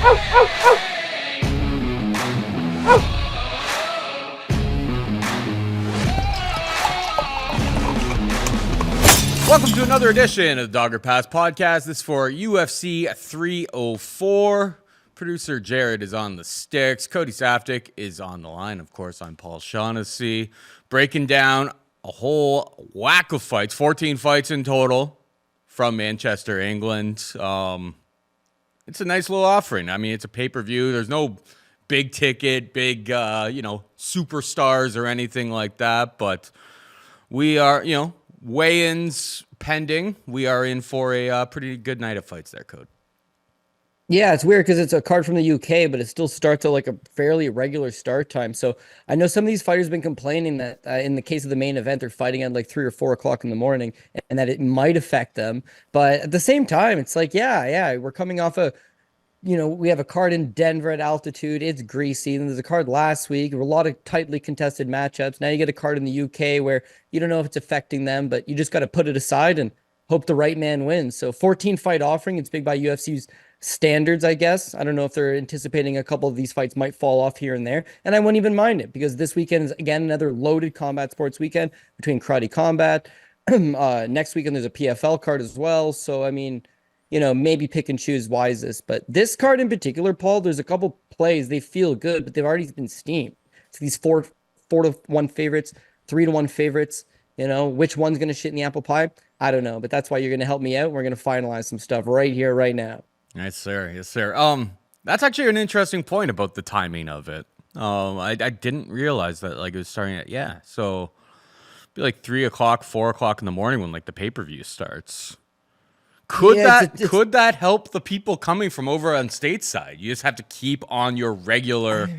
Welcome to another edition of the Dogger Pass podcast. This is for UFC 304. Producer Jared is on the sticks. Cody Saftik is on the line. Of course, I'm Paul Shaughnessy. Breaking down a whole whack of fights. 14 fights in total from Manchester, England. It's a nice little offering. I mean, it's a pay-per-view. There's no big ticket, big, superstars or anything like that. But we are, weigh-ins pending. We are in for a pretty good night of fights there, Code. Yeah, it's weird because it's a card from the UK, but it still starts at like a fairly regular start time. So I know some of these fighters have been complaining that in the case of the main event, they're fighting at like 3 or 4 o'clock in the morning and that it might affect them. But at the same time, it's like, yeah, we're coming off we have a card in Denver at altitude. It's greasy. And there's a card last week. There were a lot of tightly contested matchups. Now you get a card in the UK where you don't know if it's affecting them, but you just got to put it aside and hope the right man wins. So 14 fight offering. It's big by UFC's standards, I guess. I don't know if they're anticipating a couple of these fights might fall off here and there. And I wouldn't even mind it because this weekend is, again, another loaded combat sports weekend between Karate Combat. Next weekend, there's a PFL card as well. So, I mean, maybe pick and choose wisest. But this card in particular, Paul, there's a couple plays. They feel good, but they've already been steamed. So these 4-1 favorites, 3-1 favorites, which one's going to shit in the apple pie? I don't know, but that's why you're going to help me out. We're going to finalize some stuff right here, right now. Yes, sir. Yes, sir. That's actually an interesting point about the timing of it. I didn't realize that it was starting at, so it'd be like 3 o'clock, 4 o'clock in the morning when the pay-per-view starts. Could that help the people coming from over on stateside? You just have to keep on your regular,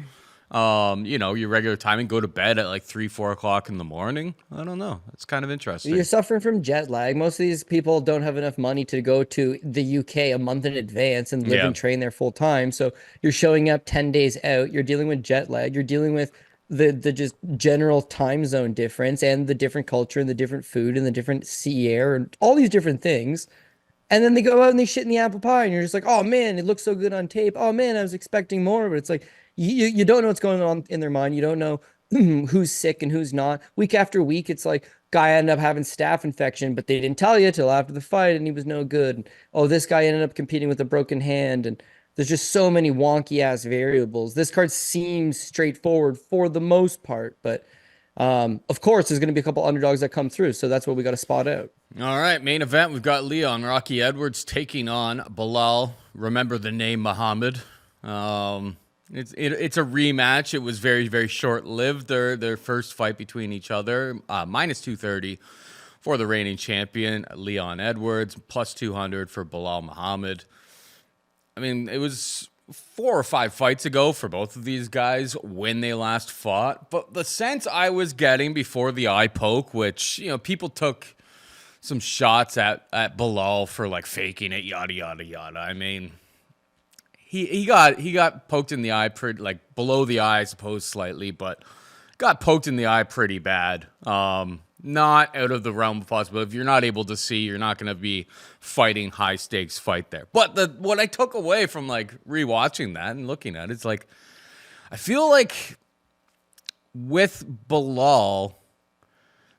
your regular timing. Go to bed at like 3, 4 o'clock in the morning. I don't know. It's kind of interesting. You're suffering from jet lag. Most of these people don't have enough money to go to the UK a month in advance and live and train there full time. So you're showing up 10 days out. You're dealing with jet lag. You're dealing with the just general time zone difference and the different culture and the different food and the different sea air and all these different things. And then they go out and they shit in the apple pie, and you're just like, oh man, it looks so good on tape. Oh man, I was expecting more. But it's like you don't know what's going on in their mind. You don't know who's sick and who's not. Week after week, it's like guy ended up having staph infection, but they didn't tell you till after the fight, and he was no good. And, oh, this guy ended up competing with a broken hand, and there's just so many wonky ass variables. This card seems straightforward for the most part, but of course, there's going to be a couple underdogs that come through, so that's what we got to spot out. All right, main event, we've got Leon Rocky Edwards taking on Belal. Remember the name Muhammad. It's a rematch. It was very, very short-lived, their first fight between each other. Minus 230 for the reigning champion, Leon Edwards, plus 200 for Belal Muhammad. I mean, it was 4 or 5 fights ago for both of these guys when they last fought. But the sense I was getting before the eye poke, which, people took some shots at Belal for faking it, yada, yada, yada. I mean, he got poked in the eye pretty, below the eye, I suppose, slightly, but got poked in the eye pretty bad. Not out of the realm of possibility. If you're not able to see, you're not going to be fighting high stakes fight there. But what I took away from rewatching that and looking at it, it's I feel like with Belal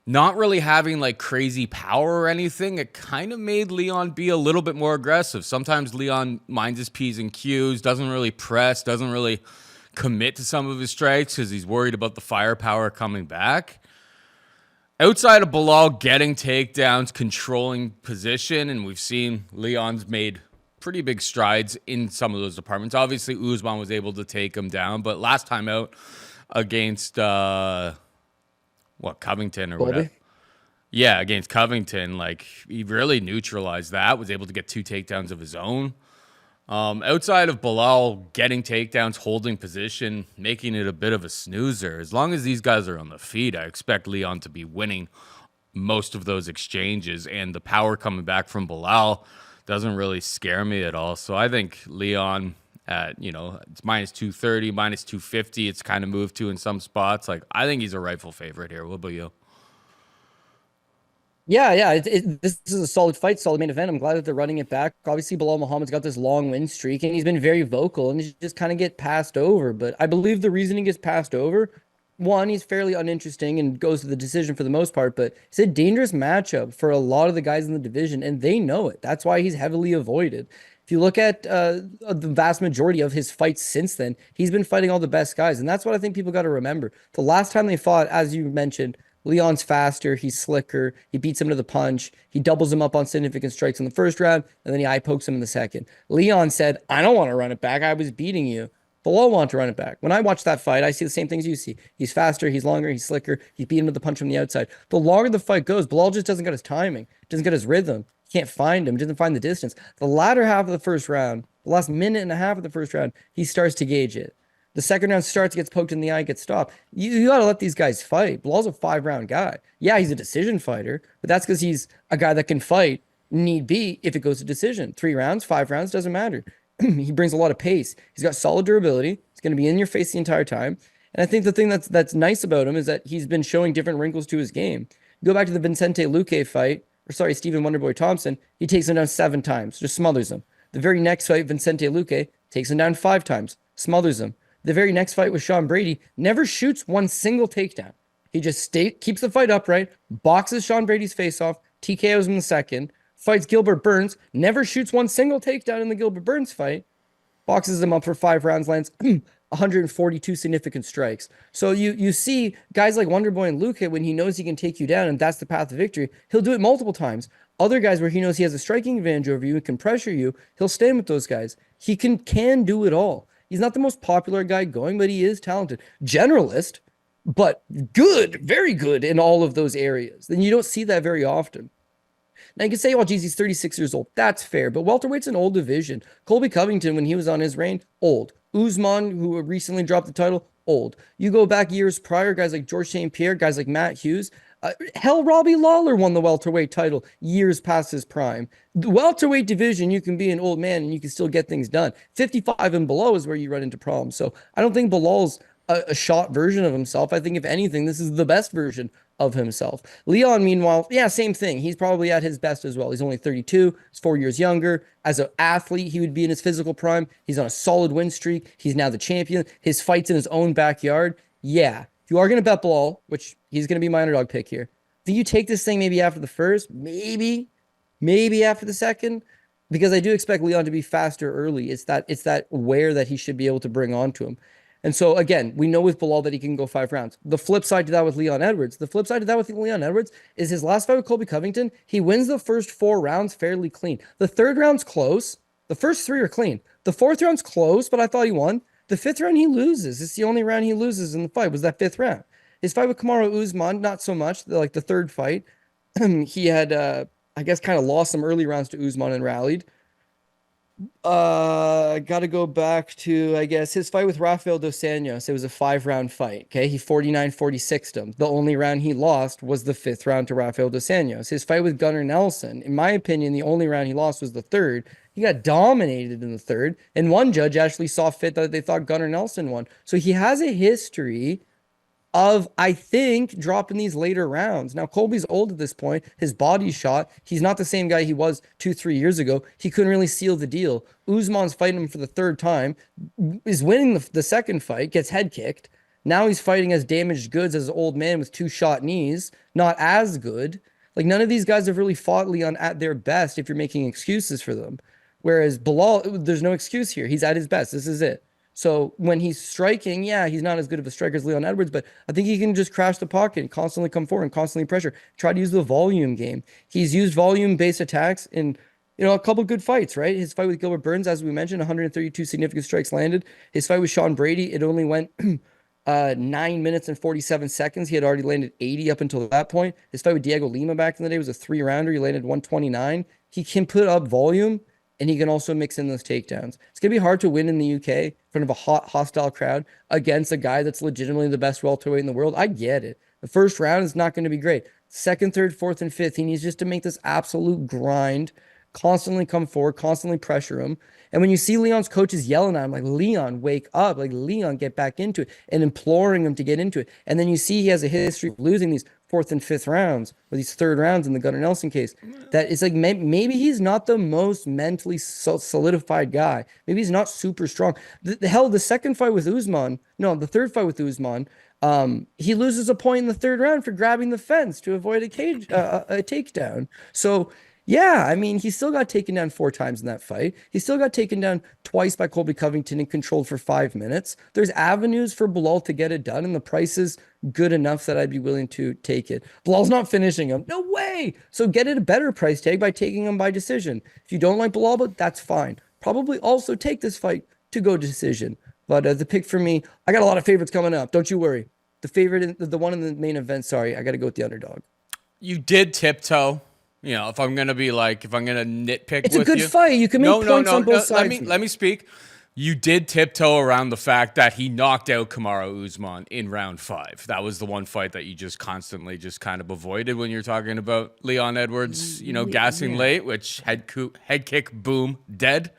not really having crazy power or anything, it kind of made Leon be a little bit more aggressive. Sometimes Leon minds his P's and Q's, doesn't really press, doesn't really commit to some of his strikes because he's worried about the firepower coming back. Outside of Belal getting takedowns, controlling position, and we've seen Leon's made pretty big strides in some of those departments. Obviously, Usman was able to take him down, but last time out against, Covington or whatever? Yeah, against Covington, he really neutralized that, was able to get 2 takedowns of his own. Outside of Belal getting takedowns, holding position, making it a bit of a snoozer, as long as these guys are on the feet, I expect Leon to be winning most of those exchanges, and the power coming back from Belal doesn't really scare me at all. So I think Leon at, it's minus 230, minus 250, it's kind of moved to in some spots. I think he's a rightful favorite here. What about you? Yeah. This is a solid fight, solid main event. I'm glad that they're running it back. Obviously, Belal Muhammad's got this long win streak, and he's been very vocal, and he's just kind of get passed over. But I believe the reason he gets passed over, one, he's fairly uninteresting and goes to the decision for the most part. But it's a dangerous matchup for a lot of the guys in the division, and they know it. That's why he's heavily avoided. If you look at the vast majority of his fights since then, he's been fighting all the best guys, and that's what I think people got to remember. The last time they fought, as you mentioned, Leon's faster, he's slicker, he beats him to the punch, he doubles him up on significant strikes in the first round, and then he eye pokes him in the second. Leon said, I don't want to run it back. I was beating you. Belal wanted to run it back. When I watch that fight, I see the same things you see. He's faster, he's longer, he's slicker, he beat him to the punch from the outside. The longer the fight goes, Belal just doesn't get his timing, doesn't get his rhythm. He can't find him, doesn't find the distance. The latter half of the first round, the last minute and a half of the first round, he starts to gauge it. The second round starts, gets poked in the eye, gets stopped. You got to let these guys fight. Bilal's a 5 round guy. Yeah, he's a decision fighter, but that's because he's a guy that can fight need be if it goes to decision. 3 rounds, 5 rounds, doesn't matter. He brings a lot of pace. He's got solid durability. He's going to be in your face the entire time. And I think the thing that's nice about him is that he's been showing different wrinkles to his game. Go back to the Vicente Luque fight, or sorry, Stephen Wonderboy Thompson. He takes him down 7 times, just smothers him. The very next fight, Vicente Luque takes him down 5 times, smothers him. The very next fight with Sean Brady, never shoots one single takedown. He just keeps the fight upright, boxes Sean Brady's face off, TKOs him in the second, fights Gilbert Burns, never shoots one single takedown in the Gilbert Burns fight, boxes him up for 5 rounds, lands 142 significant strikes. So you see guys like Wonderboy and Luque, when he knows he can take you down and that's the path to victory, he'll do it multiple times. Other guys where he knows he has a striking advantage over you and can pressure you, he'll stand with those guys. He can do it all. He's not the most popular guy going, but he is talented. Generalist, but good, very good in all of those areas. Then you don't see that very often. Now you can say, oh, geez, he's 36 years old. That's fair, but welterweight's an old division. Colby Covington, when he was on his reign, old. Usman, who recently dropped the title, old. You go back years prior, guys like George St. Pierre, guys like Matt Hughes. Hell, Robbie Lawler won the welterweight title years past his prime. The welterweight division, you can be an old man and you can still get things done. 55 and below is where you run into problems. So I don't think Bilal's a shot version of himself. I think, if anything, this is the best version of himself. Leon, meanwhile, yeah, same thing. He's probably at his best as well. He's only 32. He's 4 years younger. As an athlete, he would be in his physical prime. He's on a solid win streak. He's now the champion. His fight's in his own backyard. Yeah. If you are going to bet Belal, which he's going to be my underdog pick here, do you take this thing maybe after the first? Maybe after the second? Because I do expect Leon to be faster early. It's that wear that he should be able to bring onto him. And so, again, we know with Belal that he can go 5 rounds. The flip side to that with Leon Edwards, is his last fight with Colby Covington, he wins the first 4 rounds fairly clean. The third round's close. The first 3 are clean. The fourth round's close, but I thought he won. The fifth round, he loses. It's the only round he loses in the fight, was that fifth round. His fight with Kamaru Usman, not so much. Like the third fight, he had, I guess, kind of lost some early rounds to Usman and rallied. Got to go back to, I guess, his fight with Rafael dos Anjos. It was a 5 round fight. Okay, he 49-46'd him. The only round he lost was the fifth round to Rafael dos Anjos. His fight with Gunnar Nelson, in my opinion, the only round he lost was the third. He got dominated in the third, and one judge actually saw fit that they thought Gunnar Nelson won. So he has a history of, I think, dropping these later rounds. Now, Colby's old at this point. His body's shot. He's not the same guy he was 2-3 years ago. He couldn't really seal the deal. Usman's fighting him for the third time, is winning the second fight, gets head kicked. Now he's fighting as damaged goods as an old man with 2 shot knees. Not as good. Like, none of these guys have really fought Leon at their best if you're making excuses for them. Whereas Belal, there's no excuse here. He's at his best. This is it. So when he's striking, yeah, he's not as good of a striker as Leon Edwards, but I think he can just crash the pocket and constantly come forward and constantly pressure. Try to use the volume game. He's used volume-based attacks in, a couple good fights, right? His fight with Gilbert Burns, as we mentioned, 132 significant strikes landed. His fight with Sean Brady, it only went 9 minutes and 47 seconds. He had already landed 80 up until that point. His fight with Diego Lima back in the day was a 3 rounder. He landed 129. He can put up volume, and he can also mix in those takedowns. It's going to be hard to win in the UK in front of a hot, hostile crowd against a guy that's legitimately the best welterweight in the world. I get it. The first round is not going to be great. Second, third, fourth, and fifth, he needs just to make this absolute grind, constantly come forward, constantly pressure him. And when you see Leon's coaches yelling at him, like, Leon, wake up, like, Leon, get back into it, and imploring him to get into it. And then you see he has a history of losing these fourth and fifth rounds, or these third rounds in the Gunnar Nelson case, that it's like maybe he's not the most mentally solidified guy. Maybe he's not super strong. Hell, the second fight with Usman, no, the third fight with Usman, he loses a point in the third round for grabbing the fence to avoid a takedown. So yeah, I mean, he still got taken down 4 times in that fight. He still got taken down twice by Colby Covington and controlled for 5 minutes. There's avenues for Belal to get it done, and the price is good enough that I'd be willing to take it. Belal's not finishing him. No way. So get it a better price tag by taking him by decision. If you don't like Belal, but that's fine. Probably also take this fight to go decision. But the pick for me, I got a lot of favorites coming up. Don't you worry. The favorite, the one in the main event, sorry, I got to go with the underdog. You did tiptoe. You know, if I'm gonna nitpick, it's a good fight. You can make points on both sides. Let me speak. You did tiptoe around the fact that he knocked out Kamaru Usman in round 5. That was the one fight that you just constantly just kind of avoided when you're talking about Leon Edwards. You know, gassing late, which head kick, boom, dead.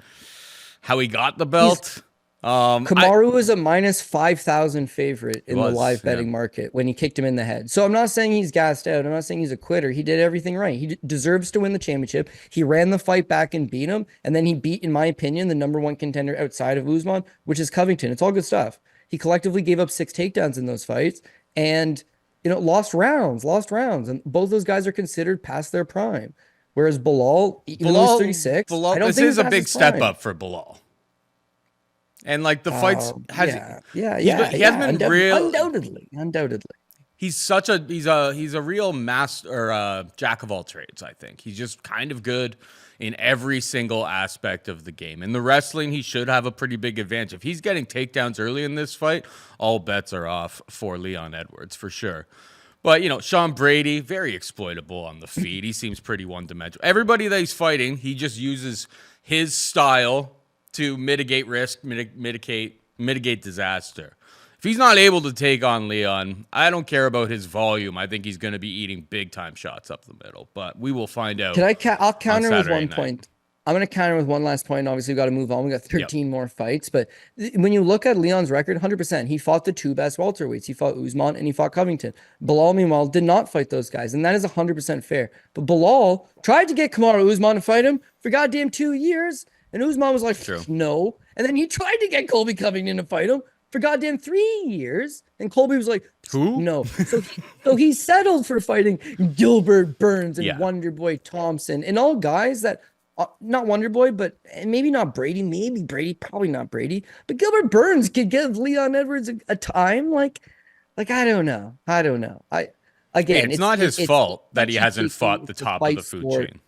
How he got the belt. Kamaru was a minus 5,000 favorite in the live betting market when he kicked him in the head. So I'm not saying he's gassed out. I'm not saying he's a quitter. He did everything right. He deserves to win the championship. He ran the fight back and beat him. And then he beat, in my opinion, the number 1 contender outside of Usman, which is Covington. It's all good stuff. He collectively gave up 6 takedowns in those fights and, you know, lost rounds. And both those guys are considered past their prime. Whereas Belal, even though he's 36, I don't this think is a big step up for Belal. And like the fights, he hasn't been real. Undoubtedly. He's a real master or jack of all trades. I think he's just kind of good in every single aspect of the game. In the wrestling, he should have a pretty big advantage. If he's getting takedowns early in this fight, all bets are off for Leon Edwards for sure. But, you know, Sean Brady, very exploitable on the feet. He seems pretty one-dimensional. Everybody that he's fighting, he just uses his style to mitigate risk, mitigate disaster. If he's not able to take on Leon, I don't care about his volume. I think he's going to be eating big-time shots up the middle. But we will find out. I'll counter with one point. I'm going to counter with one last point. Obviously, we've got to move on. We got 13 more fights. But when you look at Leon's record, 100%, he fought the 2 best welterweights. He fought Usman and he fought Covington. Belal, meanwhile, did not fight those guys. And that is 100% fair. But Belal tried to get Kamaru Usman to fight him for goddamn 2 years. And Usman was like, no. And then he tried to get Colby Covington to fight him for goddamn 3 years. And Colby was like, who? No. So he settled for fighting Gilbert Burns and Wonderboy Thompson and all guys that, not Wonderboy, but maybe not Brady, probably not Brady. But Gilbert Burns could give Leon Edwards a time. Like I don't know. It's not his fault that he hasn't fought the top of the food chain.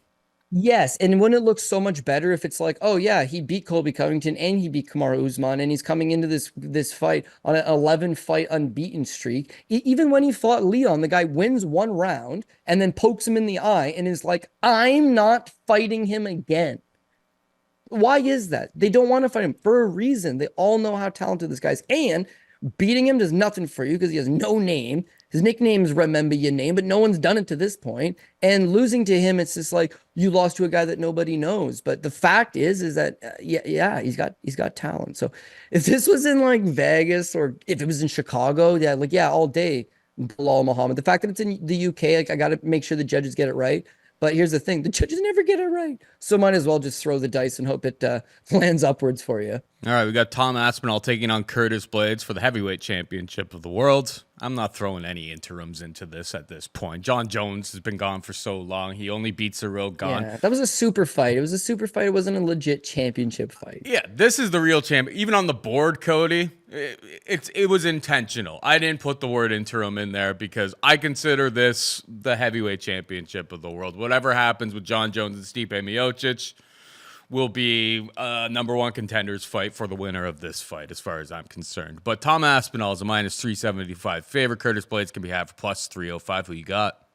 Yes, and wouldn't it look so much better if it's like, oh yeah, he beat Colby Covington and he beat Kamaru Usman and he's coming into this fight on an 11-fight unbeaten streak. Even when he fought Leon, the guy wins 1 round and then pokes him in the eye and is like, I'm not fighting him again. Why is that? They don't want to fight him for a reason. They all know how talented this guy is. And beating him does nothing for you because he has no name. His nickname is Remember Your Name, but no one's done it to this point. And losing to him, it's just like you lost to a guy that nobody knows. But the fact is that he's got talent. So if this was in like Vegas or if it was in Chicago, all day, Belal Muhammad. The fact that it's in the UK, like I got to make sure the judges get it right. But here's the thing, the judges never get it right. So might as well just throw the dice and hope it lands upwards for you. All right, we got Tom Aspinall taking on Curtis Blaydes for the heavyweight championship of the world. I'm not throwing any interims into this at this point. John Jones has been gone for so long. He only beats a real gone. Yeah, that was a super fight. It was a super fight. It wasn't a legit championship fight. Yeah, this is the real champ. Even on the board, Cody, it was intentional. I didn't put the word interim in there because I consider this the heavyweight championship of the world. Whatever happens with John Jones and Stipe Miocic will be a number 1 contenders fight for the winner of this fight, as far as I'm concerned. But Tom Aspinall is a minus 375 favorite. Curtis Blaydes can be had for plus 305. Who you got?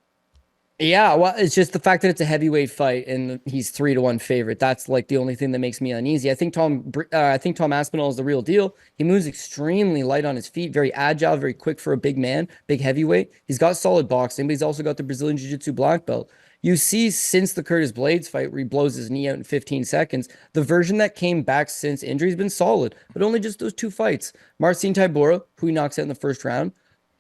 Yeah, well, it's just the fact that it's a heavyweight fight and he's 3-1 favorite. That's like the only thing that makes me uneasy. I think Tom Aspinall is the real deal. He moves extremely light on his feet, very agile, very quick for a big man, big heavyweight. He's got solid boxing, but he's also got the Brazilian Jiu-Jitsu black belt. You see, since the Curtis Blaydes fight where he blows his knee out in 15 seconds, the version that came back since injury has been solid, but only just those 2 fights. Marcin Tybura, who he knocks out in the first round,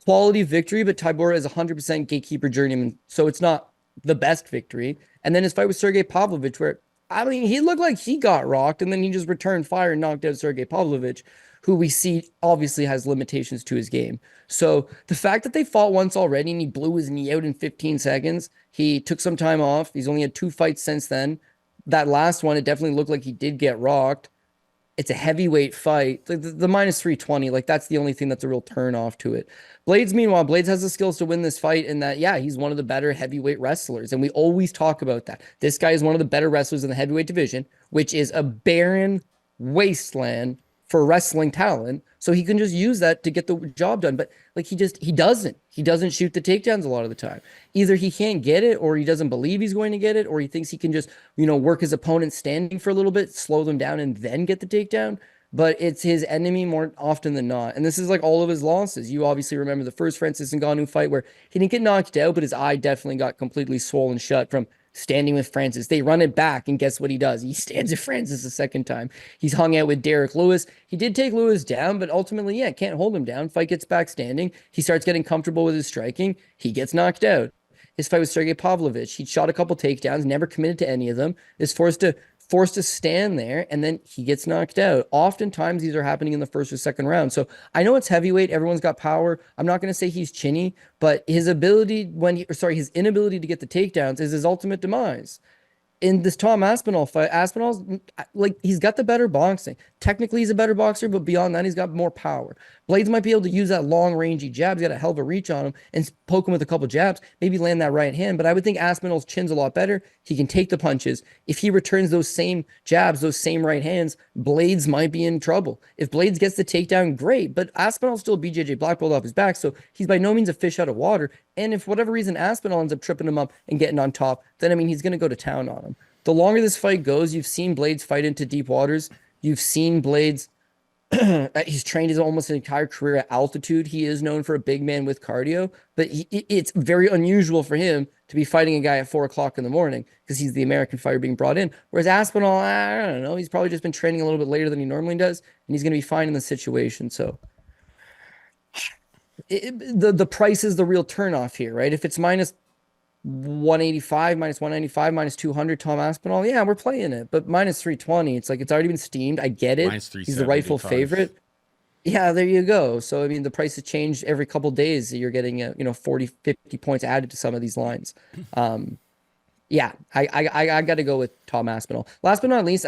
quality victory, but Tybura is 100% gatekeeper journeyman, so it's not the best victory. And then his fight with Sergey Pavlovich, where I mean, he looked like he got rocked, and then he just returned fire and knocked out Sergey Pavlovich, who we see obviously has limitations to his game. So the fact that they fought once already and he blew his knee out in 15 seconds, he took some time off. He's only had 2 fights since then. That last one, it definitely looked like he did get rocked. It's a heavyweight fight. The minus 320, like that's the only thing that's a real turn off to it. Blaydes, meanwhile, Blaydes has the skills to win this fight, and that, yeah, he's one of the better heavyweight wrestlers. And we always talk about that. This guy is one of the better wrestlers in the heavyweight division, which is a barren wasteland for wrestling talent. So he can just use that to get the job done. But like he doesn't shoot the takedowns a lot of the time. Either he can't get it, or he doesn't believe he's going to get it, or he thinks he can just, work his opponent standing for a little bit, slow them down, and then get the takedown. But it's his enemy more often than not. And this is like all of his losses. You obviously remember the first Francis Ngannou fight where he didn't get knocked out, but his eye definitely got completely swollen shut from standing with Francis. They run it back, and guess what he does? He stands with Francis a second time. He's hung out with Derek Lewis. He did take Lewis down, but ultimately, yeah, can't hold him down. Fight gets back standing. He starts getting comfortable with his striking. He gets knocked out. His fight with Sergey Pavlovich, he shot a couple takedowns, never committed to any of them, is forced to stand there, and then he gets knocked out. Oftentimes, these are happening in the first or second round. So I know it's heavyweight. Everyone's got power. I'm not going to say he's chinny, but his his inability to get the takedowns is his ultimate demise. In this Tom Aspinall fight, Aspinall's like, he's got the better boxing. Technically, he's a better boxer, but beyond that, he's got more power. Blaydes might be able to use that long rangey jab. He's got a hell of a reach on him and poke him with a couple jabs, maybe land that right hand. But I would think Aspinall's chin's a lot better. He can take the punches. If he returns those same jabs, those same right hands, Blaydes might be in trouble. If Blaydes gets the takedown, great. But Aspinall's still BJJ black belt off his back, so he's by no means a fish out of water. And if for whatever reason Aspinall ends up tripping him up and getting on top, then I mean, he's going to go to town on him. The longer this fight goes, you've seen Blaydes fight into deep waters. You've seen Blaydes, he's trained his almost entire career at altitude. He is known for a big man with cardio, but it's very unusual for him to be fighting a guy at 4 o'clock in the morning because he's the American fighter being brought in. Whereas Aspinall, I don't know, he's probably just been training a little bit later than he normally does, and he's going to be fine in the situation. So the price is the real turnoff here, right? If it's minus 185, minus 195, minus 200, Tom Aspinall, yeah, we're playing it. But minus 320, it's like it's already been steamed. I get it. He's the rightful favorite. Yeah, there you go. So, I mean, the price has changed every couple days. You're getting, 40, 50 points added to some of these lines. Yeah, I got to go with Tom Aspinall. Last but not least,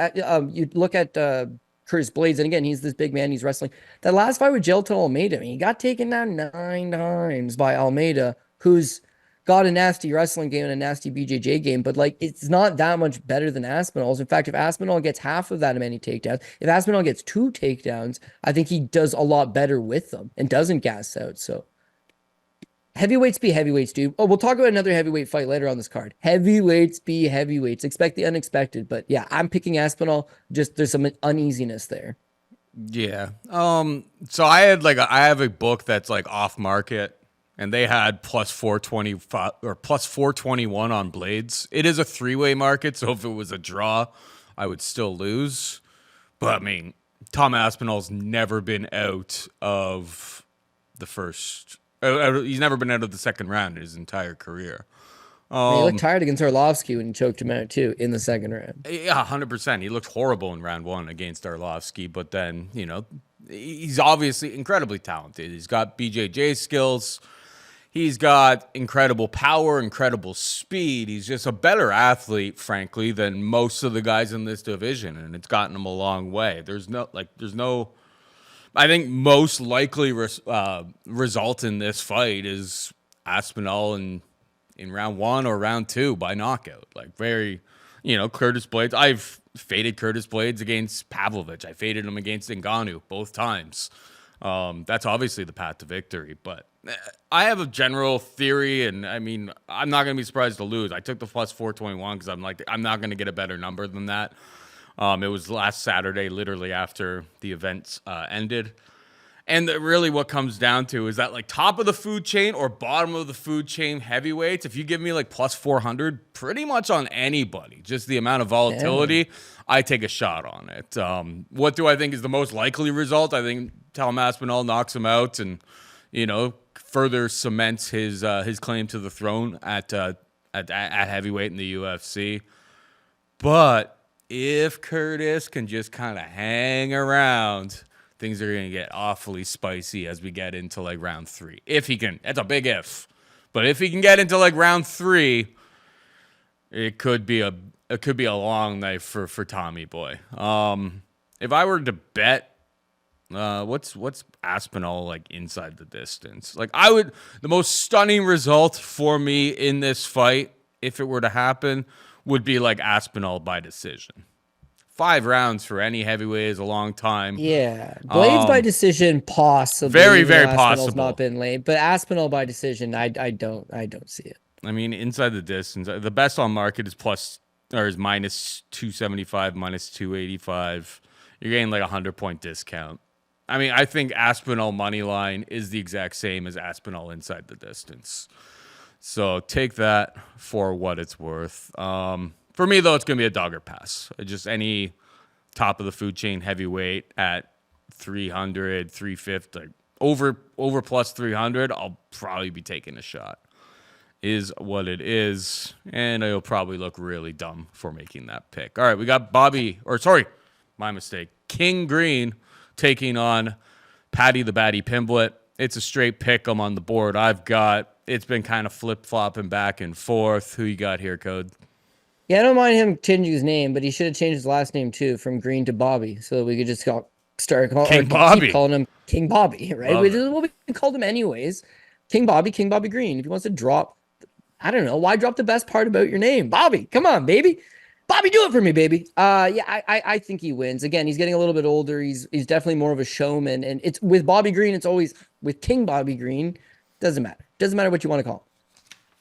you look at Curtis Blaydes, and again, he's this big man. He's wrestling. That last fight with Gelton Almeida, I mean, he got taken down 9 times by Almeida, who's got a nasty wrestling game and a nasty BJJ game, but like it's not that much better than Aspinall's. In fact, if Aspinall gets half of that many takedowns, if Aspinall gets 2 takedowns, I think he does a lot better with them and doesn't gas out. So heavyweights be heavyweights, dude. Oh, we'll talk about another heavyweight fight later on this card. Heavyweights be heavyweights. Expect the unexpected, but yeah, I'm picking Aspinall. Just there's some uneasiness there. Yeah. So I have a book that's like off market, and they had plus 425 or plus 421 on Blaydes. It is a 3-way market, so if it was a draw, I would still lose. But I mean, Tom Aspinall's never been out of the first. He's never been out of the second round in his entire career. He looked tired against Arlovsky when he choked him out too in the second round. Yeah, 100%. He looked horrible in round 1 against Arlovsky, but then he's obviously incredibly talented. He's got BJJ skills. He's got incredible power, incredible speed. He's just a better athlete, frankly, than most of the guys in this division, and it's gotten him a long way. There's no. I think most likely result in this fight is Aspinall in round 1 or round 2 by knockout. Like very, Curtis Blaydes. I've faded Curtis Blaydes against Pavlovich. I faded him against Ngannou both times. That's obviously the path to victory, but I have a general theory, and I mean, I'm not going to be surprised to lose. I took the plus 421 because I'm not going to get a better number than that. It was last Saturday, literally after the events ended. And really what comes down to is that like top of the food chain or bottom of the food chain heavyweights, if you give me like plus 400 pretty much on anybody, just the amount of volatility, I take a shot on it. What do I think is the most likely result? I think Tom Aspinall knocks him out and, further cements his claim to the throne at heavyweight in the UFC. But if Curtis can just kind of hang around, things are going to get awfully spicy as we get into like round 3. If he can, that's a big if. But if he can get into like round 3, it could be a long night for Tommy Boy. If I were to bet, what's Aspinall like inside the distance? Like the most stunning result for me in this fight, if it were to happen, would be like Aspinall by decision. 5 rounds for any heavyweight is a long time. Yeah, Blaydes by decision, possibly. Very, very Aspinall's possible. Not been late, but Aspinall by decision, I don't see it. I mean, inside the distance, the best on market is minus 275, minus 285. You're getting like a 100-point discount. I mean, I think Aspinall money line is the exact same as Aspinall inside the distance. So take that for what it's worth. For me, though, it's going to be a dogger pass. Just any top of the food chain heavyweight at 300, 350, like over plus 300, I'll probably be taking a shot. Is what it is. And it'll probably look really dumb for making that pick. All right, we got my mistake. King Green taking on Paddy the Baddy Pimblett. It's a straight pick 'em on the board. It's been kind of flip-flopping back and forth. Who you got here, Code? Yeah, I don't mind him changing his name, but he should have changed his last name too, from Green to Bobby, so that we could just keep calling him King Bobby, right? Which is what we called him anyways. King Bobby Green. If he wants to drop, I don't know, why drop the best part about your name? Bobby, come on, baby. Bobby, do it for me, baby. I think he wins. Again, he's getting a little bit older. He's definitely more of a showman, and it's with Bobby Green. It's always with King Bobby Green. Doesn't matter. Doesn't matter what you want to call him.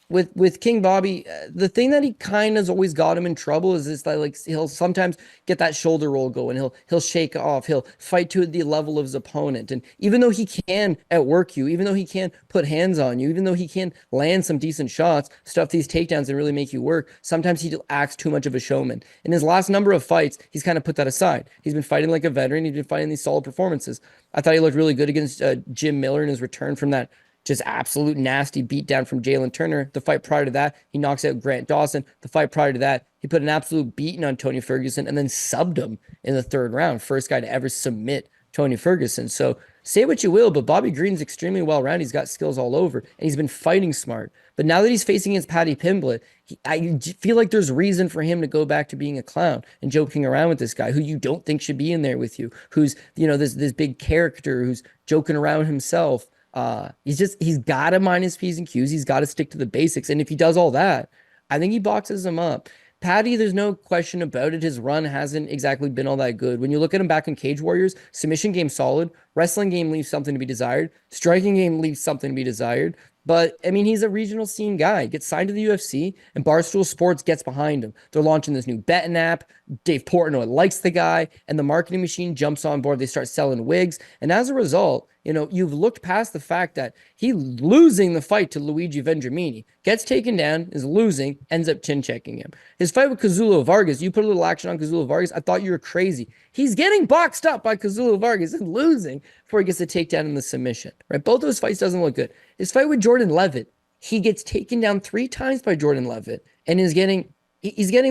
With King Bobby, the thing that he kind of has always got him in trouble is this, that like he'll sometimes get that shoulder roll going. He'll shake off. He'll fight to the level of his opponent. And even though he can outwork you, even though he can put hands on you, even though he can land some decent shots, stuff these takedowns and really make you work, sometimes he acts too much of a showman. In his last number of fights, he's kind of put that aside. He's been fighting like a veteran. He's been fighting these solid performances. I thought he looked really good against Jim Miller in his return from that just absolute nasty beatdown from Jalen Turner. The fight prior to that, he knocks out Grant Dawson. The fight prior to that, he put an absolute beating on Tony Ferguson and then subbed him in the 3rd round. First guy to ever submit Tony Ferguson. So say what you will, but Bobby Green's extremely well-rounded. He's got skills all over, and he's been fighting smart. But now that he's facing against Paddy Pimblett, I feel like there's reason for him to go back to being a clown and joking around with this guy who you don't think should be in there with you, who's, this big character who's joking around himself. He's got to mind his P's and Q's. He's got to stick to the basics. And if he does all that, I think he boxes him up. Paddy, there's no question about it. His run hasn't exactly been all that good. When you look at him back in Cage Warriors, submission game solid, wrestling game leaves something to be desired, striking game leaves something to be desired. But, I mean, he's a regional scene guy. Gets signed to the UFC, and Barstool Sports gets behind him. They're launching this new betting app. Dave Portnoy likes the guy, and the marketing machine jumps on board. They start selling wigs. And as a result, you've looked past the fact that he's losing the fight to Luigi Vendramini. Gets taken down, is losing, ends up chin-checking him. His fight with Cazulo Vargas, you put a little action on Cazulo Vargas, I thought you were crazy. He's getting boxed up by Cazulo Vargas and losing before he gets a takedown in the submission. Right? Both those fights doesn't look good. His fight with Jordan Levitt, he gets taken down 3 times by Jordan Levitt and he's getting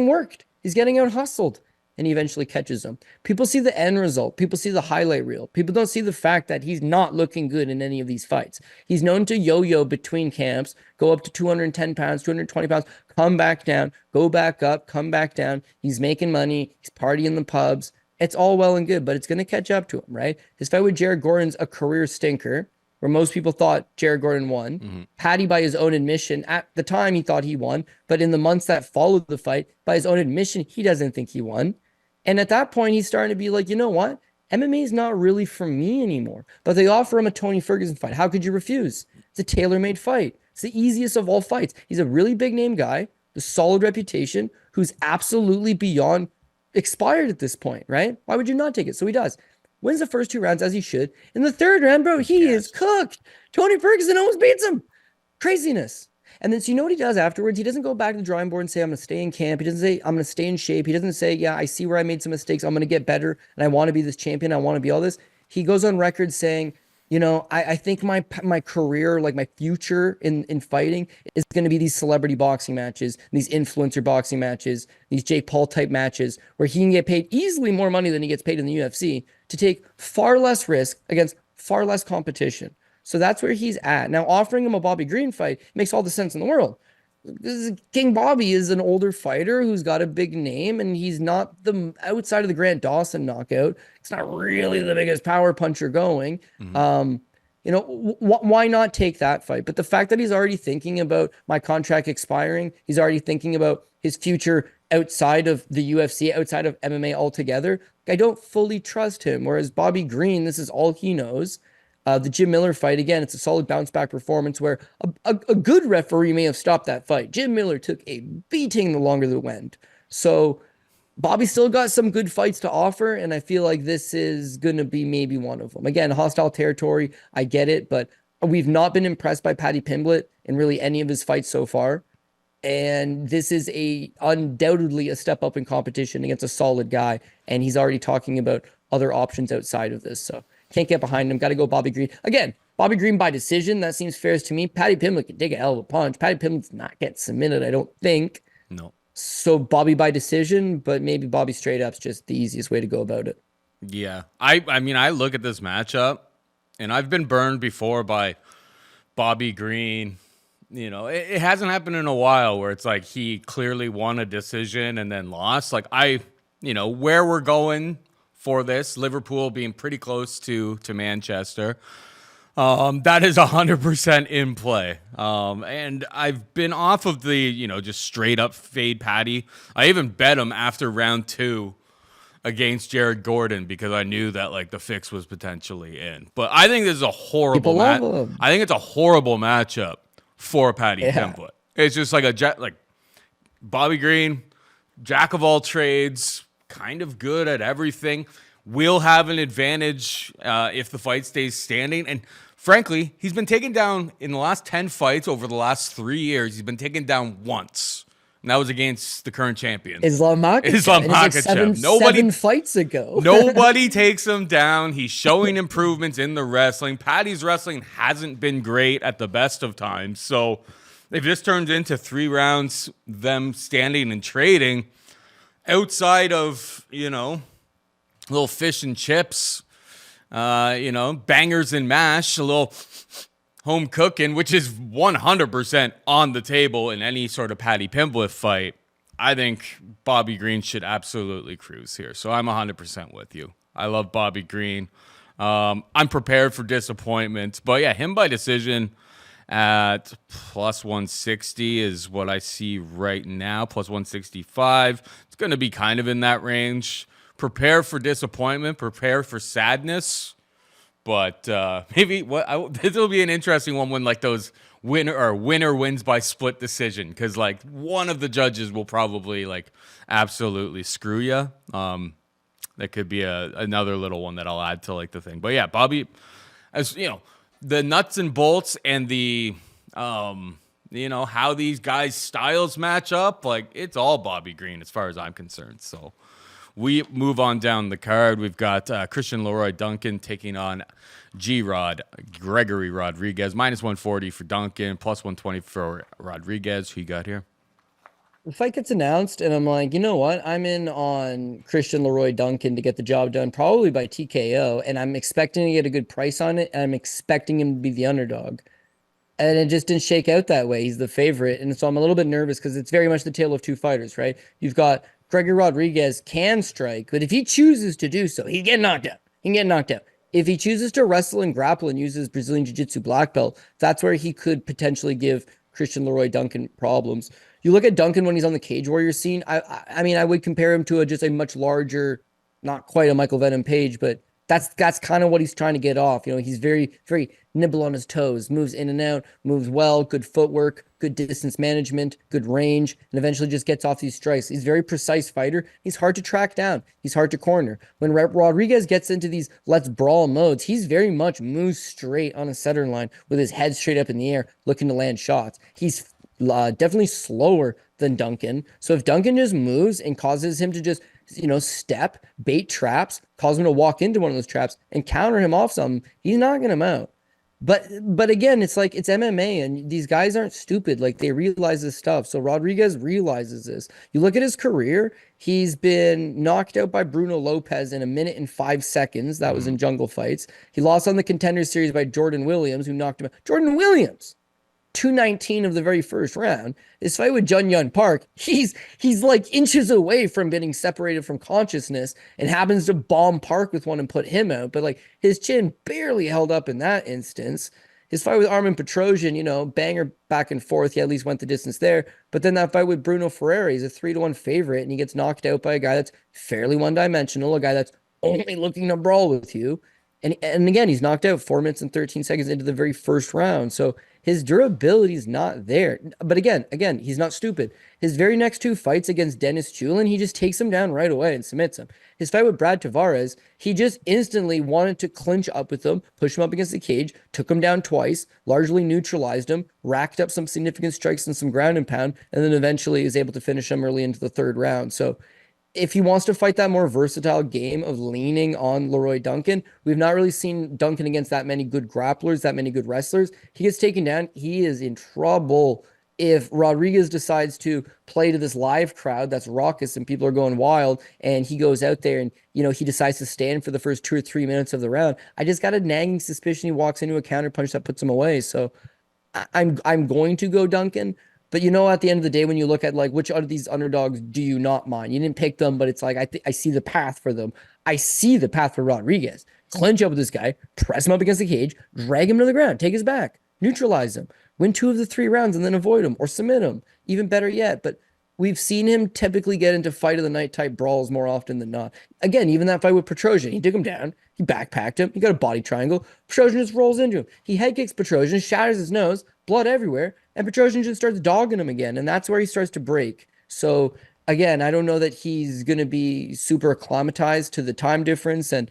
worked. He's getting out hustled. And he eventually catches him. People see the end result. People see the highlight reel. People don't see the fact that he's not looking good in any of these fights. He's known to yo-yo between camps, go up to 210 pounds, 220 pounds, come back down, go back up, come back down. He's making money. He's partying in the pubs. It's all well and good, but it's going to catch up to him, right? His fight with Jared Gordon's a career stinker, where most people thought Jared Gordon won. Mm-hmm. Paddy, by his own admission, at the time he thought he won, but in the months that followed the fight, by his own admission, he doesn't think he won. And at that point, he's starting to be like, you know what? MMA is not really for me anymore. But they offer him a Tony Ferguson fight. How could you refuse? It's a tailor-made fight. It's the easiest of all fights. He's a really big name guy, with a solid reputation, who's absolutely beyond expired at this point, right? Why would you not take it? So he does. Wins the first 2 rounds as he should. In the 3rd round, bro, he is cooked. Tony Ferguson almost beats him. Craziness. And then, so you know what he does afterwards? He doesn't go back to the drawing board and say, I'm going to stay in camp. He doesn't say, I'm going to stay in shape. He doesn't say, yeah, I see where I made some mistakes. I'm going to get better, and I want to be this champion. I want to be all this. He goes on record saying, I think my career, like my future in fighting, is going to be these celebrity boxing matches, these influencer boxing matches, these Jake Paul type matches, where he can get paid easily more money than he gets paid in the UFC to take far less risk against far less competition. So that's where he's at now. Offering him a Bobby Green fight makes all the sense in the world. King Bobby is an older fighter who's got a big name, and he's not the outside of the Grant Dawson knockout. It's not really the biggest power puncher going. Mm-hmm. Why not take that fight? But the fact that he's already thinking about my contract expiring, he's already thinking about his future outside of the UFC, outside of MMA altogether. I don't fully trust him. Whereas Bobby Green, this is all he knows. The Jim Miller fight, again, it's a solid bounce back performance where a good referee may have stopped that fight. Jim Miller took a beating the longer that went. So Bobby still got some good fights to offer, and I feel like this is going to be maybe one of them. Again, hostile territory, I get it, but we've not been impressed by Paddy Pimblett in really any of his fights so far. And this is undoubtedly a step up in competition against a solid guy, and he's already talking about other options outside of this. So can't get behind him. Got to go Bobby Green. Again, Bobby Green by decision. That seems fair to me. Paddy Pimblett can take a hell of a punch. Paddy Pimblett's not getting submitted, I don't think. No. So Bobby by decision, but maybe Bobby straight up's just the easiest way to go about it. Yeah. I mean, I look at this matchup, and I've been burned before by Bobby Green. It hasn't happened in a while where it's like he clearly won a decision and then lost. Like where we're going for this, Liverpool being pretty close to Manchester. That is 100% in play. And I've been off of the, just straight up fade Paddy. I even bet him after round 2 against Jared Gordon because I knew that like the fix was potentially in. But I think this is a horrible I think it's a horrible matchup for Paddy Pimblett. It's just like Bobby Green, jack of all trades, kind of good at everything, will have an advantage if the fight stays standing. And frankly, he's been taken down in the last 10 fights over the last 3 years. He's been taken down once. And that was against the current champion, Islam Makhachev. Like seven fights ago. Nobody takes him down. He's showing improvements in the wrestling. Paddy's wrestling hasn't been great at the best of times. So if this turns into 3 rounds, them standing and trading, outside of, little fish and chips, bangers and mash, a little home cooking, which is 100% on the table in any sort of Paddy Pimblett fight, I think Bobby Green should absolutely cruise here. So I'm 100% with you. I love Bobby Green. I'm prepared for disappointment. But yeah, him by decision at plus 160 is what I see right now. Plus 165. It's going to be kind of in that range. Prepare for disappointment. Prepare for sadness. But maybe this will be an interesting one when like those winner wins by split decision, because like one of the judges will probably like absolutely screw you. That could be another little one that I'll add to like the thing. But yeah, Bobby, as you know, the nuts and bolts and the how these guys' styles match up, like it's all Bobby Green as far as I'm concerned. So we move on down the card. We've got Christian Leroy Duncan taking on G-Rod Gregory Rodrigues. Minus 140 for Duncan, plus 120 for Rodrigues. Who you got here? The fight gets announced, and I'm like, you know what? I'm in on Christian Leroy Duncan to get the job done, probably by TKO, and I'm expecting to get a good price on it, and I'm expecting him to be the underdog. And it just didn't shake out that way. He's the favorite, and so I'm a little bit nervous because it's very much the tale of two fighters, right? You've got Gregory Rodrigues can strike, but if he chooses to do so, he'd get knocked out. He can get knocked out. If he chooses to wrestle and grapple and uses Brazilian Jiu-Jitsu black belt, that's where he could potentially give Christian Leroy Duncan problems. You look at Duncan when he's on the Cage Warrior scene. I mean, I would compare him to just a much larger, not quite a Michael Venom Page, but that's kind of what he's trying to get off. You know, he's very, very nibble on his toes, moves in and out, moves well, good footwork, good distance management, good range, and eventually just gets off these strikes. He's a very precise fighter. He's hard to track down. He's hard to corner. When Rodrigues gets into these let's brawl modes, he's very much moves straight on a center line with his head straight up in the air, looking to land shots. He's definitely slower than Duncan. So if Duncan just moves and causes him to just step, bait traps, cause him to walk into one of those traps and counter him off something, he's knocking him out. But again, it's like it's MMA and these guys aren't stupid. Like they realize this stuff. So Rodrigues realizes this. You look at his career, he's been knocked out by Bruno Lopez in 1 minute and 5 seconds. That was in Jungle Fights. He lost on the Contender Series by Jordan Williams, who knocked him out. Jordan Williams, 219 of the very first round. His fight with Jun Yun Park, he's like inches away from getting separated from consciousness and happens to bomb Park with one and put him out. But like his chin barely held up in that instance. His fight with Armin Petrosian, banger back and forth. He at least went the distance there. But then that fight with Bruno Ferreira, he's a 3-1 favorite, and he gets knocked out by a guy that's fairly one-dimensional, a guy that's only looking to brawl with you. And again, he's knocked out 4 minutes and 13 seconds into the very first round. So his durability is not there. But again, he's not stupid. His very next 2 fights against Dennis Chulin, he just takes him down right away and submits him. His fight with Brad Tavares, he just instantly wanted to clinch up with him, push him up against the cage, took him down twice, largely neutralized him, racked up some significant strikes and some ground and pound, and then eventually was able to finish him early into the 3rd round. So if he wants to fight that more versatile game of leaning on Leroy Duncan, we've not really seen Duncan against that many good grapplers, that many good wrestlers. He gets taken down, he is in trouble. If Rodrigues decides to play to this live crowd that's raucous and people are going wild, and he goes out there and he decides to stand for the first 2 or 3 minutes of the round, I just got a nagging suspicion he walks into a counter punch that puts him away. So I'm going to go Duncan. But at the end of the day, when you look at like which out of these underdogs do you not mind? You didn't pick them, but it's like I see the path for them. I see the path for Rodrigues. Clinch up with this guy, press him up against the cage, drag him to the ground, take his back, neutralize him, win 2 of the 3 rounds, and then avoid him or submit him. Even better yet. But we've seen him typically get into fight of the night type brawls more often than not. Again, even that fight with Petrosian, he took him down, he backpacked him, he got a body triangle. Petrosian just rolls into him. He head kicks Petrosian, shatters his nose, blood everywhere, and Petrosian just starts dogging him again, and that's where he starts to break. So again, I don't know that he's going to be super acclimatized to the time difference and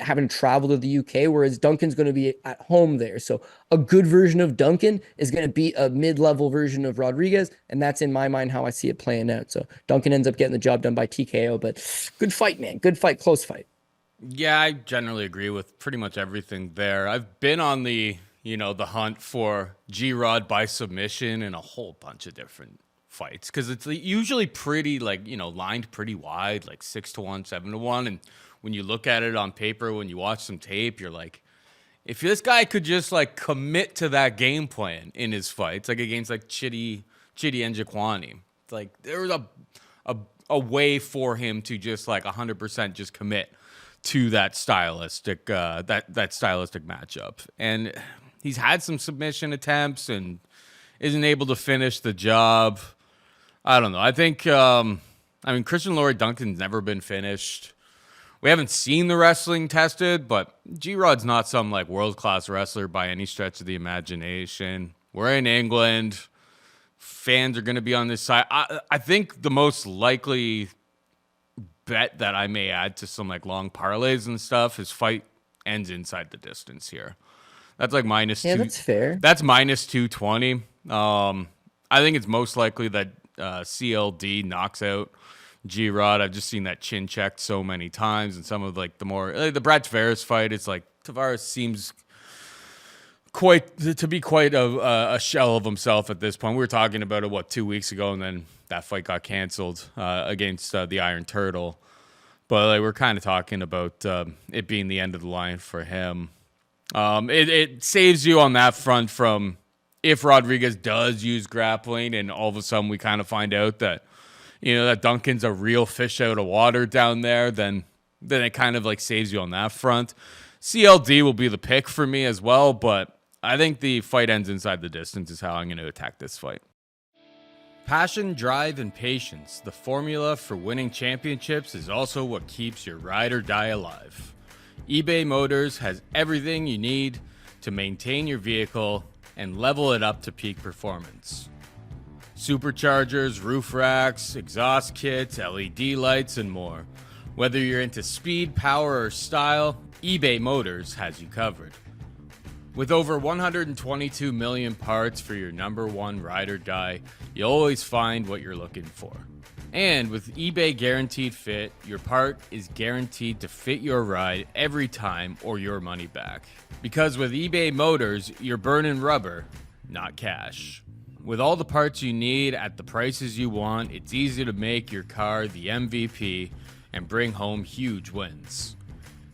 having traveled to the UK, whereas Duncan's going to be at home there. So a good version of Duncan is going to be a mid-level version of Rodrigues, and that's in my mind how I see it playing out. So Duncan ends up getting the job done by TKO, but good fight, man. Good fight, close fight. Yeah, I generally agree with pretty much everything there. I've been on the hunt for G-Rod by submission in a whole bunch of different fights because it's usually pretty lined pretty wide, like 6-1, 7-1, and when you look at it on paper, when you watch some tape, you're like, if this guy could just like commit to that game plan in his fights, like against like Chidi and Jaquani, like there was a way for him to just like 100% just commit to that stylistic matchup. And he's had some submission attempts and isn't able to finish the job. I don't know. I think Christian Lloyd Duncan's never been finished. We haven't seen the wrestling tested, but G-Rod's not some like world-class wrestler by any stretch of the imagination. We're in England. Fans are going to be on this side. I think the most likely bet that I may add to some like long parlays and stuff, his fight ends inside the distance here. That's like minus two. Yeah, that's fair. That's minus 220. I think it's most likely that CLD knocks out G-Rod. I've just seen that chin checked so many times, and some of like the more the Brad Tavares fight, it's like Tavares seems quite a shell of himself at this point. We were talking about it 2 weeks ago, and then that fight got canceled against the Iron Turtle. But like, we're kind of talking about it being the end of the line for him. It saves you on that front from if Rodrigues does use grappling, and all of a sudden we kind of find out that that Duncan's a real fish out of water down there, then it kind of like saves you on that front. CLD will be the pick for me as well, but I think the fight ends inside the distance is how I'm going to attack this fight. Passion, drive, and patience, the formula for winning championships, is also what keeps your ride or die alive. eBay Motors has everything you need to maintain your vehicle and level it up to peak performance. Superchargers, roof racks, exhaust kits, LED lights, and more. Whether you're into speed, power, or style, eBay Motors has you covered. With over 122 million parts for your number one ride or die, you'll always find what you're looking for. And with eBay Guaranteed Fit, your part is guaranteed to fit your ride every time or your money back. Because with eBay Motors, you're burning rubber, not cash. With all the parts you need at the prices you want, it's easy to make your car the MVP and bring home huge wins.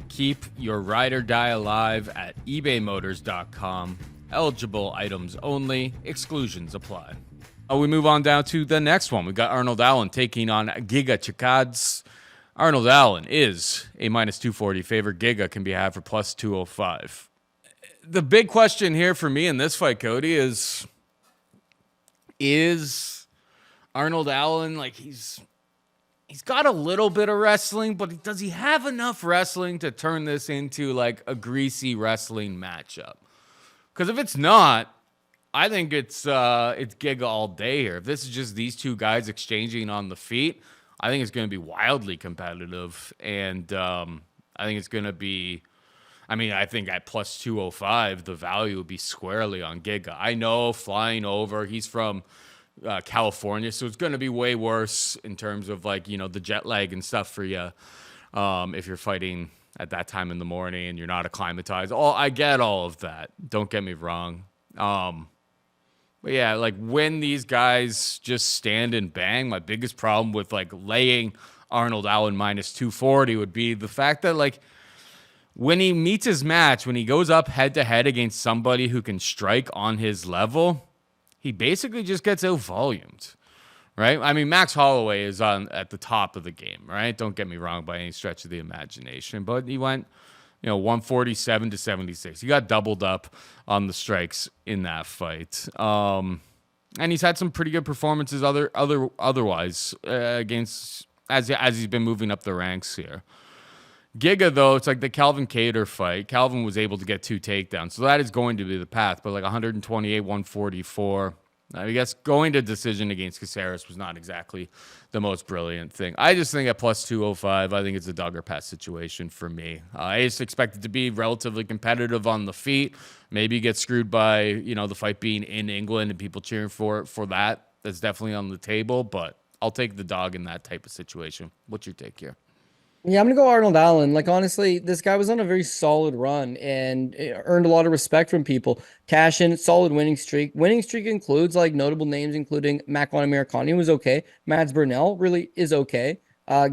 Keep your ride or die alive at ebaymotors.com. Eligible items only. Exclusions apply. We move on down to the next one. We got Arnold Allen taking on Giga Chikadze. Arnold Allen is a minus 240 favorite. Giga can be had for plus 205. The big question here for me in this fight, Cody, is Arnold Allen, like, he's got a little bit of wrestling, but does he have enough wrestling to turn this into like a greasy wrestling matchup? Because if it's not, I think it's Giga all day here. If this is just these two guys exchanging on the feet, I think it's going to be wildly competitive. And I think it's going to be, I think at plus 205, the value would be squarely on Giga. I know flying over, he's from California, so it's going to be way worse in terms of like, the jet lag and stuff for you if you're fighting at that time in the morning and you're not acclimatized. I get all of that. Don't get me wrong. But yeah, like when these guys just stand and bang, my biggest problem with like laying Arnold Allen minus 240 would be the fact that like when he meets his match, when he goes up head to head against somebody who can strike on his level, he basically just gets out-volumed, right? Max Holloway is at the top of the game, right? Don't get me wrong by any stretch of the imagination, but he went 147 to 76. He got doubled up on the strikes in that fight. And he's had some pretty good performances otherwise against as he's been moving up the ranks here. Giga, though, it's like the Calvin Kattar fight. Calvin was able to get 2 takedowns, so that is going to be the path. But like 128, 144. I guess going to decision against Caceres was not exactly the most brilliant thing. I just think at plus 205, I think it's a dog or pass situation for me. I just expect it to be relatively competitive on the feet. Maybe get screwed by, the fight being in England and people cheering for that. That's definitely on the table, but I'll take the dog in that type of situation. What's your take here? Yeah, I'm gonna go Arnold Allen. Like, honestly, this guy was on a very solid run and earned a lot of respect from people. Cash in, solid winning streak. Winning streak includes like notable names, including Mccann Americani was okay. Mads Burnell really is okay.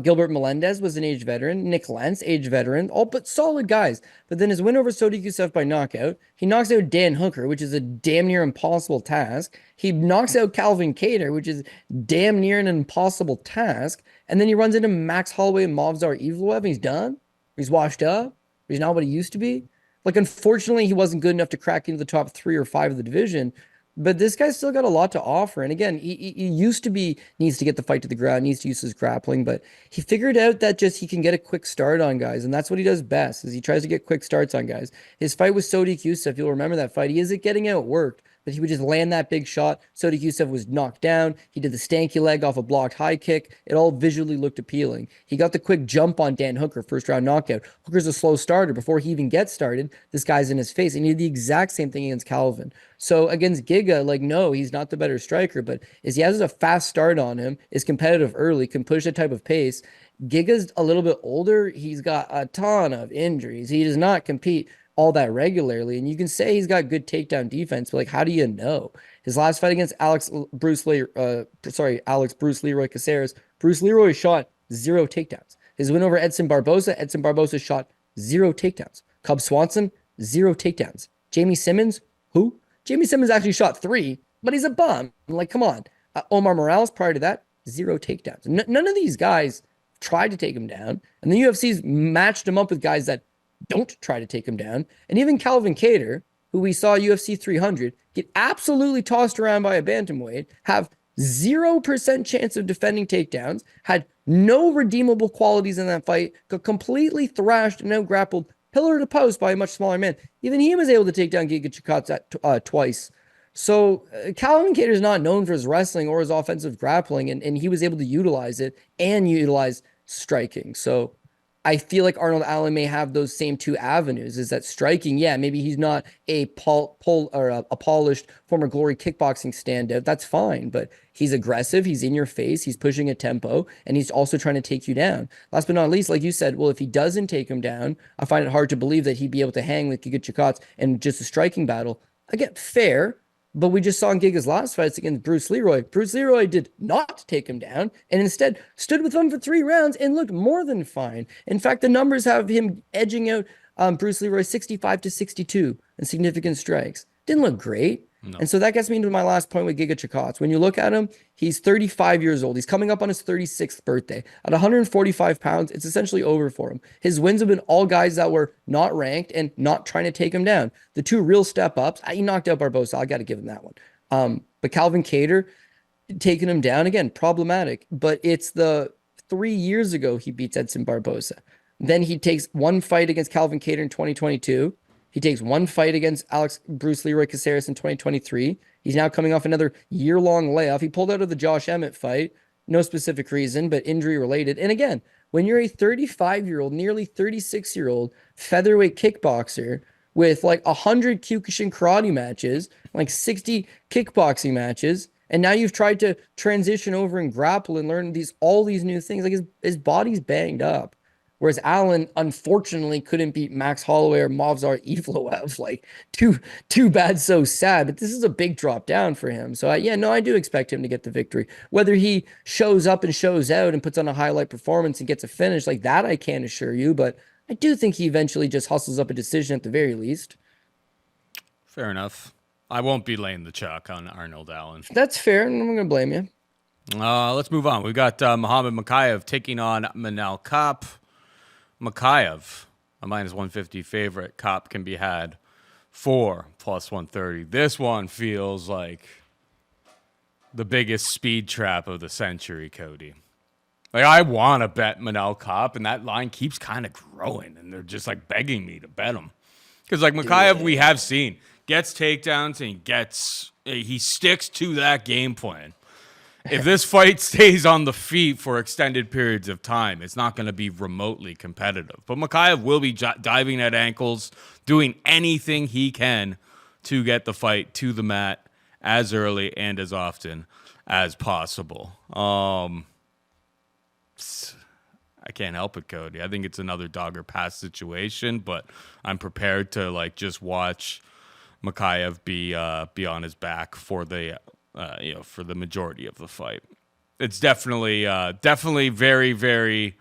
Gilbert Melendez was an aged veteran. Nick Lentz, aged veteran. All but solid guys. But then his win over Sodiq Yusuff by knockout. He knocks out Dan Hooker, which is a damn near impossible task. He knocks out Calvin Kattar, which is damn near an impossible task. And then he runs into Max Holloway and Movsar Evloev, and he's done. He's washed up. He's not what he used to be. Like, unfortunately, he wasn't good enough to crack into the top 3 or 5 of the division. But this guy's still got a lot to offer. And again, he used to be, needs to get the fight to the ground, needs to use his grappling, but he figured out that just he can get a quick start on guys. And that's what he does best, is he tries to get quick starts on guys. His fight with Sodiq Yusuff, you'll remember that fight. He isn't getting outworked, but he would just land that big shot. Sodiq Yusuff was knocked down. He did the stanky leg off a blocked high kick. It all visually looked appealing. He got the quick jump on Dan Hooker, first round knockout. Hooker's a slow starter. Before he even gets started, this guy's in his face. And he did the exact same thing against Calvin. So against Giga, like, no, he's not the better striker, but is he has a fast start on him, is competitive early, can push that type of pace. Giga's a little bit older. He's got a ton of injuries. He does not compete all that regularly. And you can say he's got good takedown defense, but like, how do you know? His last fight against Alex Bruce Leroy Caceres, Bruce Leroy shot 0 takedowns. His win over Edson Barboza shot 0 takedowns. Cub Swanson, 0 takedowns. Jamie Simmons, who? Jamie Simmons actually shot 3, but he's a bum. Like, come on. Omar Morales, prior to that, 0 takedowns. None of these guys tried to take him down. And the UFC's matched him up with guys that don't try to take him down. And even Calvin Kattar, who we saw UFC 300, get absolutely tossed around by a bantamweight, have 0% chance of defending takedowns, had no redeemable qualities in that fight, got completely thrashed and out-grappled pillar to post by a much smaller man. Even he was able to take down Giga Chikadze twice. So Calvin Kattar is not known for his wrestling or his offensive grappling, and he was able to utilize it and utilize striking. So I feel like Arnold Allen may have those same two avenues. Is that striking? Yeah, maybe he's not a polished former Glory kickboxing standout. That's fine, but he's aggressive. He's in your face. He's pushing a tempo, and he's also trying to take you down. Last but not least, like you said, well, if he doesn't take him down, I find it hard to believe that he'd be able to hang with Giga Chikadze in just a striking battle. Again, fair. But we just saw in Giga's last fights against Bruce Leroy. Bruce Leroy did not take him down and instead stood with him for 3 rounds and looked more than fine. In fact, the numbers have him edging out Bruce Leroy 65-62 in significant strikes. Didn't look great. No. And so that gets me into my last point with Giga Chikadze. When you look at him, he's 35 years old. He's coming up on his 36th birthday. At 145 pounds, it's essentially over for him. His wins have been all guys that were not ranked and not trying to take him down. The two real step-ups, he knocked out Barbosa. I got to give him that one. But Calvin Kattar, taking him down, again, problematic. But it's the 3 years ago he beats Edson Barbosa. Then he takes one fight against Calvin Kattar in 2022. He takes one fight against Bruce Leroy Caceres in 2023. He's now coming off another year-long layoff. He pulled out of the Josh Emmett fight. No specific reason, but injury-related. And again, when you're a 35-year-old, nearly 36-year-old featherweight kickboxer with like 100 Kyokushin karate matches, like 60 kickboxing matches, and now you've tried to transition over and grapple and learn all these new things, like his body's banged up. Whereas Allen, unfortunately, couldn't beat Max Holloway or Movsar Evloev. Like, too bad, so sad. But this is a big drop down for him. So, I do expect him to get the victory. Whether he shows up and shows out and puts on a highlight performance and gets a finish, like that I can't assure you. But I do think he eventually just hustles up a decision at the very least. Fair enough. I won't be laying the chalk on Arnold Allen. That's fair, and I'm going to blame you. Let's move on. We've got Muhammad Mokaev taking on Manel Kape. Mokaev, a minus 150 favorite. Kape can be had for plus 130. This one feels like the biggest speed trap of the century, Cody. Like, I want to bet Manel Kape, and that line keeps kind of growing, and they're just like begging me to bet him. Because like Mokaev, we have seen, gets takedowns and he sticks to that game plan. If this fight stays on the feet for extended periods of time, it's not going to be remotely competitive. But Mokaev will be diving at ankles, doing anything he can to get the fight to the mat as early and as often as possible. I can't help it, Cody. I think it's another dog or pass situation, but I'm prepared to like just watch Mokaev be on his back for the for the majority of the fight. It's definitely very, very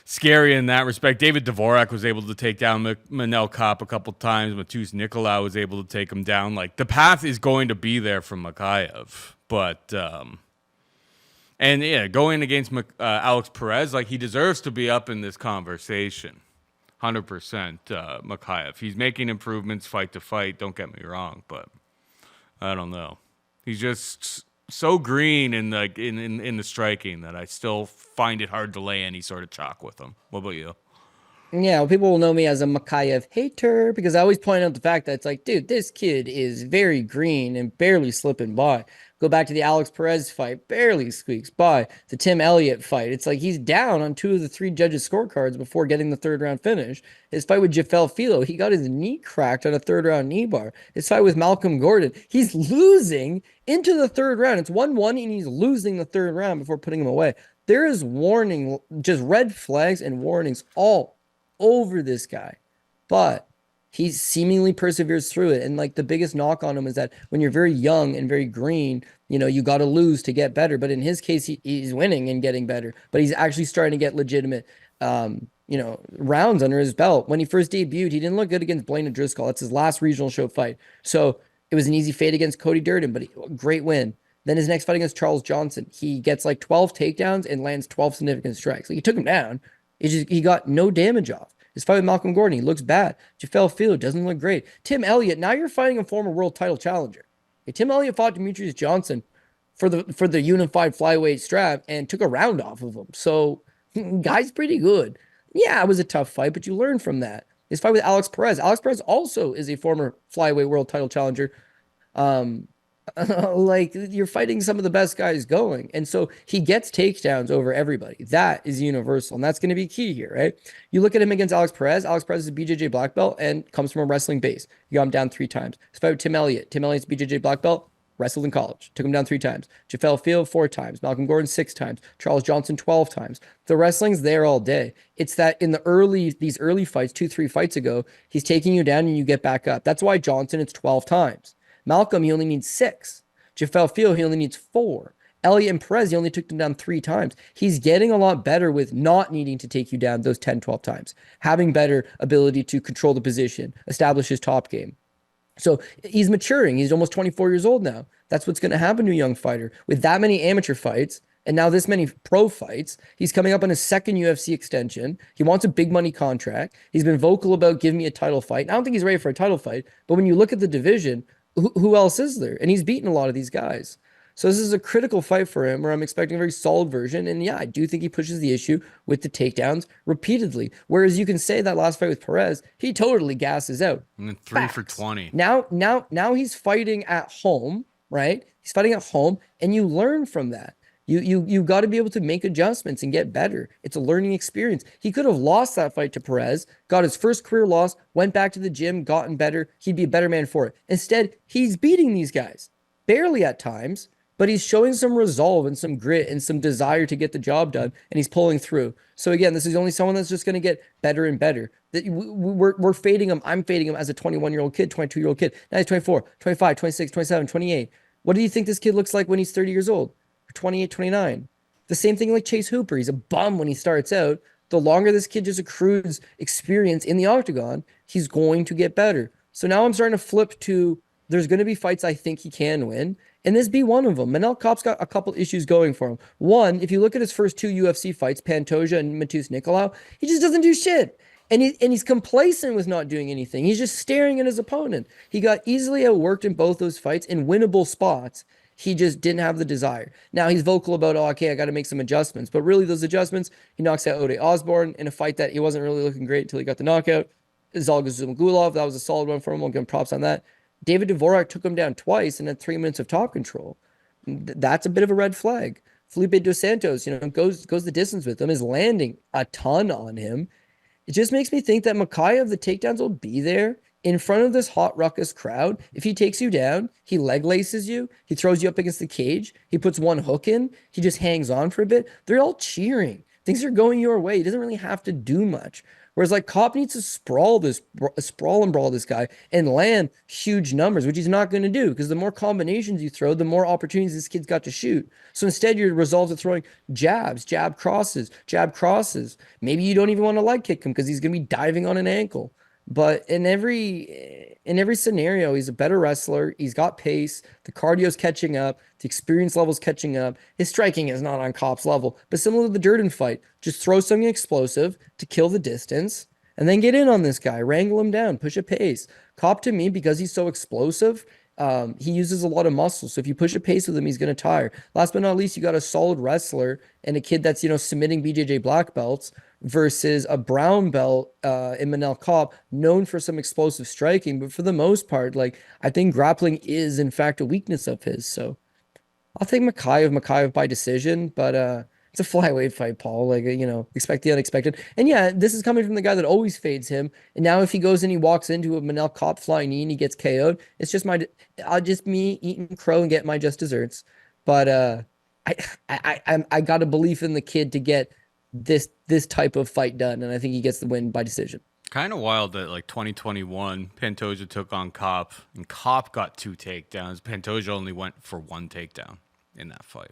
scary in that respect. David Dvorak was able to take down Manel Kape a couple times. Matus Nicolau was able to take him down. Like, the path is going to be there for Mokaev, but going against Alex Perez, like, he deserves to be up in this conversation. 100% Mokaev. He's making improvements fight to fight. Don't get me wrong, but I don't know. He's just so green in the striking that I still find it hard to lay any sort of chalk with him. What about you? Yeah, well, people will know me as a Mokaev hater because I always point out the fact that it's like, dude, this kid is very green and barely slipping by. Go back to the Alex Perez fight, barely squeaks by. The Tim Elliott fight, it's like he's down on 2 of the 3 judges' scorecards before getting the 3rd round finish. His fight with Jafel Filo, he got his knee cracked on a 3rd round knee bar. His fight with Malcolm Gordon, he's losing into the 3rd round. It's 1-1 and he's losing the 3rd round before putting him away. There is warning, just red flags and warnings all over this guy. But he seemingly perseveres through it. And like the biggest knock on him is that when you're very young and very green, you got to lose to get better. But in his case, he's winning and getting better. But he's actually starting to get legitimate, rounds under his belt. When he first debuted, he didn't look good against Blaine O'Driscoll. That's his last regional show fight. So it was an easy fade against Cody Durden, but great win. Then his next fight against Charles Johnson, he gets like 12 takedowns and lands 12 significant strikes. Like, he took him down. He got no damage off. His fight with Malcolm Gordon, he looks bad. Jafel Filo doesn't look great. Tim Elliott, now you're fighting a former world title challenger. Hey, Tim Elliott fought Demetrius Johnson for the unified flyweight strap and took a round off of him. So, guy's pretty good. Yeah, it was a tough fight, but you learn from that. His fight with Alex Perez. Alex Perez also is a former flyweight world title challenger. Like you're fighting some of the best guys going. And so he gets takedowns over everybody. That is universal. And that's going to be key here, right? You look at him against Alex Perez. Alex Perez is a BJJ black belt and comes from a wrestling base. You got him down 3 times. His fight with Tim Elliott. Tim Elliott's BJJ black belt, wrestled in college. Took him down 3 times. Jafel Field 4 times. Malcolm Gordon 6 times. Charles Johnson 12 times. The wrestling's there all day. It's that in these early fights, 2, 3 fights ago, he's taking you down and you get back up. That's why Johnson, it's 12 times. Malcolm, he only needs 6. Jafel Field, he only needs 4. Elliott and Perez, he only took them down 3 times. He's getting a lot better with not needing to take you down those 10, 12 times, having better ability to control the position, establish his top game. So he's maturing. He's almost 24 years old now. That's what's going to happen to a young fighter. With that many amateur fights and now this many pro fights, he's coming up on his second UFC extension. He wants a big money contract. He's been vocal about giving me a title fight. And I don't think he's ready for a title fight, but when you look at the division, who else is there? And he's beaten a lot of these guys. So this is a critical fight for him where I'm expecting a very solid version. And yeah, I do think he pushes the issue with the takedowns repeatedly. Whereas you can say that last fight with Perez, he totally gasses out. And then 3 for 20. Now he's fighting at home, right? He's fighting at home, and you learn from that. You got to be able to make adjustments and get better. It's a learning experience. He could have lost that fight to Perez, got his first career loss, went back to the gym, gotten better. He'd be a better man for it. Instead, he's beating these guys, barely at times, but he's showing some resolve and some grit and some desire to get the job done, and he's pulling through. So again, this is only someone that's just going to get better and better. We're fading him. I'm fading him as a 21-year-old kid, 22-year-old kid. Now he's 24, 25, 26, 27, 28. What do you think this kid looks like when he's 30 years old? 28, 29. The same thing like Chase Hooper. He's a bum when he starts out. The longer this kid just accrues experience in the octagon, he's going to get better. So now I'm starting to flip to there's going to be fights I think he can win, and this be one of them. Manel Kape's got a couple issues going for him. One, if you look at his first 2 UFC fights, Pantoja and Matheus Nicolau, he just doesn't do shit. And he's complacent with not doing anything. He's just staring at his opponent. He got easily outworked in both those fights in winnable spots. He just didn't have the desire. Now he's vocal about, oh, okay, I got to make some adjustments. But really, those adjustments, he knocks out Ode Osborne in a fight that he wasn't really looking great until he got the knockout. Zalgazumagulov, that was a solid one for him. I'll give him props on that. David Dvorak took him down twice and had 3 minutes of top control. That's a bit of a red flag. Felipe Dos Santos, goes the distance with him, is landing a ton on him. It just makes me think that Mokaev, the takedowns will be there in front of this hot ruckus crowd. If he takes you down, he leg laces you, he throws you up against the cage, he puts one hook in, he just hangs on for a bit. They're all cheering. Things are going your way. He doesn't really have to do much. Whereas like Kape needs to sprawl and brawl this guy and land huge numbers, which he's not going to do because the more combinations you throw, the more opportunities this kid's got to shoot. So instead, you're resolved to throwing jabs, jab crosses. Maybe you don't even want to leg kick him because he's going to be diving on an ankle. But in every scenario, he's a better wrestler. He's got pace. The cardio's catching up. The experience level's catching up. His striking is not on Kape's level, but similar to the Durden fight, just throw something explosive to kill the distance and then get in on this guy, wrangle him down, push a pace. Kape, to me, because he's so explosive, he uses a lot of muscle. So if you push a pace with him, he's going to tire. Last but not least, you got a solid wrestler and a kid that's, submitting BJJ black belts versus a brown belt in Manel Kape, known for some explosive striking. But for the most part, I think grappling is, in fact, a weakness of his. So I'll take Mokaev by decision, but it's a flyweight fight, Paul. Expect the unexpected. And yeah, this is coming from the guy that always fades him. And now if he goes and he walks into a Manel Kape flying knee and he gets KO'd, it's just me eating crow and getting my just desserts. But I got a belief in the kid to get this type of fight done, and I think he gets the win by decision. Kind of wild that 2021 Pantoja took on Kape and Kape got 2 takedowns. Pantoja only went for 1 takedown in that fight.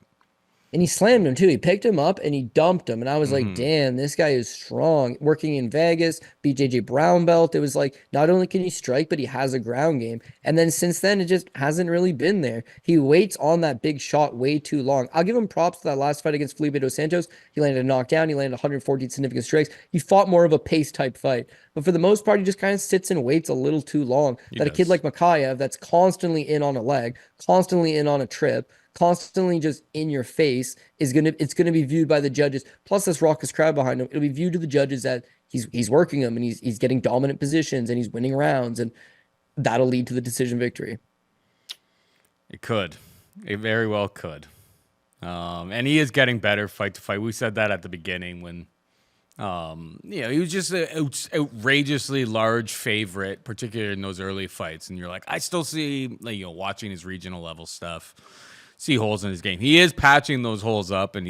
And he slammed him too. He picked him up and he dumped him. And I was like, damn, this guy is strong. Working in Vegas, BJJ brown belt. It was like, not only can he strike, but he has a ground game. And then since then, it just hasn't really been there. He waits on that big shot way too long. I'll give him props to that last fight against Felipe Dos Santos. He landed a knockdown. He landed 114 significant strikes. He fought more of a pace type fight. But for the most part, he just kind of sits and waits a little too long. A kid like Mokaev that's constantly in on a leg, constantly in on a trip, constantly just in your face it's gonna be viewed by the judges. Plus this raucous crowd behind him, it'll be viewed to the judges that he's working them and he's getting dominant positions and he's winning rounds, and that'll lead to the decision victory. It could. It very well could. And he is getting better fight to fight. We said that at the beginning when, he was just an outrageously large favorite, particularly in those early fights. And you're like, I still see, watching his regional level stuff, see holes in his game. He is patching those holes up, and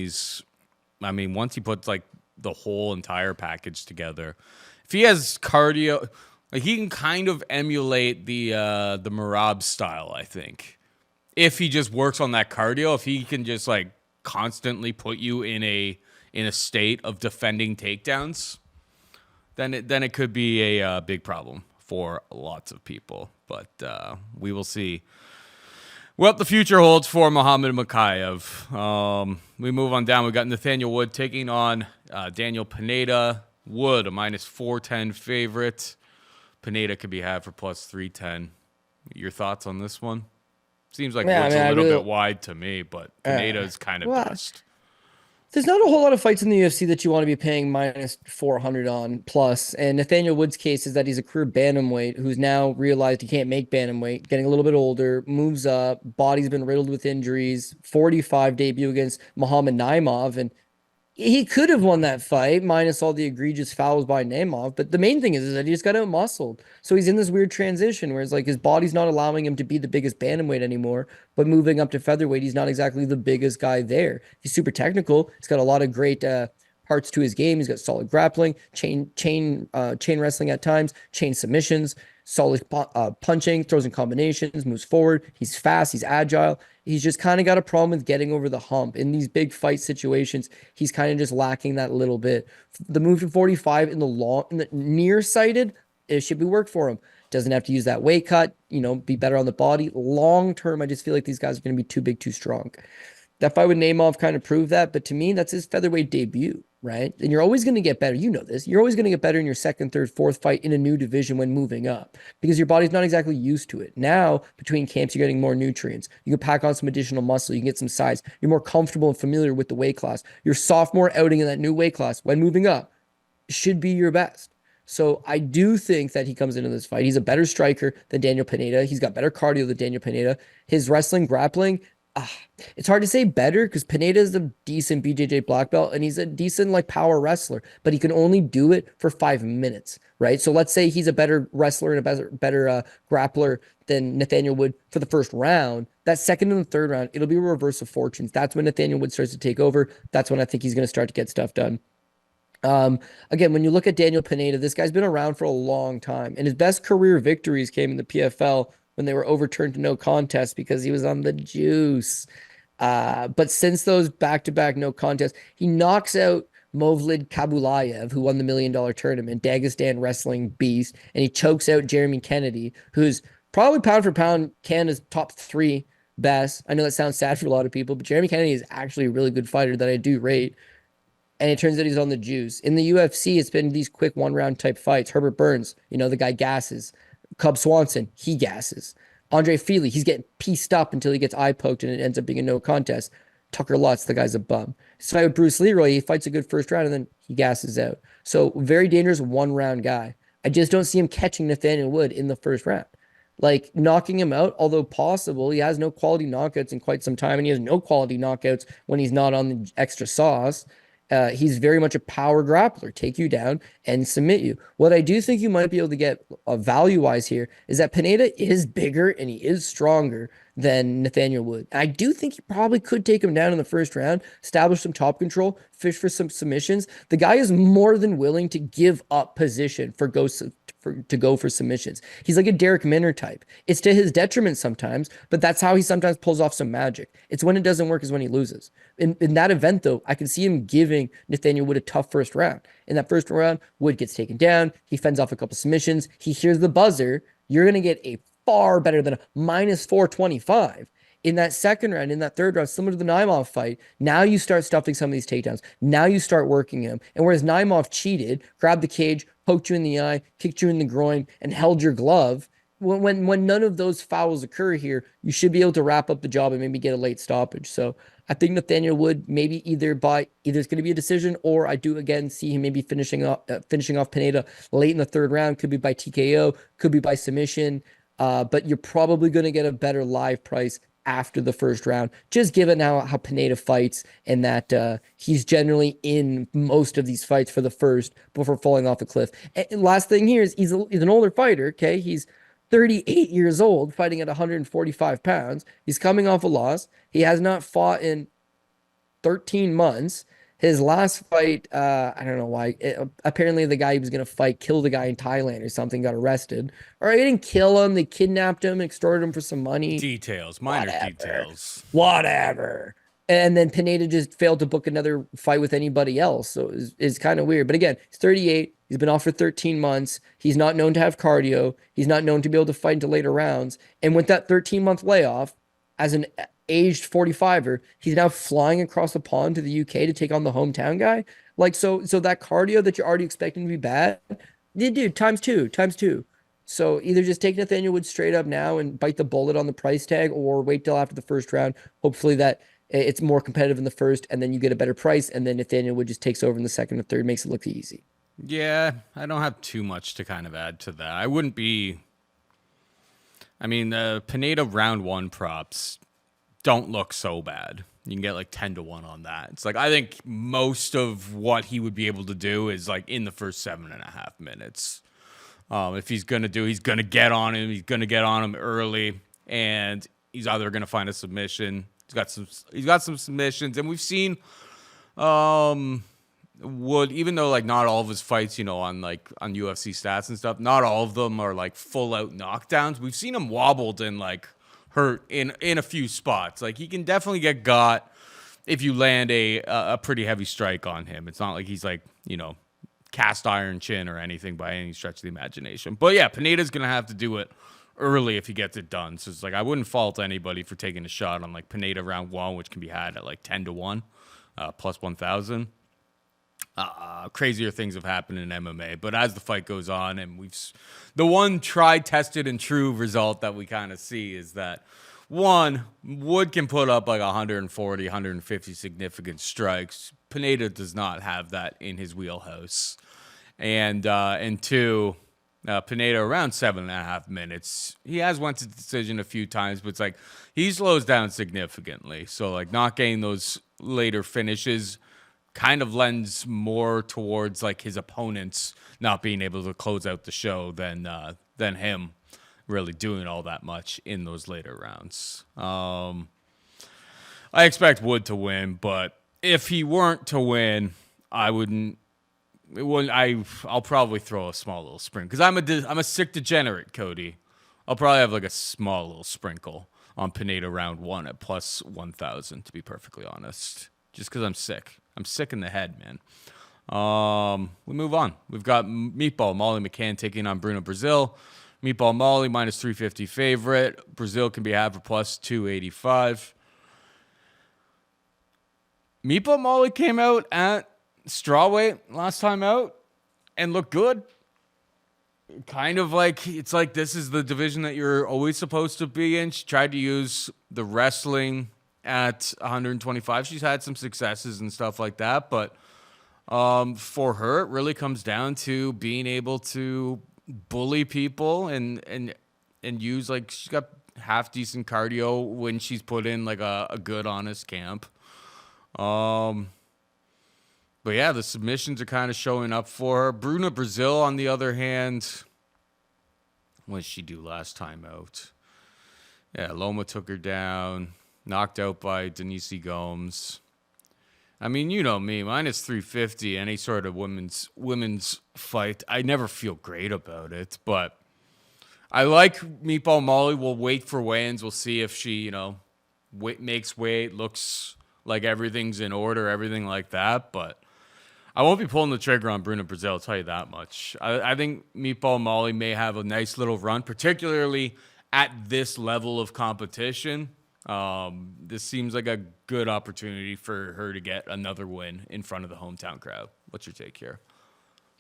once he puts like the whole entire package together, if he has cardio, like he can kind of emulate the Merab style, I think. If he just works on that cardio, if he can just like constantly put you in a state of defending takedowns, then it could be a big problem for lots of people. But we will see what the future holds for Muhammad Mokaev. We move on down. We got Nathaniel Wood taking on Daniel Pineda. Wood, a minus 410 favorite. Pineda could be had for plus 310. Your thoughts on this one? Seems like Wood's a little bit wide to me, but Pineda is kind of dust. There's not a whole lot of fights in the UFC that you want to be paying minus 400 on plus. And Nathaniel Wood's case is that he's a career bantamweight who's now realized he can't make bantamweight, getting a little bit older, moves up, body's been riddled with injuries, 45 debut against Muhammad Naimov. And he could have won that fight minus all the egregious fouls by Naimov, but the main thing is that he just got out-muscled. So he's in this weird transition where it's like his body's not allowing him to be the biggest bantamweight anymore, but moving up to featherweight, he's not exactly the biggest guy there. He's super technical. He's got a lot of great parts to his game. He's got solid grappling, chain wrestling at times, chain submissions, solid punching, throws in combinations, moves forward. He's fast. He's agile. He's just kind of got a problem with getting over the hump. In these big fight situations, he's kind of just lacking that little bit. The move to 45 in the nearsighted, it should be work for him. Doesn't have to use that weight cut, be better on the body. Long term, I just feel like these guys are going to be too big, too strong. That fight with Naimov kind of proved that, but to me, that's his featherweight debut, right? And you're always going to get better. You know this. You're always going to get better in your second, third, fourth fight in a new division when moving up because your body's not exactly used to it. Now, between camps, you're getting more nutrients. You can pack on some additional muscle. You can get some size. You're more comfortable and familiar with the weight class. Your sophomore outing in that new weight class when moving up should be your best. So I do think that he comes into this fight. He's a better striker than Daniel Pineda. He's got better cardio than Daniel Pineda. His wrestling, grappling, it's hard to say better because Pineda is a decent BJJ black belt and he's a decent power wrestler, but he can only do it for 5 minutes, right? So let's say he's a better wrestler and a better grappler than Nathaniel Wood for the first round. That second and the third round, it'll be a reverse of fortunes. That's when Nathaniel Wood starts to take over. That's when I think he's going to start to get stuff done. Again, when you look at Daniel Pineda, this guy's been around for a long time, and his best career victories came in the PFL when they were overturned to no contest because he was on the juice. But since those back-to-back no contests, he knocks out Movlid Kabulayev, who won the $1 million tournament, Dagestan wrestling beast, and he chokes out Jeremy Kennedy, who's probably pound for pound Canada's top 3 best. I know that sounds sad for a lot of people, but Jeremy Kennedy is actually a really good fighter that I do rate. And it turns out he's on the juice. In the UFC, it's been these quick one-round type fights. Herbert Burns, the guy gasses. Cub Swanson, he gasses. Andre Feely, he's getting pieced up until he gets eye poked and it ends up being a no contest. Tucker Lutz, the guy's a bum. So with Bruce Leroy, he fights a good first round and then he gasses out. So very dangerous one-round guy. I just don't see him catching Nathaniel Wood in the first round. Knocking him out, although possible, he has no quality knockouts in quite some time and he has no quality knockouts when he's not on the extra sauce. He's very much a power grappler, take you down and submit you. What I do think you might be able to get value-wise here is that Pineda is bigger and he is stronger than Nathaniel Wood. I do think he probably could take him down in the first round, establish some top control, fish for some submissions. The guy is more than willing to give up position to go for submissions. He's like a Derek Minner type. It's to his detriment sometimes, but that's how he sometimes pulls off some magic. It's when it doesn't work is when he loses. In that event, though, I can see him giving Nathaniel Wood a tough first round. In that first round, Wood gets taken down. He fends off a couple submissions. He hears the buzzer. You're going to get a far better than a minus 425. In that second round, in that third round, similar to the Naimov fight, now you start stuffing some of these takedowns. Now you start working him. And whereas Naimov cheated, grabbed the cage, poked you in the eye, kicked you in the groin, and held your glove, when none of those fouls occur here, you should be able to wrap up the job and maybe get a late stoppage. So I think Nathaniel Wood maybe either it's going to be a decision, or I do again see him maybe finishing off Pineda late in the third round. Could be by TKO, could be by submission. But you're probably going to get a better live price after the first round, just given how Pineda fights and that he's generally in most of these fights for the first before falling off a cliff. And last thing here is he's an older fighter, okay? He's 38 years old, fighting at 145 pounds. He's coming off a loss. He has not fought in 13 months. His last fight, I don't know why. Apparently, the guy he was going to fight killed a guy in Thailand or something, got arrested. Or they didn't kill him. They kidnapped him, extorted him for some money. Details, minor details. Whatever. And then Pineda just failed to book another fight with anybody else. So it's kind of weird. But again, he's 38. He's been off for 13 months. He's not known to have cardio. He's not known to be able to fight into later rounds. And with that 13-month layoff, as an aged 45er, he's now flying across the pond to the UK to take on the hometown guy. Like, so that cardio that you're already expecting to be bad, dude, times two. So either just take Nathaniel Wood straight up now and bite the bullet on the price tag, or wait till after the first round. Hopefully that it's more competitive in the first, and then you get a better price, and then Nathaniel Wood just takes over in the second or third, makes it look easy. Yeah, I don't have too much to kind of add to that. I wouldn't be... I mean, the Pineda round one props don't look so bad. You can get like 10-1 on that. It's like, I think most of what he would be able to do is like in the first 7.5 minutes. If he's going to do, he's going to get on him. He's going to get on him early, and he's either going to find a submission. He's got some submissions, and we've seen Wood, even though like not all of his fights, on UFC stats and stuff, not all of them are like full out knockdowns. We've seen him wobbled and like hurt in a few spots. Like, he can definitely get got if you land a pretty heavy strike on him. It's not like he's like, cast iron chin or anything by any stretch of the imagination. But yeah, Pineda's gonna have to do it early if he gets it done. So it's like, I wouldn't fault anybody for taking a shot on like Pineda round one, which can be had at like 10-1, plus 1,000. Crazier things have happened in MMA, but as the fight goes on, and the one tried, tested, and true result that we kind of see is that one, Wood can put up like 140, 150 significant strikes. Pineda does not have that in his wheelhouse, and two, Pineda around 7.5 minutes. He has went to decision a few times, but it's like he slows down significantly. So like not getting those later finishes kind of lends more towards like his opponents not being able to close out the show than him really doing all that much in those later rounds. I expect Wood to win, but if he weren't to win, I'll probably throw a small little sprinkle, because I'm a sick degenerate, Cody. I'll probably have like a small little sprinkle on Pineda round one at plus 1,000, to be perfectly honest, just because I'm sick. I'm sick in the head, man. We move on. We've got Meatball Molly Mccann taking on Bruna Brasil. Meatball Molly minus 350 favorite. Brazil can be had for plus 285. Meatball Molly came out at strawweight last time out and looked good. Kind of like, it's like this is the division that you're always supposed to be in. She tried to use the wrestling at 125. She's had some successes and stuff like that, but for her, it really comes down to being able to bully people and use, like, she's got half decent cardio when she's put in like a good honest camp. But yeah, the submissions are kind of showing up for her. Bruna Brasil, on the other hand, what did she do last time out? Yeah, Loma took her down, knocked out by Denise Gomes. I mean, you know me, minus 350, any sort of women's fight, I never feel great about it, but I like Meatball Molly. We'll wait for weigh-ins. We'll see if she, makes weight, looks like everything's in order, everything like that, but I won't be pulling the trigger on Bruna Brasil, I'll tell you that much. I think Meatball Molly may have a nice little run, particularly at this level of competition. This seems like a good opportunity for her to get another win in front of the hometown crowd. What's your take here?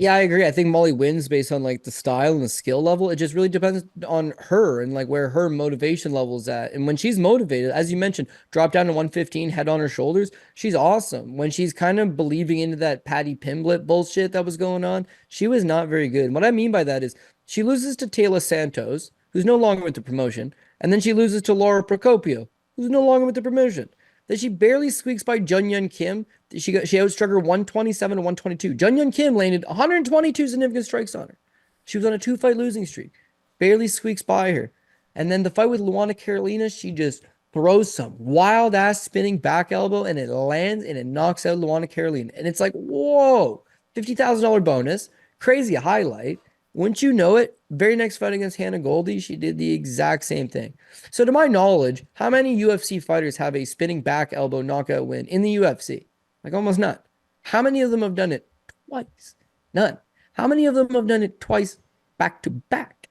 Yeah, I agree. I think Molly wins based on like the style and the skill level. It just really depends on her and like where her motivation level is at. And when she's motivated, as you mentioned, drop down to 115, head on her shoulders, she's awesome. When she's kind of believing into that Paddy Pimblett bullshit that was going on, she was not very good. And what I mean by that is she loses to Taylor Santos, who's no longer with the promotion, and then she loses to Laura Procopio, who's no longer with the promotion. That she barely squeaks by Jun Kim. She outstruck her 127 to 122. Jun Kim landed 122 significant strikes on her. She was on a 2-fight losing streak. Barely squeaks by her. And then the fight with Luana Carolina, she just throws some wild ass spinning back elbow and it lands and it knocks out Luana Carolina. And it's like, whoa, $50,000 bonus. Crazy highlight. Wouldn't you know it? Very next fight against Hannah Goldie, she did the exact same thing. So to my knowledge, how many UFC fighters have a spinning back elbow knockout win in the UFC? Like almost none. How many of them have done it twice? None. How many of them have done it twice back to back?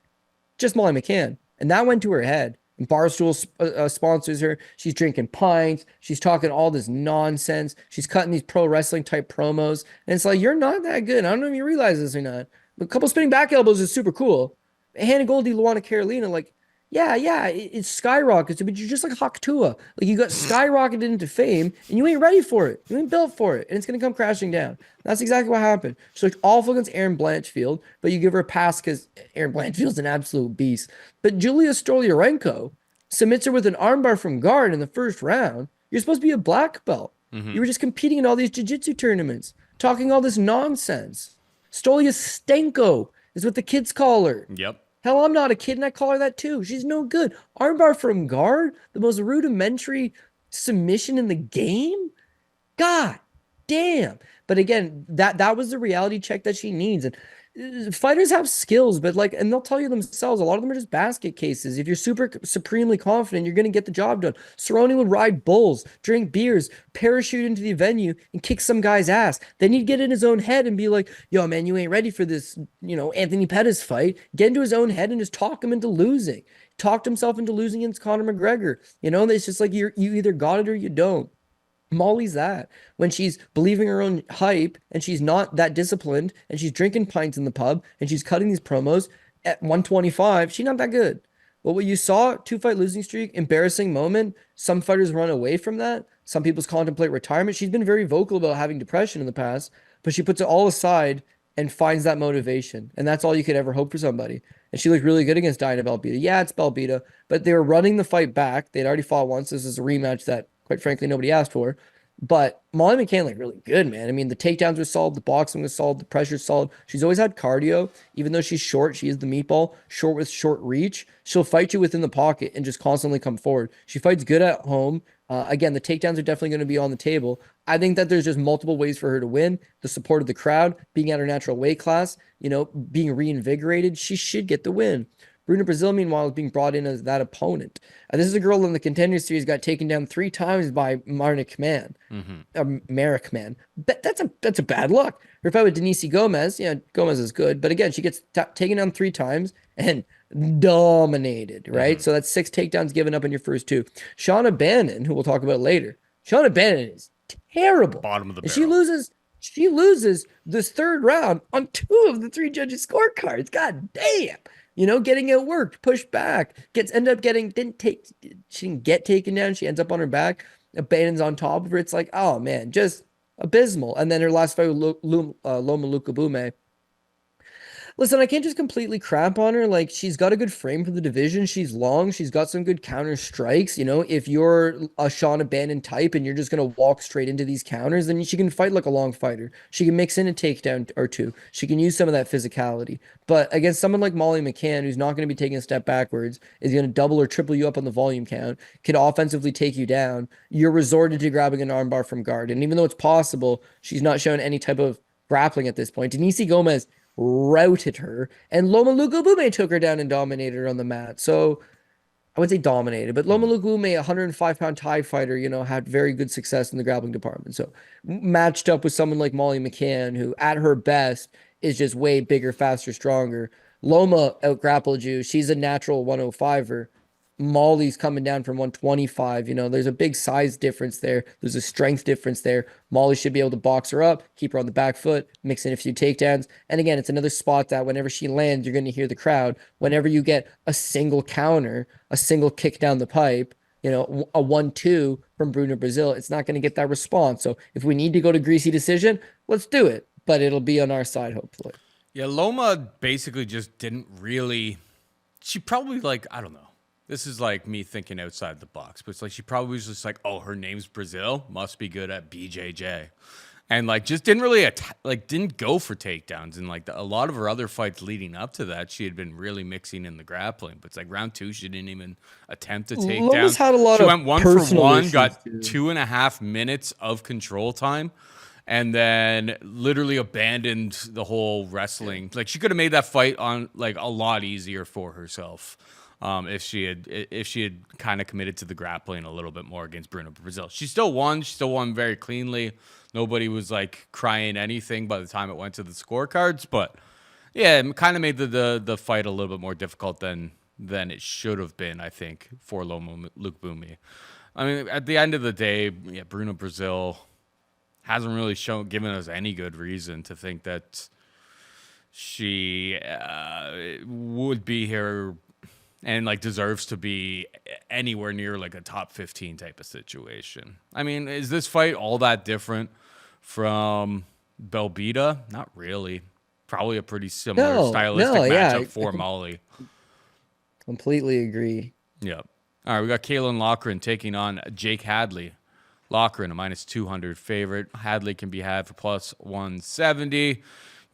Just Molly Mccann. And that went to her head. And Barstool sponsors her. She's drinking pints. She's talking all this nonsense. She's cutting these pro wrestling type promos. And it's like, you're not that good. I don't know if you realize this or not. A couple spinning back elbows is super cool. Hannah Goldie, Luana Carolina, like, yeah, it's skyrockets, but you're just like Hawk Tua. Like, you got skyrocketed into fame, and you ain't ready for it. You ain't built for it, and it's going to come crashing down. That's exactly what happened. She looked awful against Erin Blanchfield, but you give her a pass because Erin Blanchfield's an absolute beast. But Julia Stolyarenko submits her with an armbar from guard in the first round. You're supposed to be a black belt. You were just competing in all these jiu-jitsu tournaments, talking all this nonsense. Stolya Stenko is what the kids call her. Yep. Hell, I'm not a kid, and I call her that too. She's no good. Armbar from guard, the most rudimentary submission in the game? God damn. But again, that was the reality check that she needs. And fighters have skills, but like, and they'll tell you themselves, a lot of them are just basket cases. If you're supremely confident, you're going to get the job done. Cerrone would ride bulls, drink beers, parachute into the venue, and kick some guy's ass. Then he'd get in his own head and be like, yo, man, you ain't ready for this, Anthony Pettis fight. Get into his own head and just talk him into losing. Talked himself into losing against Conor McGregor. It's just like you either got it or you don't. Molly's that. When she's believing her own hype and she's not that disciplined and she's drinking pints in the pub and she's cutting these promos at 125, she's not that good. But what you saw, 2-fight losing streak, embarrassing moment. Some fighters run away from that. Some people contemplate retirement. She's been very vocal about having depression in the past, but she puts it all aside and finds that motivation. And that's all you could ever hope for somebody. And she looked really good against Diana Belbita. Yeah, it's Belbita, but they were running the fight back. They'd already fought once. This is a rematch that, quite frankly, nobody asked for. But Molly Mccann looked really good, man. I mean, the takedowns were solid, the boxing was solid, the pressure's solid. She's always had cardio. Even though she's short, she is the meatball, short with short reach. She'll fight you within the pocket and just constantly come forward. She fights good at home. Again, the takedowns are definitely going to be on the table. I think that there's just multiple ways for her to win. The support of the crowd, being at her natural weight class, being reinvigorated, she should get the win. Bruna Brasil, meanwhile, is being brought in as that opponent. This is a girl in the Contender Series got taken down 3 times by Mccann. Mccann. That's a bad luck. Her fight with Denise Gomez, Gomez is good, but again, she gets taken down 3 times and dominated, right? So that's 6 takedowns given up in your first 2. Shauna Bannon, who we'll talk about later, Shauna Bannon is terrible. Bottom of the barrel. She loses this 3rd round on 2 of the 3 judges' scorecards. God damn. Getting outworked, pushed back, she didn't get taken down. She ends up on her back. Bannon's on top of her. It's like, oh man, just abysmal. And then her last fight with Loma Lookboonmee. Listen, I can't just completely crap on her. Like, she's got a good frame for the division. She's long. She's got some good counter strikes. If you're a Shauna Bannon type and you're just going to walk straight into these counters, then she can fight like a long fighter. She can mix in a takedown or 2. She can use some of that physicality. But against someone like Molly Mccann, who's not going to be taking a step backwards, is going to double or triple you up on the volume count, can offensively take you down, you're resorted to grabbing an armbar from guard. And even though it's possible, she's not showing any type of grappling at this point. Denise Gomez routed her, and Loma Lookboonmee took her down and dominated her on the mat. So I would say dominated, but Loma Lookboonmee, a 105-pound Thai fighter, had very good success in the grappling department. So matched up with someone like Molly Mccann, who at her best is just way bigger, faster, stronger. Loma out-grappled you. She's a natural 105er. Molly's coming down from 125. There's a big size difference there. There's a strength difference there. Molly should be able to box her up, keep her on the back foot, mix in a few takedowns. And again, it's another spot that whenever she lands, you're going to hear the crowd. Whenever you get a single counter, a single kick down the pipe, a 1-2 from Bruna Brasil, it's not going to get that response. So if we need to go to greasy decision, let's do it. But it'll be on our side, hopefully. Yeah, Loma basically just didn't really... She probably, I don't know. This is like me thinking outside the box, but it's like she probably was just like, oh, her name's Brazil, must be good at BJJ, and like just didn't really didn't go for takedowns. And like a lot of her other fights leading up to that, she had been really mixing in the grappling. But it's like round 2, she didn't even attempt a Lomas takedown. had a lot She of went 1 for personal 1, issues got too. 2.5 minutes of control time, and then literally abandoned the whole wrestling. Like she could have made that fight on like a lot easier for herself. If she had kind of committed to the grappling a little bit more against Bruna Brazil. She still won. She still won very cleanly. Nobody was like crying anything by the time it went to the scorecards. But yeah, it kind of made the fight a little bit more difficult than it should have been, I think, for Luke Boomy. I mean, at the end of the day, yeah, Bruna Brazil hasn't really given us any good reason to think that she would be here and like deserves to be anywhere near like a top 15 type of situation. I mean, is this fight all that different from Belbita? Not really. Probably a pretty similar stylistic matchup for Molly. Completely agree. Yep. All right, we got Caolan Loughran taking on Jake Hadley. Loughran, a -200 favorite. Hadley can be had for +170.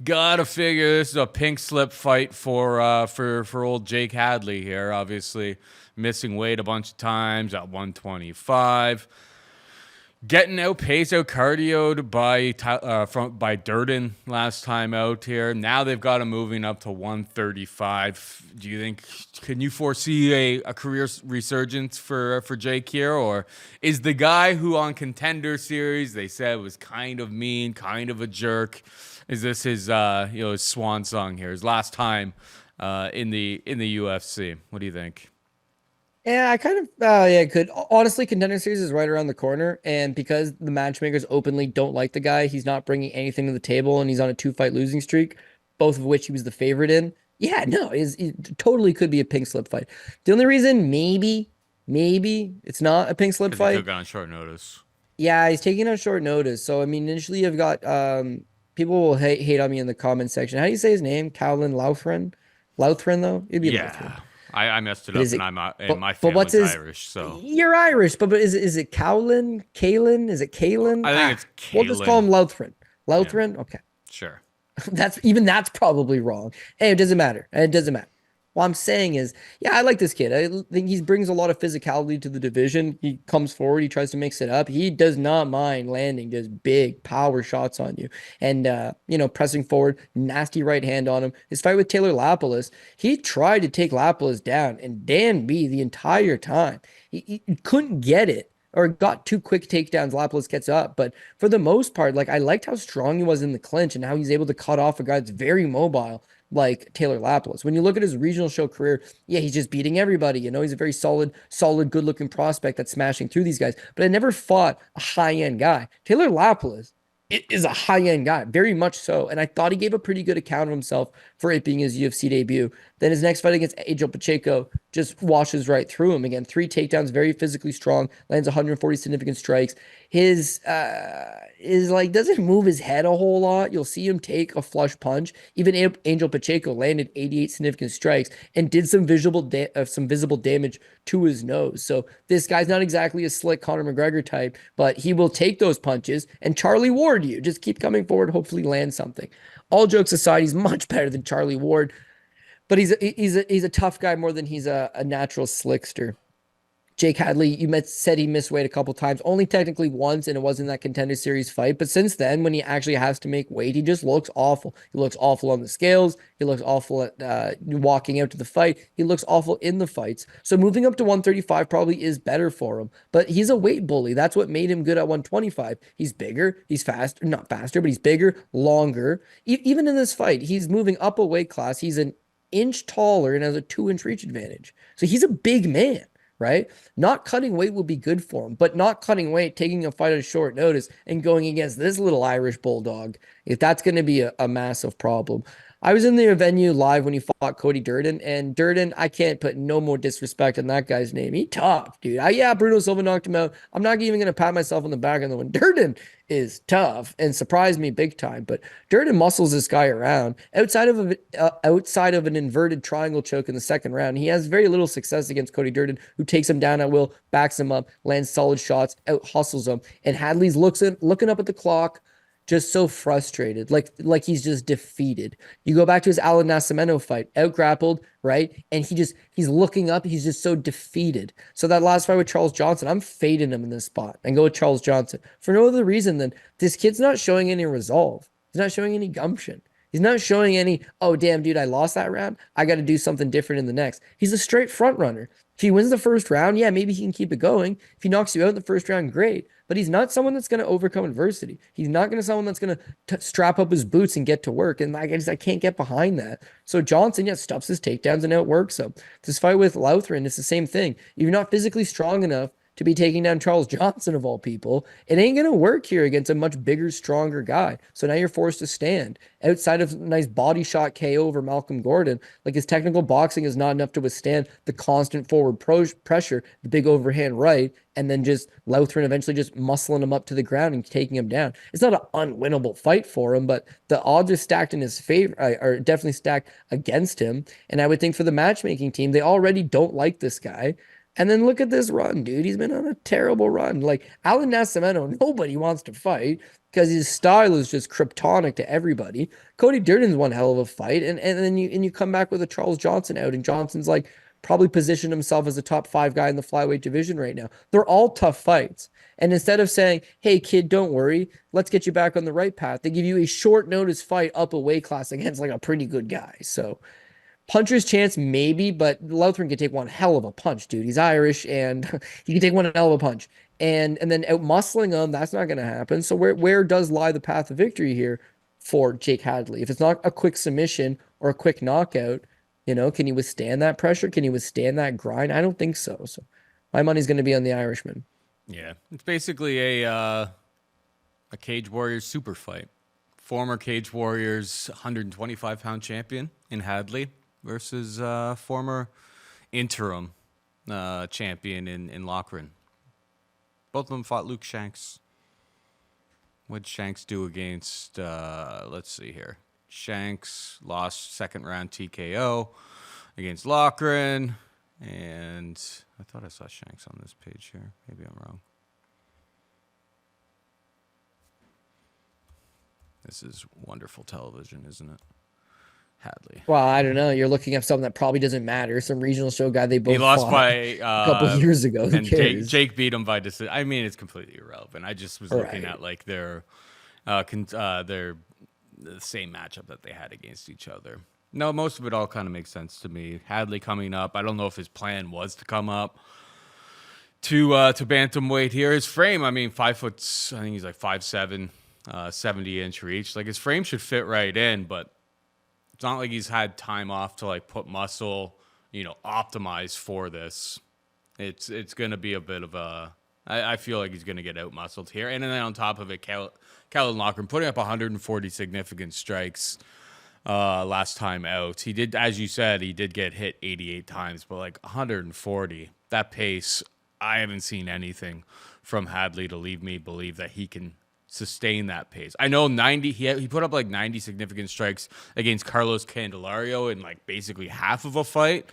Gotta figure this is a pink slip fight for old Jake Hadley here. Obviously, missing weight a bunch of times at 125. Getting outpaced, out cardioed by Durden last time out here. Now they've got him moving up to 135. Do you think, can you foresee a career resurgence for Jake here? Or is the guy who on Contender Series they said was kind of mean, kind of a jerk, is this his his swan song here, his last time in the UFC? What do you think? Yeah, I kind of could honestly, Contender Series is right around the corner, and because the matchmakers openly don't like the guy, he's not bringing anything to the table, and he's on a 2-fight losing streak, both of which he was the favorite in. Yeah, no, it totally could be a pink slip fight. The only reason maybe it's not a pink slip He fight. took it on short notice. Yeah, he's taking on short notice. So I mean, initially I've got people will hate on me in the comment section. How do you say his name? Caolan Loughran? Loughran though? It'd be Loughran. I messed it up, and my but what's family's his, Irish, so you're Irish, but is it Caolan? Caolan? Is it Caolan? I think it's Caolan. We'll just call him Loughran. Loughran? Yeah. Okay. Sure. That's probably wrong. Hey, it doesn't matter. It doesn't matter. What I'm saying is, yeah, I like this kid. I think he brings a lot of physicality to the division. He comes forward, he tries to mix it up. He does not mind landing just big power shots on you and pressing forward, nasty right hand on him. His fight with Taylor Lapilus, he tried to take Lapilus down and Dan B the entire time. He couldn't get it or got 2 quick takedowns. Lapilus gets up, but for the most part, like I liked how strong he was in the clinch and how he's able to cut off a guy that's very mobile like Taylor Lapilus. When you look at his regional show career, yeah, he's just beating everybody. He's a very solid, good-looking prospect that's smashing through these guys. But I never fought a high-end guy. Taylor Lapilus is a high-end guy, very much so. And I thought he gave a pretty good account of himself for it being his UFC debut. Then his next fight against Angel Pacheco just washes right through him. Again, 3 takedowns, very physically strong, lands 140 significant strikes. His is like doesn't move his head a whole lot. You'll see him take a flush punch. Even Angel Pacheco landed 88 significant strikes and did some visible damage to his nose. So this guy's not exactly a slick Conor McGregor type, but he will take those punches and Charlie Ward you. Just keep coming forward, hopefully land something. All jokes aside, he's much better than Charlie Ward, but he's a tough guy more than he's a natural slickster. Jake Hadley, said he missed weight a couple times, only technically once, and it wasn't that Contender Series fight. But since then, when he actually has to make weight, he just looks awful. He looks awful on the scales. He looks awful at walking out to the fight. He looks awful in the fights. So moving up to 135 probably is better for him. But he's a weight bully. That's what made him good at 125. He's bigger. He's faster. Not faster, but he's bigger, longer. Even in this fight, he's moving up a weight class. He's an inch taller and has a 2-inch reach advantage. So he's a big man. Right? Not cutting weight will be good for him, but not cutting weight, taking a fight on short notice and going against this little Irish bulldog, if that's going to be a massive problem. I was in the venue live when he fought Cody Durden, and Durden, I can't put no more disrespect on that guy's name. He tough, dude. Yeah, Bruno Silva knocked him out. I'm not even gonna pat myself on the back on the one. Durden is tough and surprised me big time. But Durden muscles this guy around outside of an inverted triangle choke in the second round. He has very little success against Cody Durden, who takes him down at will, backs him up, lands solid shots, out hustles him. And Hadley's looking up at the clock, just so frustrated, like he's just defeated. You go back to his Alan Nascimento fight, out grappled, right? And he's looking up, he's just so defeated. So that last fight with Charles Johnson, I'm fading him in this spot and go with Charles Johnson for no other reason than this kid's not showing any resolve. He's not showing any gumption. He's not showing any, oh damn, dude, I lost that round. I got to do something different in the next. He's a straight front runner. If he wins the first round, yeah, maybe he can keep it going. If he knocks you out in the first round, great. But he's not someone that's going to overcome adversity. He's not going to someone that's going to strap up his boots and get to work. And I can't get behind that. So Johnson, yeah, stuffs his takedowns and outworks him. This fight with Loughran, it's the same thing. You're not physically strong enough to be taking down Charles Johnson of all people. It ain't going to work here against a much bigger, stronger guy. So now you're forced to stand. Outside of a nice body shot KO over Malcolm Gordon, like his technical boxing is not enough to withstand the constant forward pressure, the big overhand right, and then just Loughran eventually just muscling him up to the ground and taking him down. It's not an unwinnable fight for him, but the odds are stacked in his favor, are definitely stacked against him. And I would think for the matchmaking team, they already don't like this guy. And then look at this run, dude. He's been on a terrible run. Like Alan Nascimento, nobody wants to fight because his style is just kryptonic to everybody. Cody Durden's one hell of a fight, and then you come back with a Charles Johnson out, and Johnson's like probably positioned himself as a top 5 guy in the flyweight division right now. They're all tough fights. And instead of saying, hey, kid, don't worry, let's get you back on the right path, they give you a short notice fight up a weight class against like a pretty good guy. So puncher's chance, maybe, but Loughran can take one hell of a punch, dude. He's Irish, and he can take one hell of a punch. And then out muscling him, that's not going to happen. So where does lie the path of victory here for Jake Hadley? If it's not a quick submission or a quick knockout, can he withstand that pressure? Can he withstand that grind? I don't think so. So my money's going to be on the Irishman. Yeah, it's basically a Cage Warriors super fight. Former Cage Warriors 125-pound champion in Hadley versus former interim champion in Loughran. Both of them fought Luke Shanks. What did Shanks do against, let's see here. Shanks lost second round TKO against Loughran. And I thought I saw Shanks on this page here. Maybe I'm wrong. This is wonderful television, isn't it? Hadley. Well, I don't know. You're looking at something that probably doesn't matter. Some regional show guy they both he lost fought by a couple of years ago. Who and cares? Jake beat him by decision. I mean, it's completely irrelevant. I just was looking at like their the same matchup that they had against each other. No, most of it all kind of makes sense to me. Hadley coming up. I don't know if his plan was to come up to bantamweight here. His frame, I mean, 5 foot. I think he's like 5'7", 70-inch reach. Like his frame should fit right in, but it's not like he's had time off to like put muscle, optimize for this. It's gonna be a bit of a. I feel like he's gonna get out muscled here, and then on top of it, Caolan Loughran putting up 140 significant strikes last time out. He did, as you said, he did get hit 88 times, but like 140, that pace, I haven't seen anything from Hadley to leave me believe that he can sustain that pace. I know 90. He put up like 90 significant strikes against Carlos Candelario in like basically half of a fight.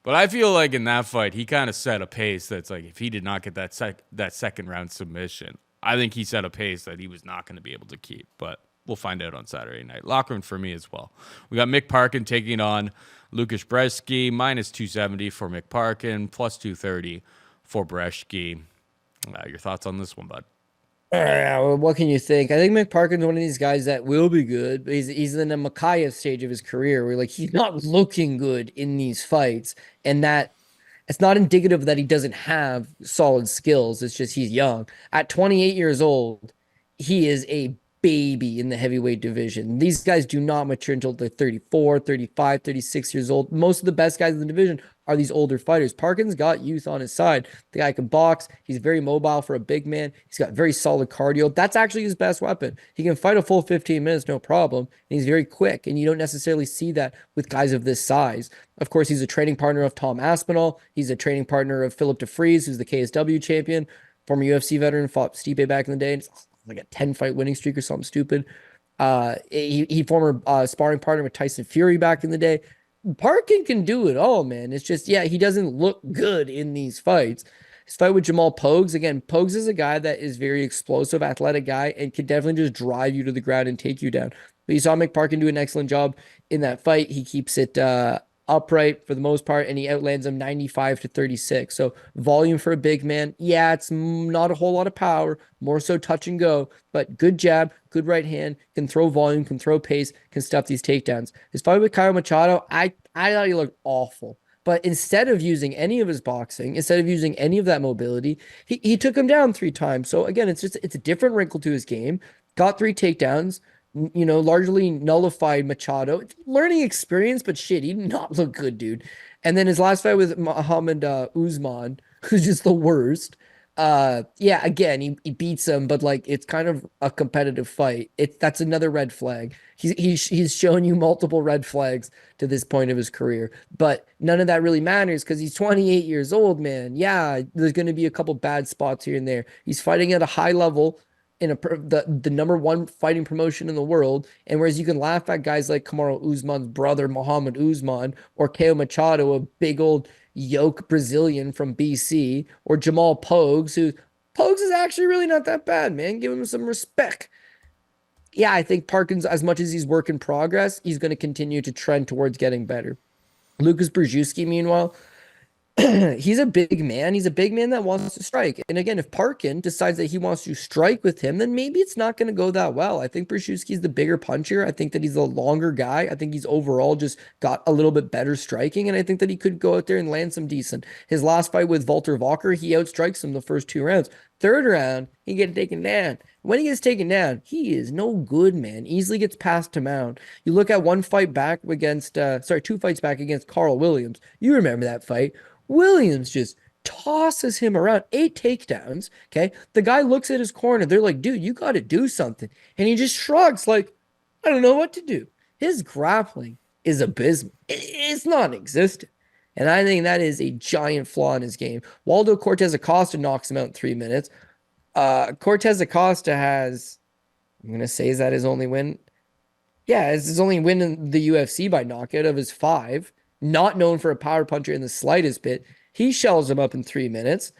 But I feel like in that fight, he kind of set a pace that's like if he did not get that second round submission, I think he set a pace that he was not going to be able to keep. But we'll find out on Saturday night. Loughran for me as well. We got Mick Parkin taking on Lukasz Brzeski, -270 for Mick Parkin, +230 for Brzeski. Your thoughts on this one, bud? Well, what can you think? I think Mick Parkin's one of these guys that will be good, but he's in the Mokaev stage of his career where like he's not looking good in these fights, and that it's not indicative that he doesn't have solid skills. It's just he's young. At 28 years old, he is a baby in the heavyweight division. These guys do not mature until they're 34, 35, 36 years old. Most of the best guys in the division are these older fighters. Parkin's got youth on his side. The guy can box. He's very mobile for a big man. He's got very solid cardio. That's actually his best weapon. He can fight a full 15 minutes, no problem. And he's very quick. And you don't necessarily see that with guys of this size. Of course, he's a training partner of Tom Aspinall. He's a training partner of Philip DeFries, who's the KSW champion, former UFC veteran, fought Stipe back in the day. It's like a 10-fight winning streak or something stupid. He former sparring partner with Tyson Fury back in the day. Parkin can do it all, man. It's just, yeah, he doesn't look good in these fights. His fight with Jamal Pogues, again, Pogues is a guy that is very explosive, athletic guy, and can definitely just drive you to the ground and take you down. But you saw Mick Parkin do an excellent job in that fight. He keeps it upright for the most part, and he outlands him 95-36. So volume for a big man. Yeah, it's not a whole lot of power, more so touch and go, but good jab, good right hand, can throw volume, can throw pace, can stuff these takedowns. His fight with Caio Machado, I thought he looked awful. But instead of using any of his boxing, instead of using any of that mobility, he took him down 3 times. So again, it's a different wrinkle to his game. Got 3 takedowns, largely nullified Machado. It's learning experience, but shit, he did not look good, dude. And then his last fight with Muhammad Usman, who's just the worst. Yeah, again, he beats him, but like it's kind of a competitive fight. That's another red flag. He's shown you multiple red flags to this point of his career, but none of that really matters because he's 28 years old, man. Yeah, there's going to be a couple bad spots here and there. He's fighting at a high level in the number 1 fighting promotion in the world. And whereas you can laugh at guys like Kamaru Usman's brother, Muhammad Usman, or Caio Machado, a big old yoke Brazilian from BC, or Jamal Pogues, who Pogues is actually really not that bad, man. Give him some respect. Yeah, I think Parkins, as much as he's work in progress, he's going to continue to trend towards getting better. Lukasz Brzeski, meanwhile, he's a big man. He's a big man that wants to strike. And again, if Parkin decides that he wants to strike with him, then maybe it's not going to go that well. I think Brzeski's the bigger puncher. I think that he's a longer guy. I think he's overall just got a little bit better striking. And I think that he could go out there and land some decent. His last fight with Walter Walker, he outstrikes him the first 2 rounds. 3rd round, he gets taken down. When he gets taken down, he is no good, man. Easily gets passed to mount. You look at 2 fights back against Carl Williams. You remember that fight. Williams just tosses him around, 8 takedowns. Okay. The guy looks at his corner. They're like, dude, you got to do something. And he just shrugs like, I don't know what to do. His grappling is abysmal. It's non-existent. And I think that is a giant flaw in his game. Waldo Cortez Acosta knocks him out in 3 minutes. Cortez Acosta has, I'm going to say, is that his only win? Yeah, it's his only win in the UFC by knockout of his 5. Not known for a power puncher in the slightest bit. He shells him up in 3 minutes.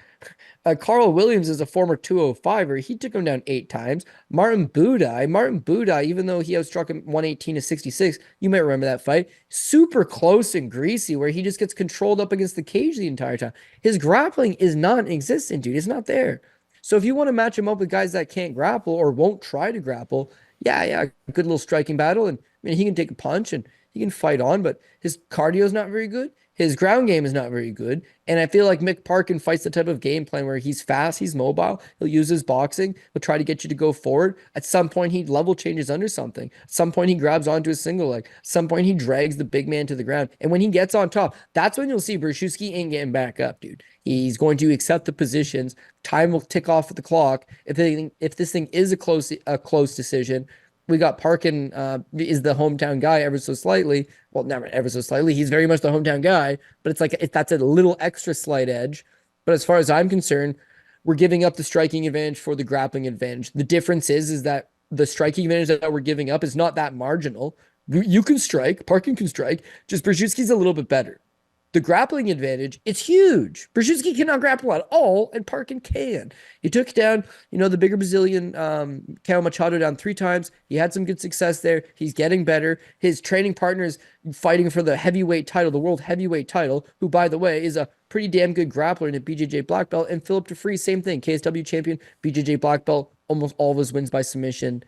Carl Williams is a former 205er. He took him down 8 times. Martin Buday, even though he outstruck him 118-66, you might remember that fight. Super close and greasy where he just gets controlled up against the cage the entire time. His grappling is non-existent, dude. It's not there. So if you want to match him up with guys that can't grapple or won't try to grapple, yeah, good little striking battle. And I mean, he can take a punch and he can fight on, but his cardio is not very good. His ground game is not very good. And I feel like Mick Parkin fights the type of game plan where he's fast, he's mobile, he'll use his boxing, he'll try to get you to go forward. At some point, he level changes under something. At some point, he grabs onto a single leg. At some point, he drags the big man to the ground. And when he gets on top, that's when you'll see Brzeski ain't getting back up, dude. He's going to accept the positions. Time will tick off at the clock. If this thing is a close decision, we got Parkin is the hometown guy ever so slightly. Well, never ever so slightly. He's very much the hometown guy, but it's like that's a little extra slight edge. But as far as I'm concerned, we're giving up the striking advantage for the grappling advantage. The difference is that the striking advantage that we're giving up is not that marginal. You can strike, Parkin can strike, just Brzeski's a little bit better. The grappling advantage, it's huge. Brzeski cannot grapple at all, and Parkin can. He took down, the bigger Brazilian Caio Machado down 3 times. He had some good success there. He's getting better. His training partner is fighting for the heavyweight title, the world heavyweight title, who, by the way, is a pretty damn good grappler in a BJJ black belt. And Philip DeFries, same thing. KSW champion, BJJ black belt, almost all of his wins by submission.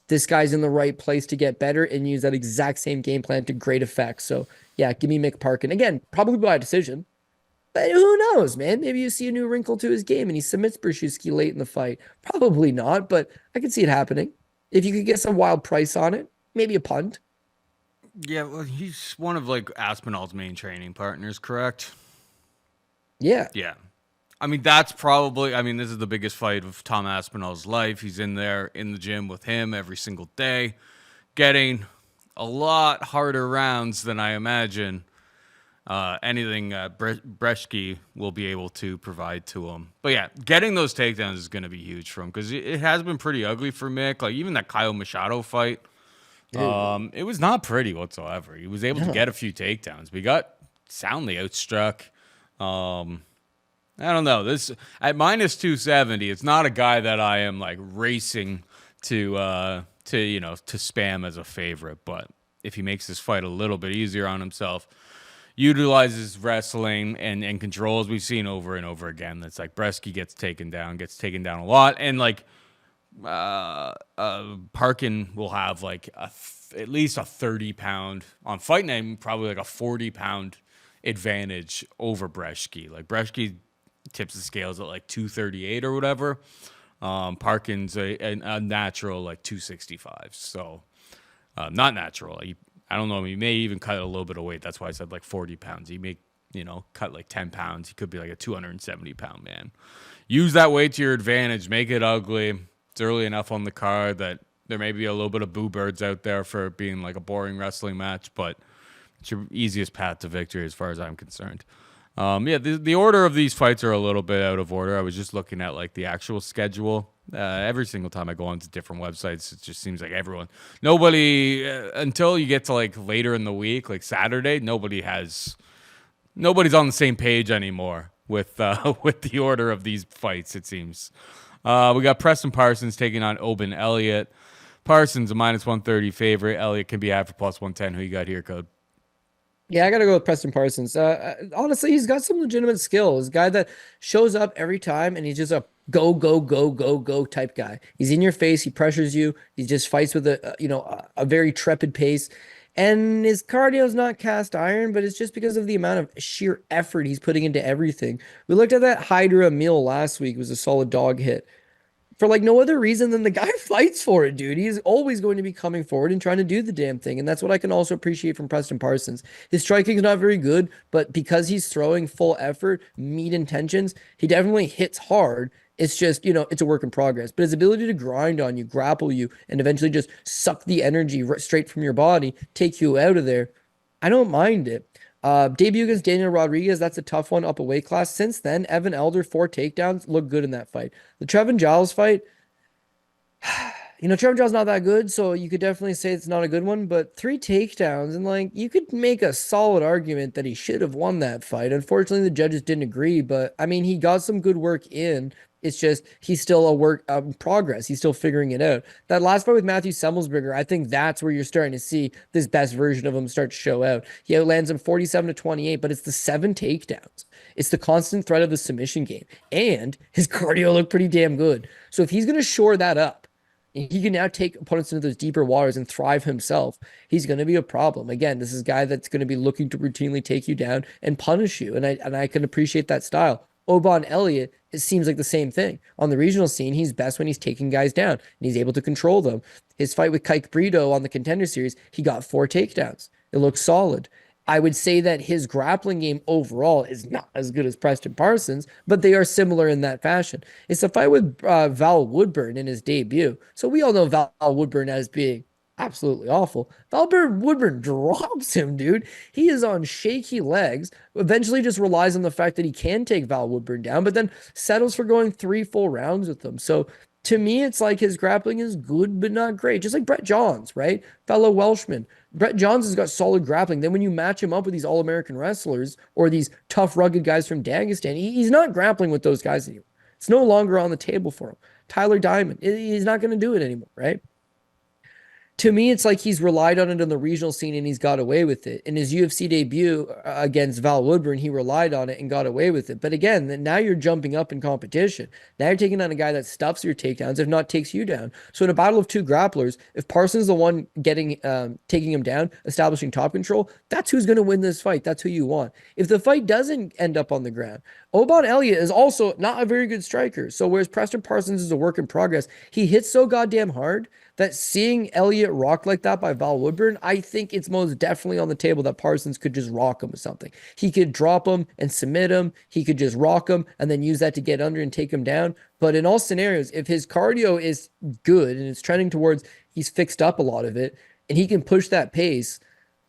This guy's in the right place to get better and use that exact same game plan to great effect. So, yeah, give me Mick Parkin. Again, probably by decision. But who knows, man? Maybe you see a new wrinkle to his game and he submits Brzeski late in the fight. Probably not, but I can see it happening. If you could get some wild price on it, maybe a punt. Yeah, well, he's one of like Aspinall's main training partners, correct? Yeah. Yeah. I mean, that's probably, I mean, this is the biggest fight of Tom Aspinall's life. He's in there in the gym with him every single day, getting a lot harder rounds than I imagine anything Brzeski will be able to provide to him. But yeah, getting those takedowns is going to be huge for him because it has been pretty ugly for Mick. Like even that Kyle Machado fight, Ew. it was not pretty whatsoever. He was able to No. get a few takedowns, but he got soundly outstruck. I don't know. This at minus 270, it's not a guy that I am like racing to to spam as a favorite, but if he makes this fight a little bit easier on himself, utilizes wrestling and controls we've seen over and over again. That's like Brzeski gets taken down a lot, and like Parkin will have like at least a 30-pound on fight night, probably like a 40-pound advantage over Brzeski. Like Brzeski tips the scales at like 238 or whatever. Parkin's a natural like 265. So not natural. I don't know. He may even cut a little bit of weight. That's why I said like 40 pounds. He may, cut like 10 pounds. He could be like a 270-pound man. Use that weight to your advantage. Make it ugly. It's early enough on the card that there may be a little bit of boo birds out there for it being like a boring wrestling match, but it's your easiest path to victory as far as I'm concerned. Yeah, the order of these fights are a little bit out of order. I was just looking at like the actual schedule. Every single time I go onto different websites, it just seems like nobody, until you get to like later in the week, like Saturday, nobody's on the same page anymore with with the order of these fights. It seems. We got Preston Parsons taking on Oban Elliott. Parsons a minus 130 favorite. Elliott can be had for plus 110. Who you got here, Code? Yeah, I gotta go with Preston Parsons. Honestly, he's got some legitimate skills. Guy that shows up every time, and he's just a go, go, go, go, go type guy. He's in your face. He pressures you. He just fights with a very trepid pace. And his cardio is not cast iron, but it's just because of the amount of sheer effort he's putting into everything. We looked at that Hydra meal last week. It was a solid dog hit for like no other reason than the guy fights for it, dude. He's always going to be coming forward and trying to do the damn thing. And that's what I can also appreciate from Preston Parsons. His striking is not very good, but because he's throwing full effort, meat intentions, he definitely hits hard. It's just, it's a work in progress. But his ability to grind on you, grapple you, and eventually just suck the energy straight from your body, take you out of there, I don't mind it. Debut against Daniel Rodrigues, that's a tough one up a weight class. Since then, Evan Elder, 4 takedowns, looked good in that fight. The Trevin Giles fight, Trevin Giles not that good, so you could definitely say it's not a good one, but 3 takedowns, and like, you could make a solid argument that he should have won that fight. Unfortunately, the judges didn't agree, but I mean, he got some good work in. It's just he's still a work progress. He's still figuring it out. That last fight with Matthew Semmelsberger, I think that's where you're starting to see this best version of him start to show out. He outlands him 47-28, but it's the 7 takedowns. It's the constant threat of the submission game, and his cardio looked pretty damn good. So if he's going to shore that up, and he can now take opponents into those deeper waters and thrive himself, he's going to be a problem. Again, this is a guy that's going to be looking to routinely take you down and punish you, and I can appreciate that style. Oban Elliott, it seems like the same thing. On the regional scene, he's best when he's taking guys down and he's able to control them. His fight with Kike Brito on the Contender Series, he got 4 takedowns. It looks solid. I would say that his grappling game overall is not as good as Preston Parsons, but they are similar in that fashion. It's a fight with Val Woodburn in his debut. So we all know Val Woodburn as being absolutely awful. Woodburn drops him, dude. He is on shaky legs, eventually just relies on the fact that he can take Val Woodburn down, but then settles for going 3 full rounds with him. So to me, it's like his grappling is good, but not great. Just like Brett Johns, right? Fellow Welshman. Brett Johns has got solid grappling. Then when you match him up with these All-American wrestlers or these tough, rugged guys from Dagestan, he's not grappling with those guys anymore. It's no longer on the table for him. Tyler Diamond, he's not going to do it anymore, right? To me, it's like he's relied on it on the regional scene and he's got away with it. In his UFC debut against Val Woodburn, he relied on it and got away with it. But again, now you're jumping up in competition. Now you're taking on a guy that stuffs your takedowns, if not takes you down. So in a battle of 2 grapplers, if Parsons is the one taking him down, establishing top control, that's who's going to win this fight. That's who you want. If the fight doesn't end up on the ground, Oban Elliott is also not a very good striker. So whereas Preston Parsons is a work in progress, he hits so goddamn hard that seeing Elliott rocked like that by Val Woodburn, I think it's most definitely on the table that Parsons could just rock him with something. He could drop him and submit him. He could just rock him and then use that to get under and take him down. But in all scenarios, if his cardio is good and it's trending towards he's fixed up a lot of it and he can push that pace,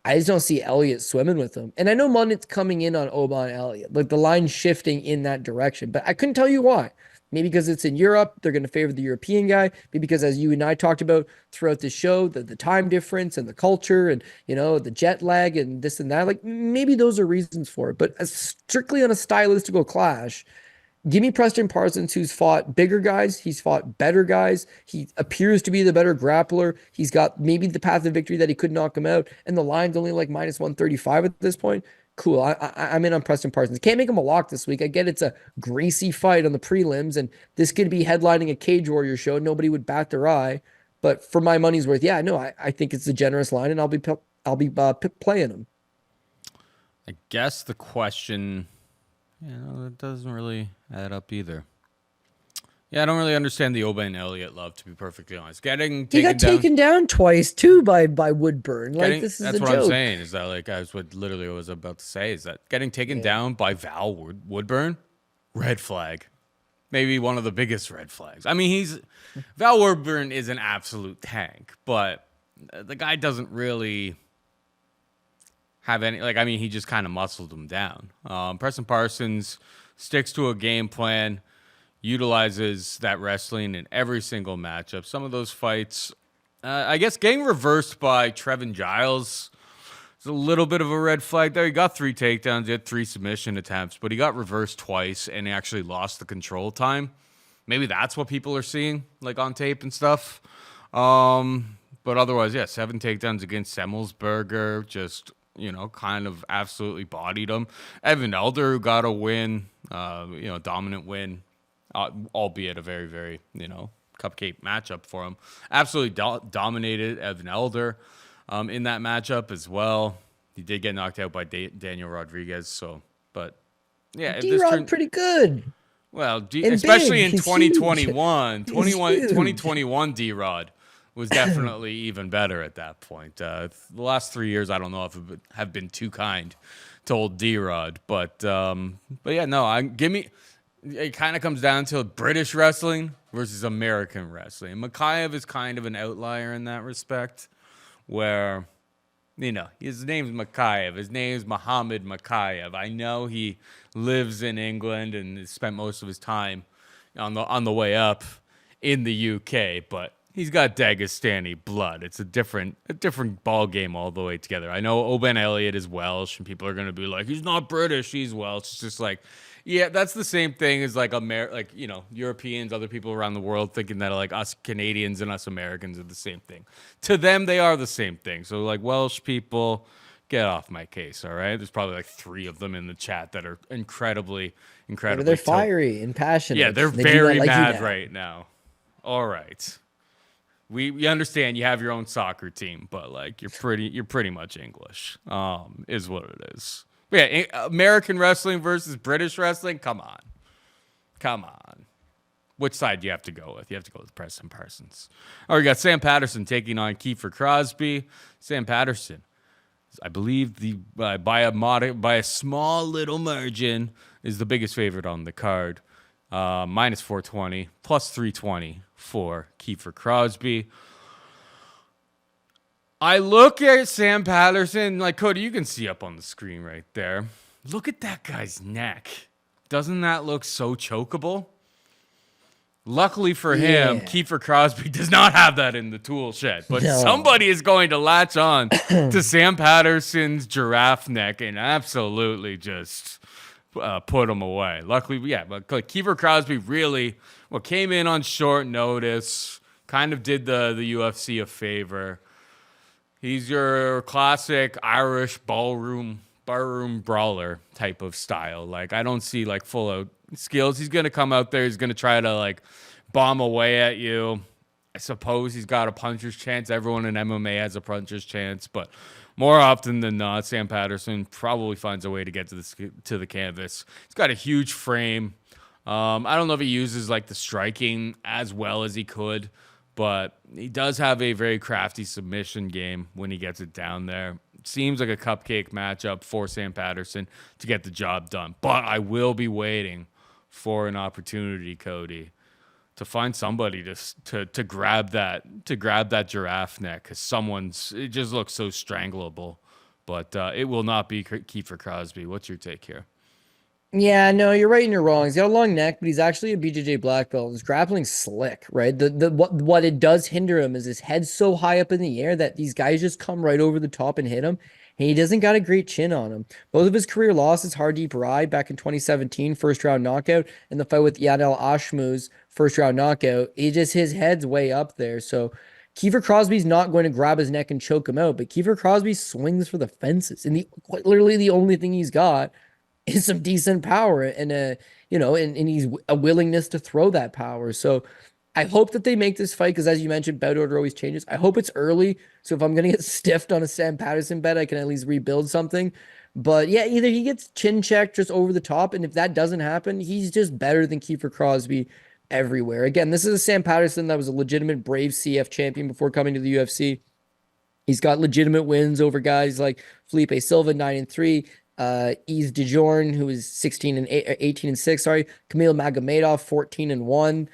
I just don't see Elliott swimming with him. And I know Munit's coming in on Oban Elliott, like the line shifting in that direction, but I couldn't tell you why. Maybe because it's in Europe, they're going to favor the European guy. Maybe because, as you and I talked about throughout the show, the time difference and the culture and, the jet lag and this and that, like maybe those are reasons for it. But strictly on a stylistical clash, give me Preston Parsons, who's fought bigger guys. He's fought better guys. He appears to be the better grappler. He's got maybe the path of victory that he could knock him out. And the line's only like minus 135 at this point. Cool. I'm in on Preston Parsons. Can't make him a lock this week. I get it's a greasy fight on the prelims, and this could be headlining a Cage Warrior show. Nobody would bat their eye. But for my money's worth, yeah, no, I think it's a generous line, and I'll be playing him. I guess the question... it doesn't really add up either. Yeah, I don't really understand the Oban Elliott love, to be perfectly honest. He got taken down twice too by Woodburn. Like this is that's a what joke. I'm saying. Is that like literally was about to say? Is that getting taken down by Val Woodburn? Red flag. Maybe one of the biggest red flags. I mean, Val Woodburn is an absolute tank, but the guy doesn't really have any, he just kind of muscled him down. Preston Parsons sticks to a game plan, utilizes that wrestling in every single matchup. Some of those fights, I guess getting reversed by Trevin Giles is a little bit of a red flag there. He got 3 takedowns, he had 3 submission attempts, but he got reversed twice and he actually lost the control time. Maybe that's what people are seeing, on tape and stuff. But otherwise, 7 takedowns against Semmelsberger, just... kind of absolutely bodied him. Evan Elder got a win, dominant win, albeit a very, very, cupcake matchup for him. Absolutely dominated Evan Elder in that matchup as well. He did get knocked out by Daniel Rodrigues. D-Rod pretty good. Well, especially in 2021, 2021 D-Rod was definitely even better at that point. The last 3 years, I don't know if it have been too kind to old D-Rod, but yeah, no. It kind of comes down to British wrestling versus American wrestling. Mokaev is kind of an outlier in that respect, where his name's Mokaev. His name's Muhammad Mokaev. I know he lives in England and has spent most of his time on the way up in the UK, but he's got Dagestani blood. It's a different ball game all the way together. I know Oban Elliott is Welsh, and people are going to be like, he's not British, he's Welsh. It's just like, yeah, that's the same thing as Europeans, other people around the world thinking that us Canadians and us Americans are the same thing. To them, they are the same thing. So Welsh people, get off my case, all right? There's probably 3 of them in the chat that are incredibly they're fiery and passionate. Yeah, they're very mad right now. All right. We understand you have your own soccer team, but you're pretty much English, is what it is. But yeah, American wrestling versus British wrestling. Come on. Which side do you have to go with? You have to go with Preston Parsons. All right, we got Sam Patterson taking on Kiefer Crosby. Sam Patterson, I believe by a small little margin, is the biggest favorite on the card. Minus 420, plus 320 for Kiefer Crosby. I look at Sam Patterson, Cody, you can see up on the screen right there. Look at that guy's neck. Doesn't that look so chokeable? Luckily for him, Kiefer Crosby does not have that in the tool shed. But somebody is going to latch on to Sam Patterson's giraffe neck and absolutely just... put him away. Luckily, but Kiefer Crosby really came in on short notice, kind of did the UFC a favor. He's your classic Irish barroom brawler type of style. I don't see full out skills. He's gonna come out there. He's gonna try to bomb away at you. I suppose he's got a puncher's chance. Everyone in MMA has a puncher's chance, but more often than not, Sam Patterson probably finds a way to get to the canvas. He's got a huge frame. I don't know if he uses the striking as well as he could, but he does have a very crafty submission game when he gets it down there. Seems like a cupcake matchup for Sam Patterson to get the job done. But I will be waiting for an opportunity, Cody, to find somebody to grab that giraffe neck, because it just looks so strangleable. But it will not be Kiefer Crosby. What's your take here? Yeah, no, you're right and you're wrong. He's got a long neck, but he's actually a BJJ black belt. His grappling's slick, right? What it does hinder him is his head's so high up in the air that these guys just come right over the top and hit him. And he doesn't got a great chin on him. Both of his career losses, Hardeep Rai back in 2017, first round knockout, and the fight with Yadel Ashmu's first round knockout. His head's way up there. So Kiefer Crosby's not going to grab his neck and choke him out, but Kiefer Crosby swings for the fences. And quite literally the only thing he's got is some decent power and and he's a willingness to throw that power. So I hope that they make this fight, because as you mentioned, bet order always changes. I hope it's early, so if I'm gonna get stiffed on a Sam Patterson bet, I can at least rebuild something. But yeah, either he gets chin checked just over the top, and if that doesn't happen, he's just better than Kiefer Crosby everywhere. Again, this is a Sam Patterson that was a legitimate Brave CF champion before coming to the UFC. He's got legitimate wins over guys like Felipe Silva, 9-3. Yves DeJourn, who is 18-6, sorry. Kamil Magomedov, 14-1.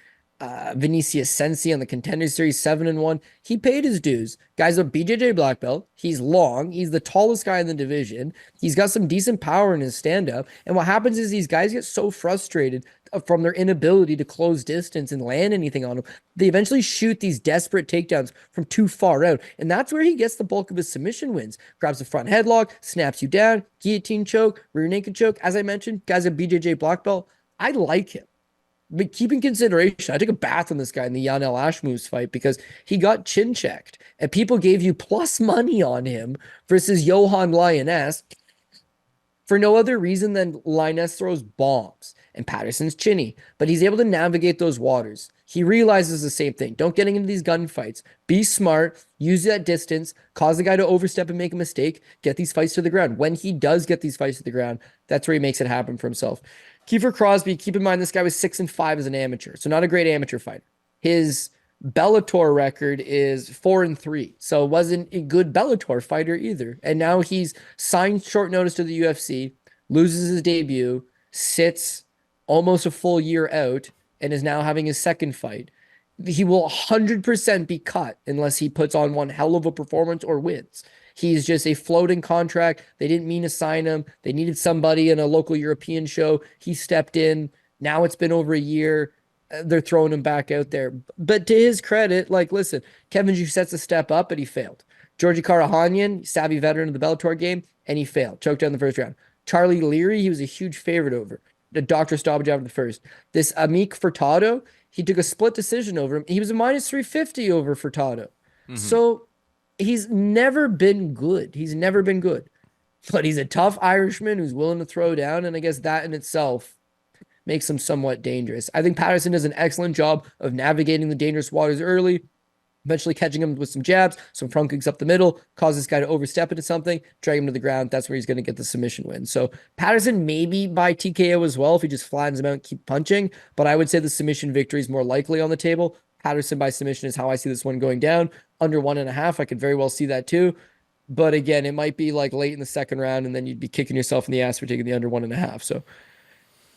Vinicius Sensi on the Contender Series, 7-1. He paid his dues. Guy's a BJJ black belt. He's long. He's the tallest guy in the division. He's got some decent power in his stand-up. And what happens is these guys get so frustrated from their inability to close distance and land anything on him. They eventually shoot these desperate takedowns from too far out. And that's where he gets the bulk of his submission wins. Grabs the front headlock, snaps you down, guillotine choke, rear naked choke. As I mentioned, guy's a BJJ black belt. I like him. But keep in consideration, I took a bath on this guy in the Yanel Ashmoos fight because he got chin checked. And people gave you plus money on him versus Johan Lioness for no other reason than Lioness throws bombs and Patterson's chinny. But he's able to navigate those waters. He realizes the same thing. Don't get into these gunfights. Be smart. Use that distance. Cause the guy to overstep and make a mistake. Get these fights to the ground. When he does get these fights to the ground, that's where he makes it happen for himself. Kiefer Crosby, keep in mind this guy was 6-5 as an amateur, so not a great amateur fighter. His Bellator record is 4-3, so wasn't a good Bellator fighter either. And now he's signed short notice to the UFC, loses his debut, sits almost a full year out, and is now having his second fight. He will 100% be cut unless he puts on one hell of a performance or wins. He's just a floating contract. They didn't mean to sign him. They needed somebody in a local European show. He stepped in. Now it's been over a year. They're throwing him back out there. But to his credit, listen, Kevin Joussette's a step up, but he failed. Georgi Karahanyan, savvy veteran of the Bellator game, and he failed. Choked out in the first round. Charlie Leary, he was a huge favorite over. The doctor stoppage after the first. This Amick Furtado, he took a split decision over him. He was a -350 over Furtado. Mm-hmm. So he's never been good. He's never been good. But he's a tough Irishman who's willing to throw down, and I guess that in itself makes him somewhat dangerous. I think Patterson does an excellent job of navigating the dangerous waters early, eventually catching him with some jabs, some front kicks up the middle, cause this guy to overstep into something, drag him to the ground. That's where he's going to get the submission win. So Patterson maybe by TKO as well if he just flattens him out and keep punching, but I would say the submission victory is more likely on the table. Patterson by submission is how I see this one going down. Under 1.5, I could very well see that too. But again, it might be late in the second round, and then you'd be kicking yourself in the ass for taking the under 1.5. So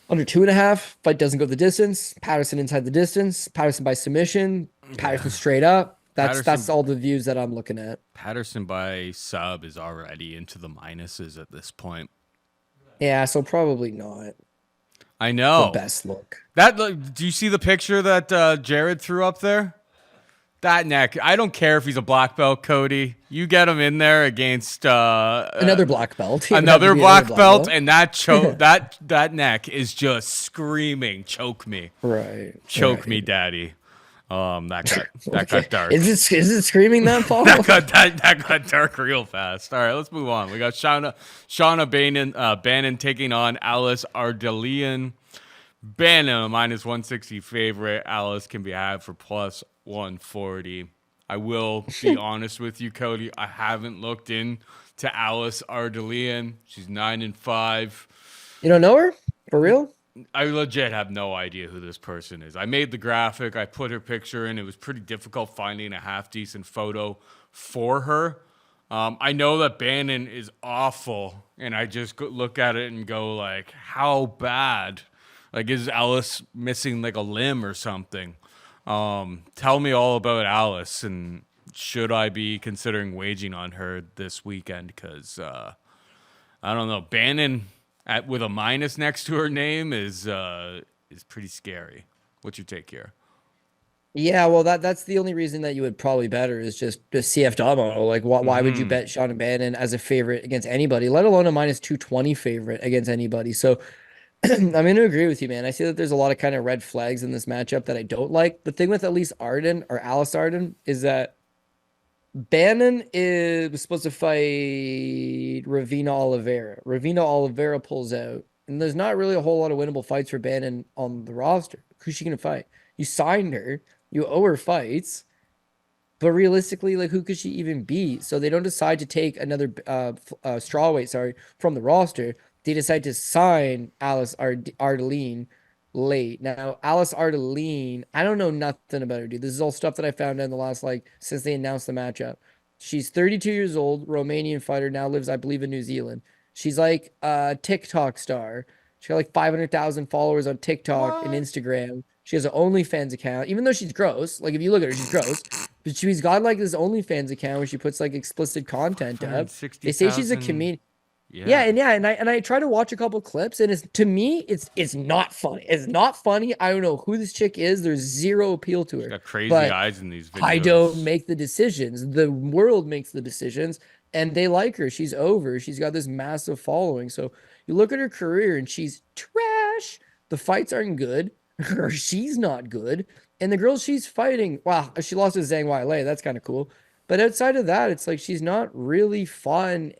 under 2.5, fight doesn't go the distance. Patterson inside the distance. Patterson by submission. Patterson straight up. That's all the views that I'm looking at. Patterson by sub is already into the minuses at this point. Yeah, so probably not. I know. The best look. Do you see the picture that Jared threw up there? That neck. I don't care if he's a black belt, Cody. You get him in there against another black belt. Another black belt, and that neck is just screaming, choke me. Right. Choke me, daddy. That got dark. Is it screaming that, Paul? that got dark real fast. All right, let's move on. We got Shauna Bannon taking on Alice Ardelian. Bannon, -160 favorite. Alice can be had for +140. I will be honest with you, Cody. I haven't looked into Alice Ardelian. She's 9-5. You don't know her? For real? I legit have no idea who this person is. I made the graphic. I put her picture in. It was pretty difficult finding a half decent photo for her. I know that Bannon is awful, and I just look at it and go like, how bad? Like, is Alice missing like a limb or something? Tell me all about Alice, and should I be considering waging on her this weekend? Because I don't know. Bannon with a minus next to her name is pretty scary. What's your take here? Yeah, well, that's the only reason that you would probably bet her is just the CF model. Like, why would you bet Sean Bannon as a favorite against anybody, let alone a minus 220 favorite against anybody? So I'm going to agree with you, man. I see that there's a lot of kind of red flags in this matchup that I don't like. The thing with at least Arden or Alice Arden is that Bannon was supposed to fight Ravina Oliveira. Ravina Oliveira pulls out, and there's not really a whole lot of winnable fights for Bannon on the roster. Who's she going to fight? You signed her, you owe her fights, but realistically, like, who could she even beat? So they don't decide to take another strawweight, from the roster. They decide to sign Alice Ardeline late. Now, Alice Ardeline, I don't know nothing about her, dude. This is all stuff that I found out in the last, like, since they announced the matchup. She's 32 years old, Romanian fighter, now lives, I believe, in New Zealand. She's like a TikTok star. She got like 500,000 followers on TikTok and Instagram. She has an OnlyFans account, even though she's gross. Like, if you look at her, she's gross. But she's got like this OnlyFans account where she puts like explicit content up. They say she's a comedian. Yeah, and I try to watch a couple clips, and to me, it's not funny. It's not funny. I don't know who this chick is. There's zero appeal to her. She's got crazy eyes in these videos. I don't make the decisions. The world makes the decisions, and they like her. She's over. She's got this massive following. So you look at her career, and she's trash. The fights aren't good. Or she's not good. And the girl she's fighting, wow, she lost to Zhang Weili. That's kind of cool. But outside of that, it's like she's not really fun.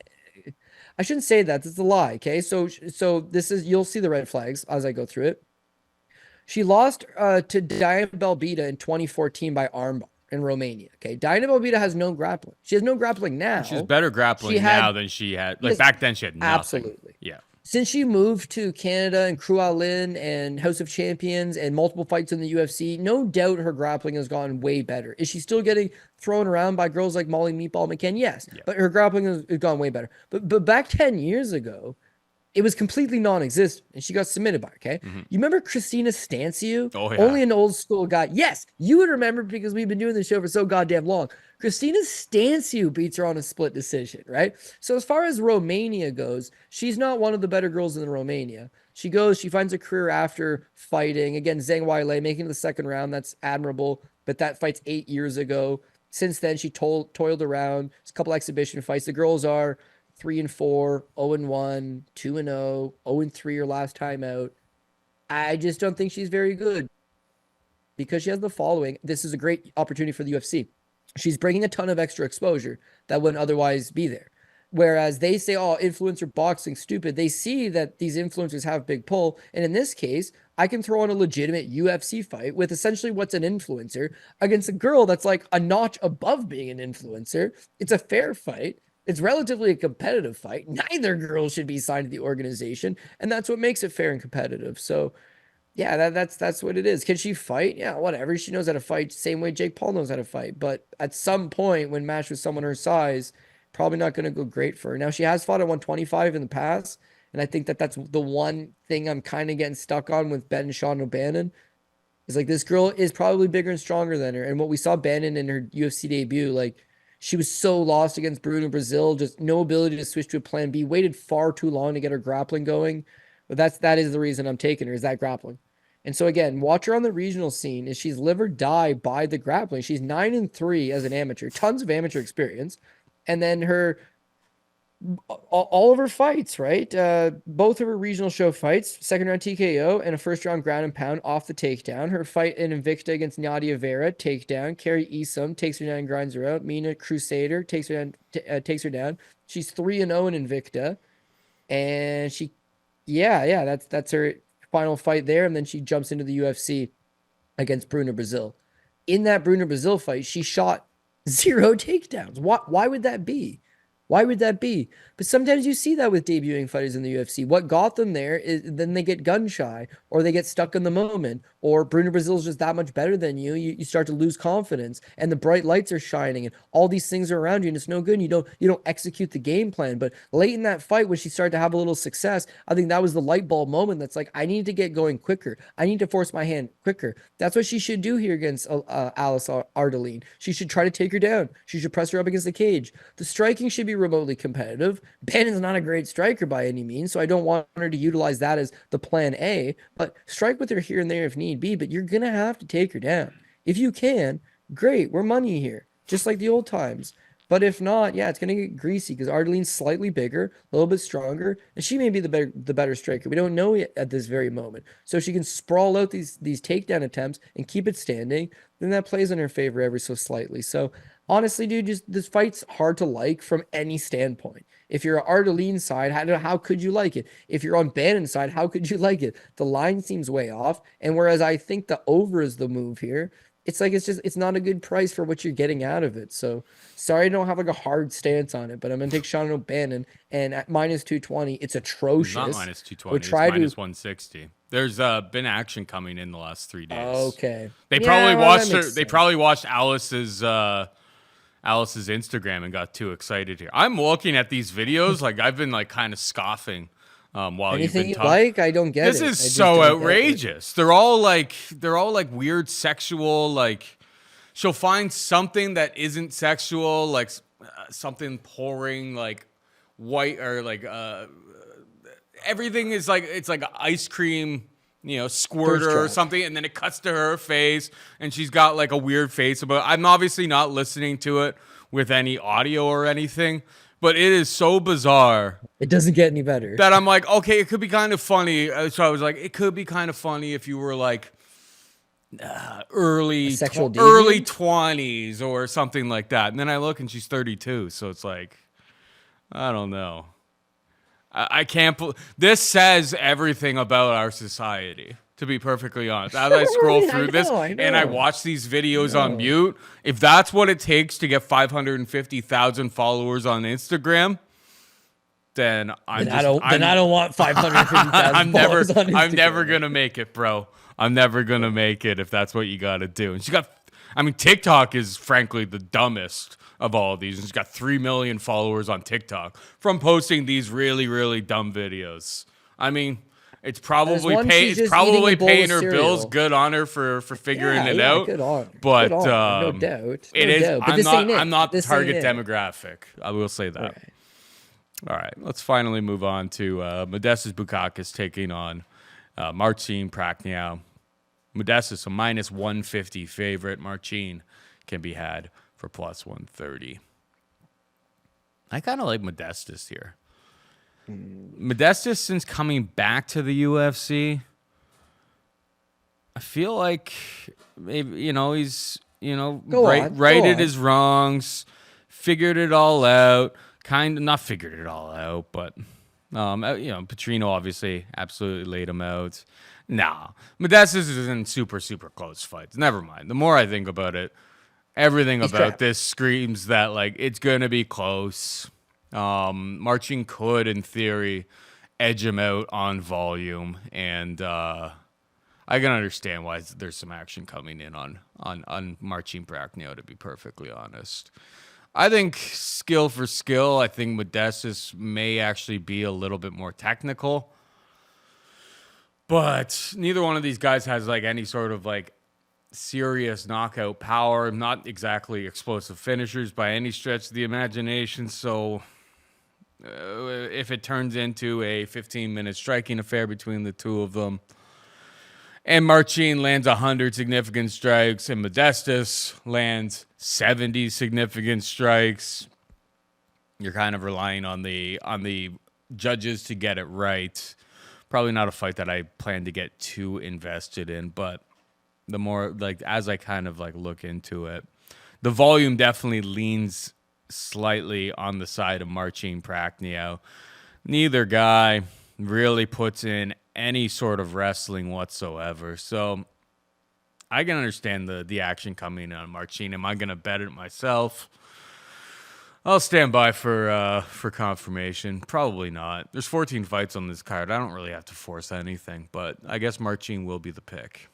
I shouldn't say that. That's a lie. Okay. So this is, you'll see the red flags as I go through it. She lost to Diana Belbita in 2014 by armbar in Romania. Okay. Diana Belbita has no grappling. She has no grappling now. She's better grappling now than she had. Like, back then she had nothing. Absolutely. Yeah. Since she moved to Canada and Caolan and House of Champions and multiple fights in the UFC, no doubt her grappling has gone way better. Is she still getting thrown around by girls like Molly Meatball McCann? Yes, but her grappling has gone way better. But back 10 years ago, it was completely non-existent, and she got submitted by her, okay? You remember Christina Stanciu? Oh, yeah. Only an old school guy. Yes, you would remember because we've been doing this show for so goddamn long. Christina Stanciu beats her on a split decision, right? So as far as Romania goes, she's not one of the better girls in Romania. She finds a career after fighting. Again, Zhang Weili making the second round. That's admirable, but that fight's 8 years ago. Since then, she toiled around. It's a couple exhibition fights. The girls are 3-4, 0-1, 2-0, 0-3 her last time out. I just don't think she's very good because she has the following. This is a great opportunity for the UFC. She's bringing a ton of extra exposure that wouldn't otherwise be there. Whereas they say, oh, influencer boxing, stupid. They see that these influencers have big pull. And in this case, I can throw on a legitimate UFC fight with essentially what's an influencer against a girl that's like a notch above being an influencer. It's a fair fight. It's relatively a competitive fight. Neither girl should be signed to the organization, and that's what makes it fair and competitive. So, yeah, that's what it is. Can she fight? Yeah, whatever. She knows how to fight, same way Jake Paul knows how to fight. But at some point, when matched with someone her size, probably not going to go great for her. Now, she has fought at 125 in the past, and I think that's the one thing I'm kind of getting stuck on with Ben and Sean O'Bannon. Is like, this girl is probably bigger and stronger than her. And what we saw Bannon in her UFC debut, like, she was so lost against Bruna Brasil, just no ability to switch to a plan B, waited far too long to get her grappling going. But that is the reason I'm taking her, is that grappling. And so again, watch her on the regional scene, is she's live or die by the grappling. She's 9-3 as an amateur, tons of amateur experience. And then all of her fights, right? Both of her regional show fights, second round TKO and a first round ground and pound off the takedown. Her fight in Invicta against Nadia Vera, takedown. Carrie Easom takes her down and grinds her out. Mina Crusader takes her down. She's 3-0 in Invicta. And that's her final fight there. And then she jumps into the UFC against Bruna Brasil. In that Bruna Brasil fight, she shot 0 takedowns. Why would that be? Why would that be? But sometimes you see that with debuting fighters in the UFC. What got them there is then they get gun shy or they get stuck in the moment or Bruna Brazil's just that much better than you. You start to lose confidence and the bright lights are shining and all these things are around you and it's no good and you don't execute the game plan. But late in that fight when she started to have a little success, I think that was the light bulb moment that's like, I need to get going quicker. I need to force my hand quicker. That's what she should do here against Alice Ardeline. She should try to take her down. She should press her up against the cage. The striking should be remotely competitive. Bannon's not a great striker by any means, so I don't want her to utilize that as the plan A, but strike with her here and there if need be, but you're going to have to take her down. If you can, great, we're money here, just like the old times. But if not, yeah, it's going to get greasy because Ardeline's slightly bigger, a little bit stronger, and she may be the better striker. We don't know yet at this very moment. So she can sprawl out these takedown attempts and keep it standing, then that plays in her favor ever so slightly. So honestly, dude, just this fight's hard to like from any standpoint. If you're on Ardeline's side, how could you like it? If you're on Bannon's side, how could you like it? The line seems way off. And whereas I think the over is the move here, it's like it's not a good price for what you're getting out of it. So sorry I don't have like a hard stance on it, but I'm gonna take Sean O'Bannon and at minus 220, it's atrocious. Not minus 220, Would it's try minus to 160. There's been action coming in the last 3 days. okay. They Yeah, probably well, watched that makes They sense. probably watched Alice's Instagram and got too excited here. I'm looking at these videos like I've been like kind of scoffing while you've Anything been you talking. like, I don't get This it. I is just so don't get it. outrageous. They're all like weird sexual, like she'll find something that isn't sexual, like something pouring like white or like everything is like it's like ice cream, squirter or something, and then it cuts to her face and she's got like a weird face. But I'm obviously not listening to it with any audio or anything, but it is so bizarre It doesn't get any better. that I'm like, okay, it could be kind of funny. So I was like, it could be kind of funny if you were like early sexual early deviant? 20s or something like that. And then I look and she's 32, so it's like, I don't know. I can't. This says everything about our society, to be perfectly honest. As I scroll through this and I watch these videos on mute, if that's what it takes to get 550,000 followers on Instagram, then I don't want 550,000 followers on Instagram. I'm never gonna make it, bro. I'm never gonna make it if that's what you gotta do. And TikTok is frankly the dumbest of all of these. And she's got 3 million followers on TikTok from posting these really, really dumb videos. I mean, it's probably paying her bills. Good on her for figuring it out. Good on her. But Good on her. No doubt. It No is. doubt. But I'm not the This target ain't it. demographic. I will say that. Right. All right, let's finally move on to Modestas Bukakas taking on Marcin Prachnio. Modestas a minus 150 favorite. Marcin can be had for plus 130. I kind of like Modestas here. Modestas, since coming back to the UFC, I feel like maybe he's righted his wrongs, figured it all out. Kind of not figured it all out, but Petrino obviously absolutely laid him out. Nah, Modestas is in super, super close fights. Never mind. The more I think about it, everything about this screams that like it's gonna be close. Marcin could, in theory, edge him out on volume, and I can understand why there's some action coming in on Marcin Prachnio, to be perfectly honest. I think skill for skill, I think Modestas may actually be a little bit more technical. But neither one of these guys has like any sort of like serious knockout power. Not exactly explosive finishers by any stretch of the imagination. So if it turns into a 15-minute striking affair between the two of them, and Marcin lands 100 significant strikes, and Modestas lands 70 significant strikes, you're kind of relying on the judges to get it right. Probably not a fight that I plan to get too invested in, but the more like as I kind of like look into it, the volume definitely leans slightly on the side of Marcin Prachnio. Neither guy really puts in any sort of wrestling whatsoever. So I can understand the action coming on Marcin. Am I going to bet it myself? I'll stand by for confirmation. Probably not. There's 14 fights on this card. I don't really have to force anything, but I guess Marcin will be the pick.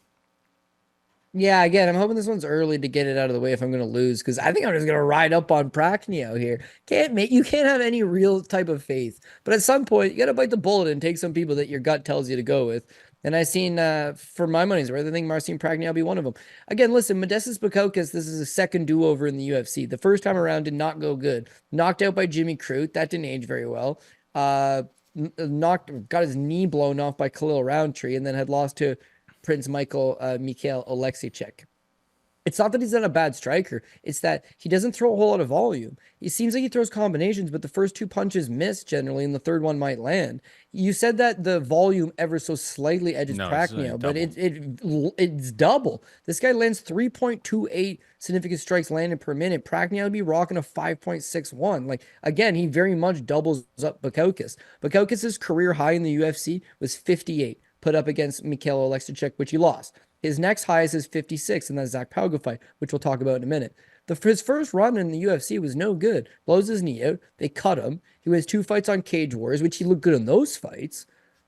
Yeah, again, I'm hoping this one's early to get it out of the way if I'm going to lose, because I think I'm just going to ride up on Pragnio here. You can't have any real type of faith, but at some point you got to bite the bullet and take some people that your gut tells you to go with. And I've seen, for my money's worth, I think Marcin Pragnio will be one of them. Again, listen, Modestas Bukauskas, this is a second do-over in the UFC. The first time around did not go good. Knocked out by Jimmy Crute. That didn't age very well. Got his knee blown off by Khalil Roundtree, and then had lost to Prince Mikhail Oleksiejczuk. It's not that he's not a bad striker. It's that he doesn't throw a whole lot of volume. It seems like he throws combinations, but the first two punches miss generally, and the third one might land. You said that the volume ever so slightly edges Pragnio, but it's double. This guy lands 3.28 significant strikes landed per minute. Pragnio would be rocking a 5.61. Like, again, he very much doubles up Bukauskas. Bukauskas' career high in the UFC was 58, put up against Mikhail Oleksiejczuk, which he lost. His next highest is 56 in that Zach Pauga fight, which we'll talk about in a minute. His first run in the UFC was no good. Blows his knee out. They cut him. He wins 2 fights on Cage Wars, which he looked good in those fights.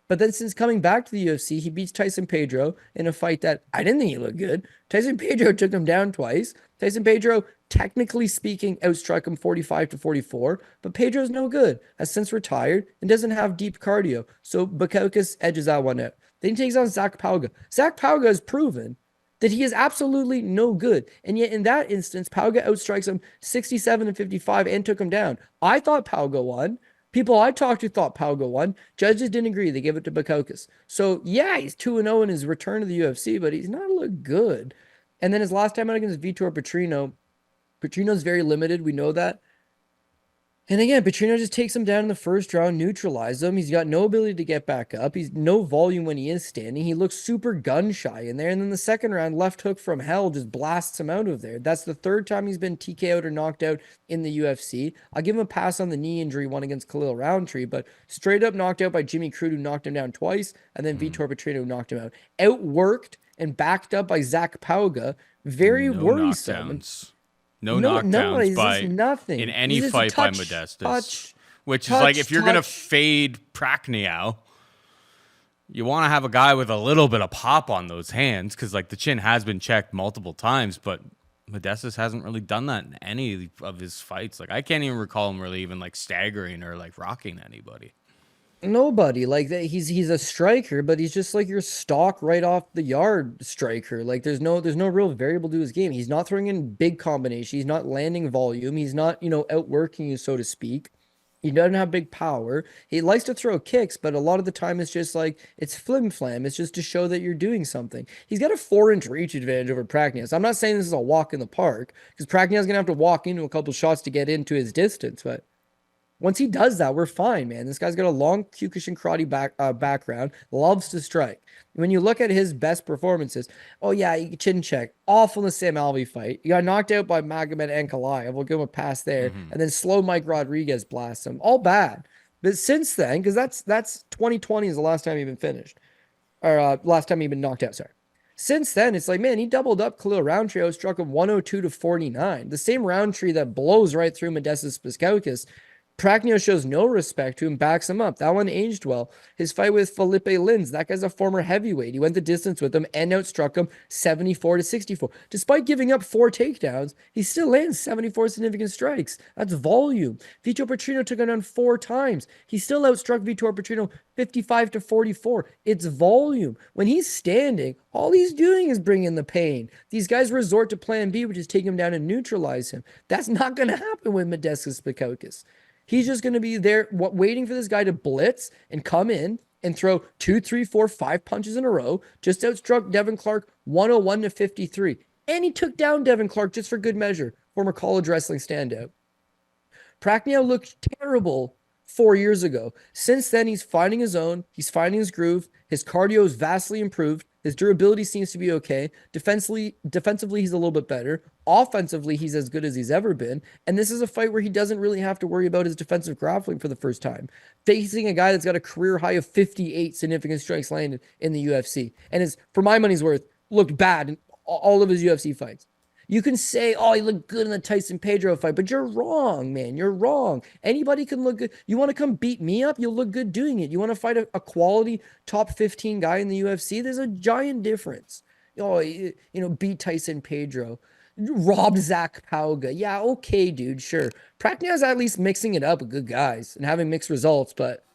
But then since coming back to the UFC, he beats Tyson Pedro in a fight that I didn't think he looked good. Tyson Pedro took him down twice. Tyson Pedro, technically speaking, outstruck him 45-44, but Pedro's no good, has since retired, and doesn't have deep cardio. So Bukauskas edges that one out. Then he takes on Zach Pauga. Zach Pauga has proven that he is absolutely no good. And yet in that instance, Pauga outstrikes him 67-55 and took him down. I thought Pauga won. People I talked to thought Pauga won. Judges didn't agree. They gave it to Bukauskas. So yeah, he's 2-0 in his return to the UFC, but he's not looked good. And then his last time out against Vitor Petrino's very limited. We know that. And again, Petrino just takes him down in the first round, neutralizes him. He's got no ability to get back up. He's no volume when he is standing. He looks super gun shy in there. And then the second round, left hook from hell just blasts him out of there. That's the third time he's been TKO'd or knocked out in the UFC. I'll give him a pass on the knee injury one against Khalil Roundtree, but straight up knocked out by Jimmy Crute, who knocked him down twice, and then Vitor Petrino, who knocked him out. Outworked and backed up by Zach Pauga. Very worrisome. No knockdowns by nothing in any fight by Modestas. Which is like, if you're going to fade Pragnio, you want to have a guy with a little bit of pop on those hands, because like the chin has been checked multiple times, but Modestas hasn't really done that in any of his fights. Like, I can't even recall him really even like staggering or like rocking anybody. Nobody like that. He's a striker, but he's just like your stock right off the yard striker. Like there's no real variable to his game. He's not throwing in big combinations. He's not landing volume. He's not, outworking you, so to speak. He doesn't have big power. He likes to throw kicks, but a lot of the time it's just like, it's flim flam. It's just to show that you're doing something. He's got a 4-inch reach advantage over Pragnio. So I'm not saying this is a walk in the park, because Pragnio's going to have to walk into a couple shots to get into his distance, but once he does that, we're fine, man. This guy's got a long Kyokushin karate background, loves to strike. When you look at his best performances, oh yeah, chin check, awful in the Sam Alvey fight. He got knocked out by Magomed Ankalaev. We'll give him a pass there. And then slow Mike Rodrigues blasts him. All bad. But since then, because that's 2020 is the last time he'd been finished. Or last time he'd been knocked out, sorry. Since then, it's like, man, he doubled up Khalil Roundtree, struck him 102-49. The same Roundtree that blows right through Modestas Bukauskas. Pragnio shows no respect to him, backs him up. That one aged well. His fight with Felipe Lins, that guy's a former heavyweight. He went the distance with him and outstruck him 74-64. Despite giving up 4 takedowns, he still lands 74 significant strikes. That's volume. Vitor Petrino took him down 4 times. He still outstruck Vitor Petrino 55-44. It's volume. When he's standing, all he's doing is bringing the pain. These guys resort to plan B, which is take him down and neutralize him. That's not going to happen with Modestas Bukauskas. He's just going to be there waiting for this guy to blitz and come in and throw 2, 3, 4, 5 punches in a row. Just outstruck Devin Clark 101-53. And he took down Devin Clark just for good measure, former college wrestling standout. Pragnio looked terrible 4 years ago. Since then, he's finding his own. He's finding his groove. His cardio is vastly improved. His durability seems to be okay. Defensively, he's a little bit better. Offensively, he's as good as he's ever been. And this is a fight where he doesn't really have to worry about his defensive grappling for the first time. Facing a guy that's got a career high of 58 significant strikes landed in the UFC. And is, for my money's worth, looked bad in all of his UFC fights. You can say, oh, he looked good in the Tyson Pedro fight, but you're wrong, man. You're wrong. Anybody can look good. You want to come beat me up? You'll look good doing it. You want to fight a quality top 15 guy in the UFC? There's a giant difference. Oh, beat Tyson Pedro. Robbed Zach Pauga. Yeah, okay, dude, sure. Prachnow's at least mixing it up with good guys and having mixed results, but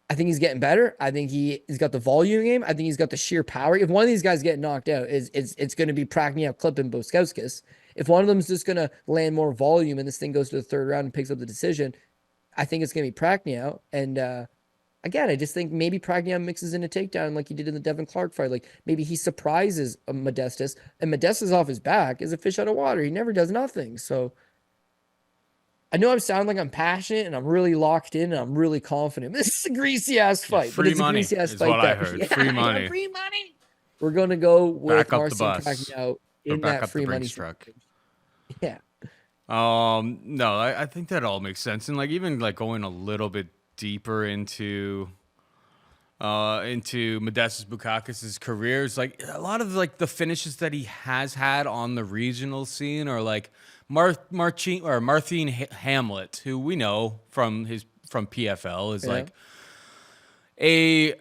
I think he's getting better. I think he's got the volume game. I think he's got the sheer power. If one of these guys get knocked out, it's going to be Prachnov, clipping Boskowskis. If one of them is just going to land more volume and this thing goes to the third round and picks up the decision, I think it's going to be Prachnov. And again, I just think maybe Prachnov mixes in a takedown like he did in the Devin Clark fight. Like maybe he surprises Modestas, and Modestas off his back is a fish out of water. He never does nothing. So I know I sound like I'm passionate and I'm really locked in and I'm really confident. This is a greasy ass fight. Free but it's money a greasy ass is fight. what I heard. Free money. Free money. We're gonna go with back up the Marcin bus. Prachnov in back that up free the money Brinks truck. Yeah. No, I think that all makes sense. And like even like going a little bit deeper into Modestas Bukauskas' careers, like a lot of like the finishes that he has had on the regional scene are like Martine Hamlet, who we know from PFL is like a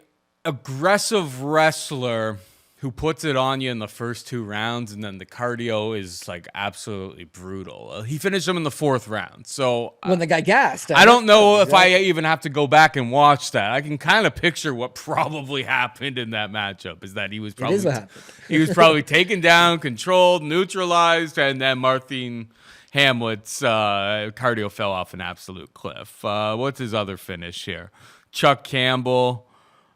aggressive wrestler who puts it on you in the first 2 rounds, and then the cardio is like absolutely brutal. He finished him in the 4th round. So when the guy gassed, I don't know if I even have to go back and watch that. I can kind of picture what probably happened in that matchup. Is that he was probably taken down, controlled, neutralized, and then Martine Hamlet's cardio fell off an absolute cliff. What's his other finish here? Chuck Campbell,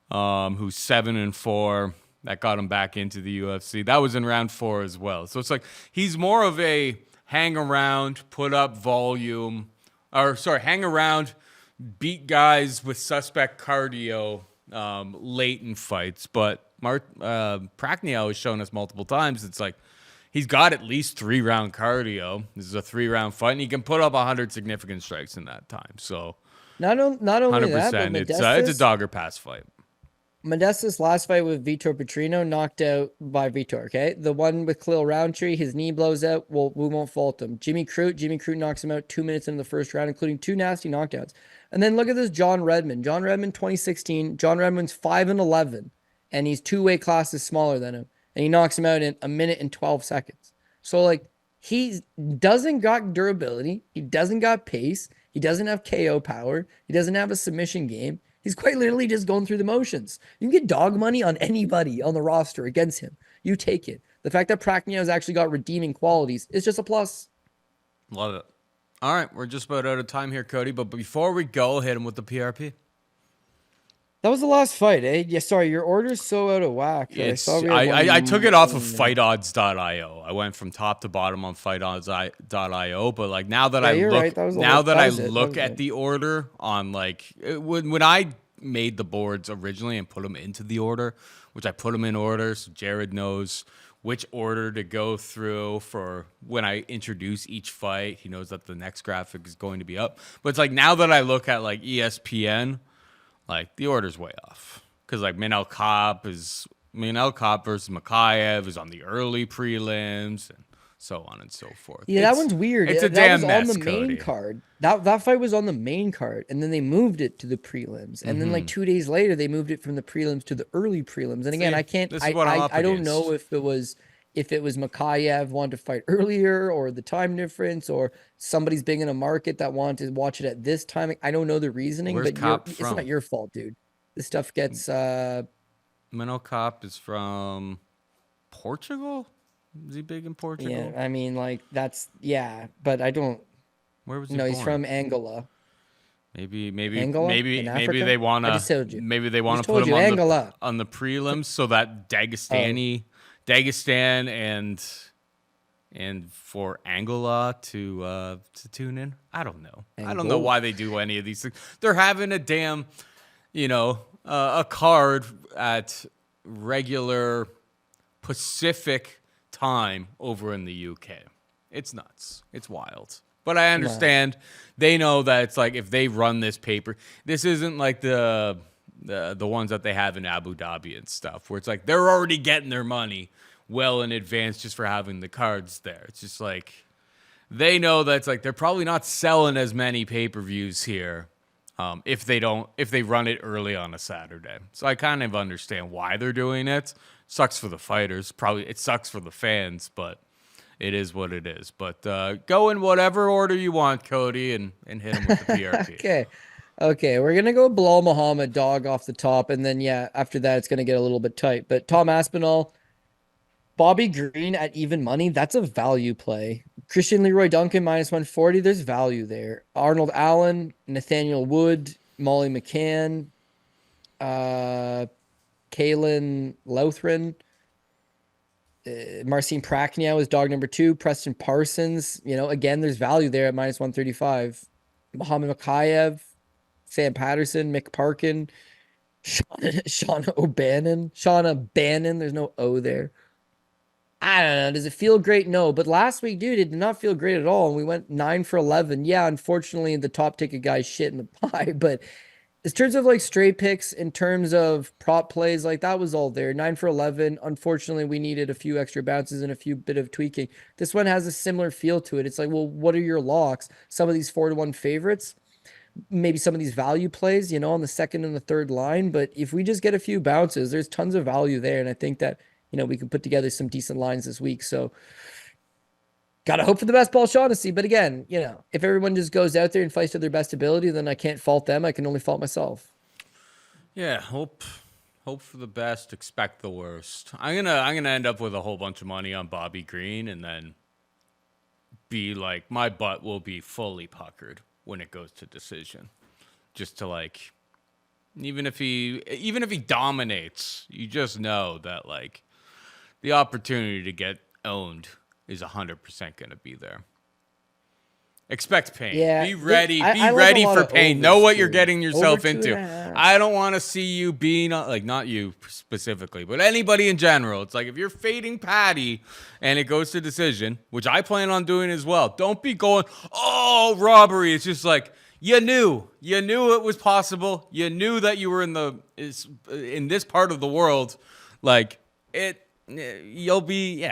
who's 7-4. That got him back into the UFC. That was in round 4 as well. So it's like he's more of a hang around, put up volume, hang around, beat guys with suspect cardio late in fights. But Prachnov has shown us multiple times it's like he's got at least 3-round cardio. This is a 3-round fight, and he can put up 100 significant strikes in that time. So not only 100%, that, but it's a dogger pass fight. Modestas' last fight with Vitor Petrino knocked out by Vitor, okay? The one with Khalil Roundtree, his knee blows out. Well, we won't fault him. Jimmy Crute knocks him out 2 minutes into the first round, including 2 nasty knockdowns. And then look at this John Redmond. John Redmond, 2016. John Redmond's 5-11, and he's 2 weight classes smaller than him. And he knocks him out in 1 minute and 12 seconds. So, like, he doesn't got durability. He doesn't got pace. He doesn't have KO power. He doesn't have a submission game. He's quite literally just going through the motions. You can get dog money on anybody on the roster against him. You take it. The fact that Prachnov has actually got redeeming qualities is just a plus. Love it. All right, we're just about out of time here, Cody. But before we go, hit him with the PRP. That was the last fight, eh? Yeah, sorry, your order's so out of whack. I took it off of FightOdds.io. I went from top to bottom on FightOdds.io, but like now that I look at the order on like when I made the boards originally and put them into the order, which I put them in order, so Jared knows which order to go through for when I introduce each fight. He knows that the next graphic is going to be up. But it's like now that I look at like ESPN. Like, the order's way off. Because, like, Manel Kape versus Mokaev is on the early prelims and so on and so forth. Yeah, that one's weird. It's a damn mess, on the main card. That fight was on the main card, and then they moved it to the prelims. And then, like, 2 days later, they moved it from the prelims to the early prelims. And again, I don't know if it was Mokaev wanted to fight earlier or the time difference or somebody's big in a market that wanted to watch it at this time. I don't know the reasoning, but it's not your fault, dude. This stuff gets... Manel Kape is from Portugal? Is he big in Portugal? Yeah, I mean, like, but I don't... Where was he born? He's from Angola. Maybe Angola? they want to put him on the prelims so that Dagestan and for Angola to tune in. I don't know. I don't know why they do any of these things. They're having a damn, a card at regular Pacific time over in the UK. It's nuts. It's wild. But I understand. They know that it's like if they run this paper, this isn't like the ones that they have in Abu Dhabi and stuff, where it's like they're already getting their money. well in advance just for having the cards there. It's just like they know that's like they're probably not selling as many pay-per-views here if they run it early on a Saturday. So I kind of understand why they're doing it. Sucks for the fighters. Probably it sucks for the fans, but it is what it is. But go in whatever order you want, Cody, and hit him with the PRP. Okay, we're gonna go Belal Muhammad dog off the top, and then after that it's gonna get a little bit tight. But Tom Aspinall, Bobby Green at even money, that's a value play. Christian Leroy Duncan -140, there's value there. Arnold Allen, Nathaniel Wood, Molly McCann, Caolan, Loughran, Marcin Prachnia is dog number 2. Preston Parsons, again, there's value there at -135. Muhammad Mokaev, Sam Patterson, Mick Parkin, Shauna Bannon. There's no O there. I don't know. Does it feel great? No. But last week, dude, it did not feel great at all. And we went 9 for 11. Yeah, unfortunately, the top ticket guys shit in the pie. But in terms of like straight picks, in terms of prop plays, like that was all there. 9 for 11. Unfortunately, we needed a few extra bounces and a few bit of tweaking. This one has a similar feel to it. It's like, well, what are your locks? Some of these 4-1 favorites, maybe some of these value plays, on the second and the third line. But if we just get a few bounces, there's tons of value there. And I think that, we can put together some decent lines this week. So got to hope for the best, Paul Shaughnessy. But again, if everyone just goes out there and fights to their best ability, then I can't fault them. I can only fault myself. Yeah, hope for the best, expect the worst. I'm gonna end up with a whole bunch of money on Bobby Green, and then be like, my butt will be fully puckered when it goes to decision. Just to like, even if he dominates, you just know that like the opportunity to get owned is 100% going to be there. Expect pain. Yeah, be ready. Be ready for pain. Know what you're getting yourself into. I don't want to see you being like, not you specifically, but anybody in general. It's like if you're fading Paddy and it goes to decision, which I plan on doing as well. Don't be going, oh, robbery. It's just like you knew it was possible. You knew that you were in this part of the world. Like you'll be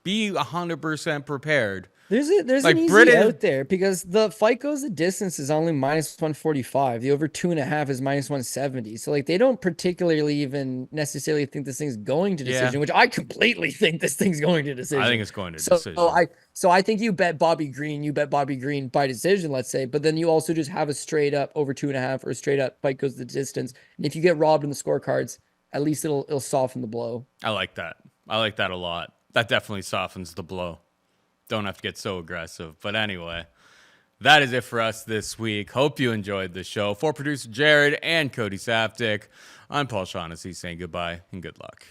be 100% prepared. There's like an easy out there because the fight goes the distance is only -145. The over 2.5 is -170. So like they don't particularly even necessarily think this thing's going to decision, which I completely think this thing's going to decision. I think it's going to decision. So I think you bet Bobby Green by decision, let's say, but then you also just have a straight up over 2.5 or a straight up fight goes the distance. And if you get robbed in the scorecards, at least it'll soften the blow. I like that. I like that a lot. That definitely softens the blow. Don't have to get so aggressive. But anyway, that is it for us this week. Hope you enjoyed the show. For producer Jared and Cody Saftik, I'm Paul Shaughnessy saying goodbye and good luck.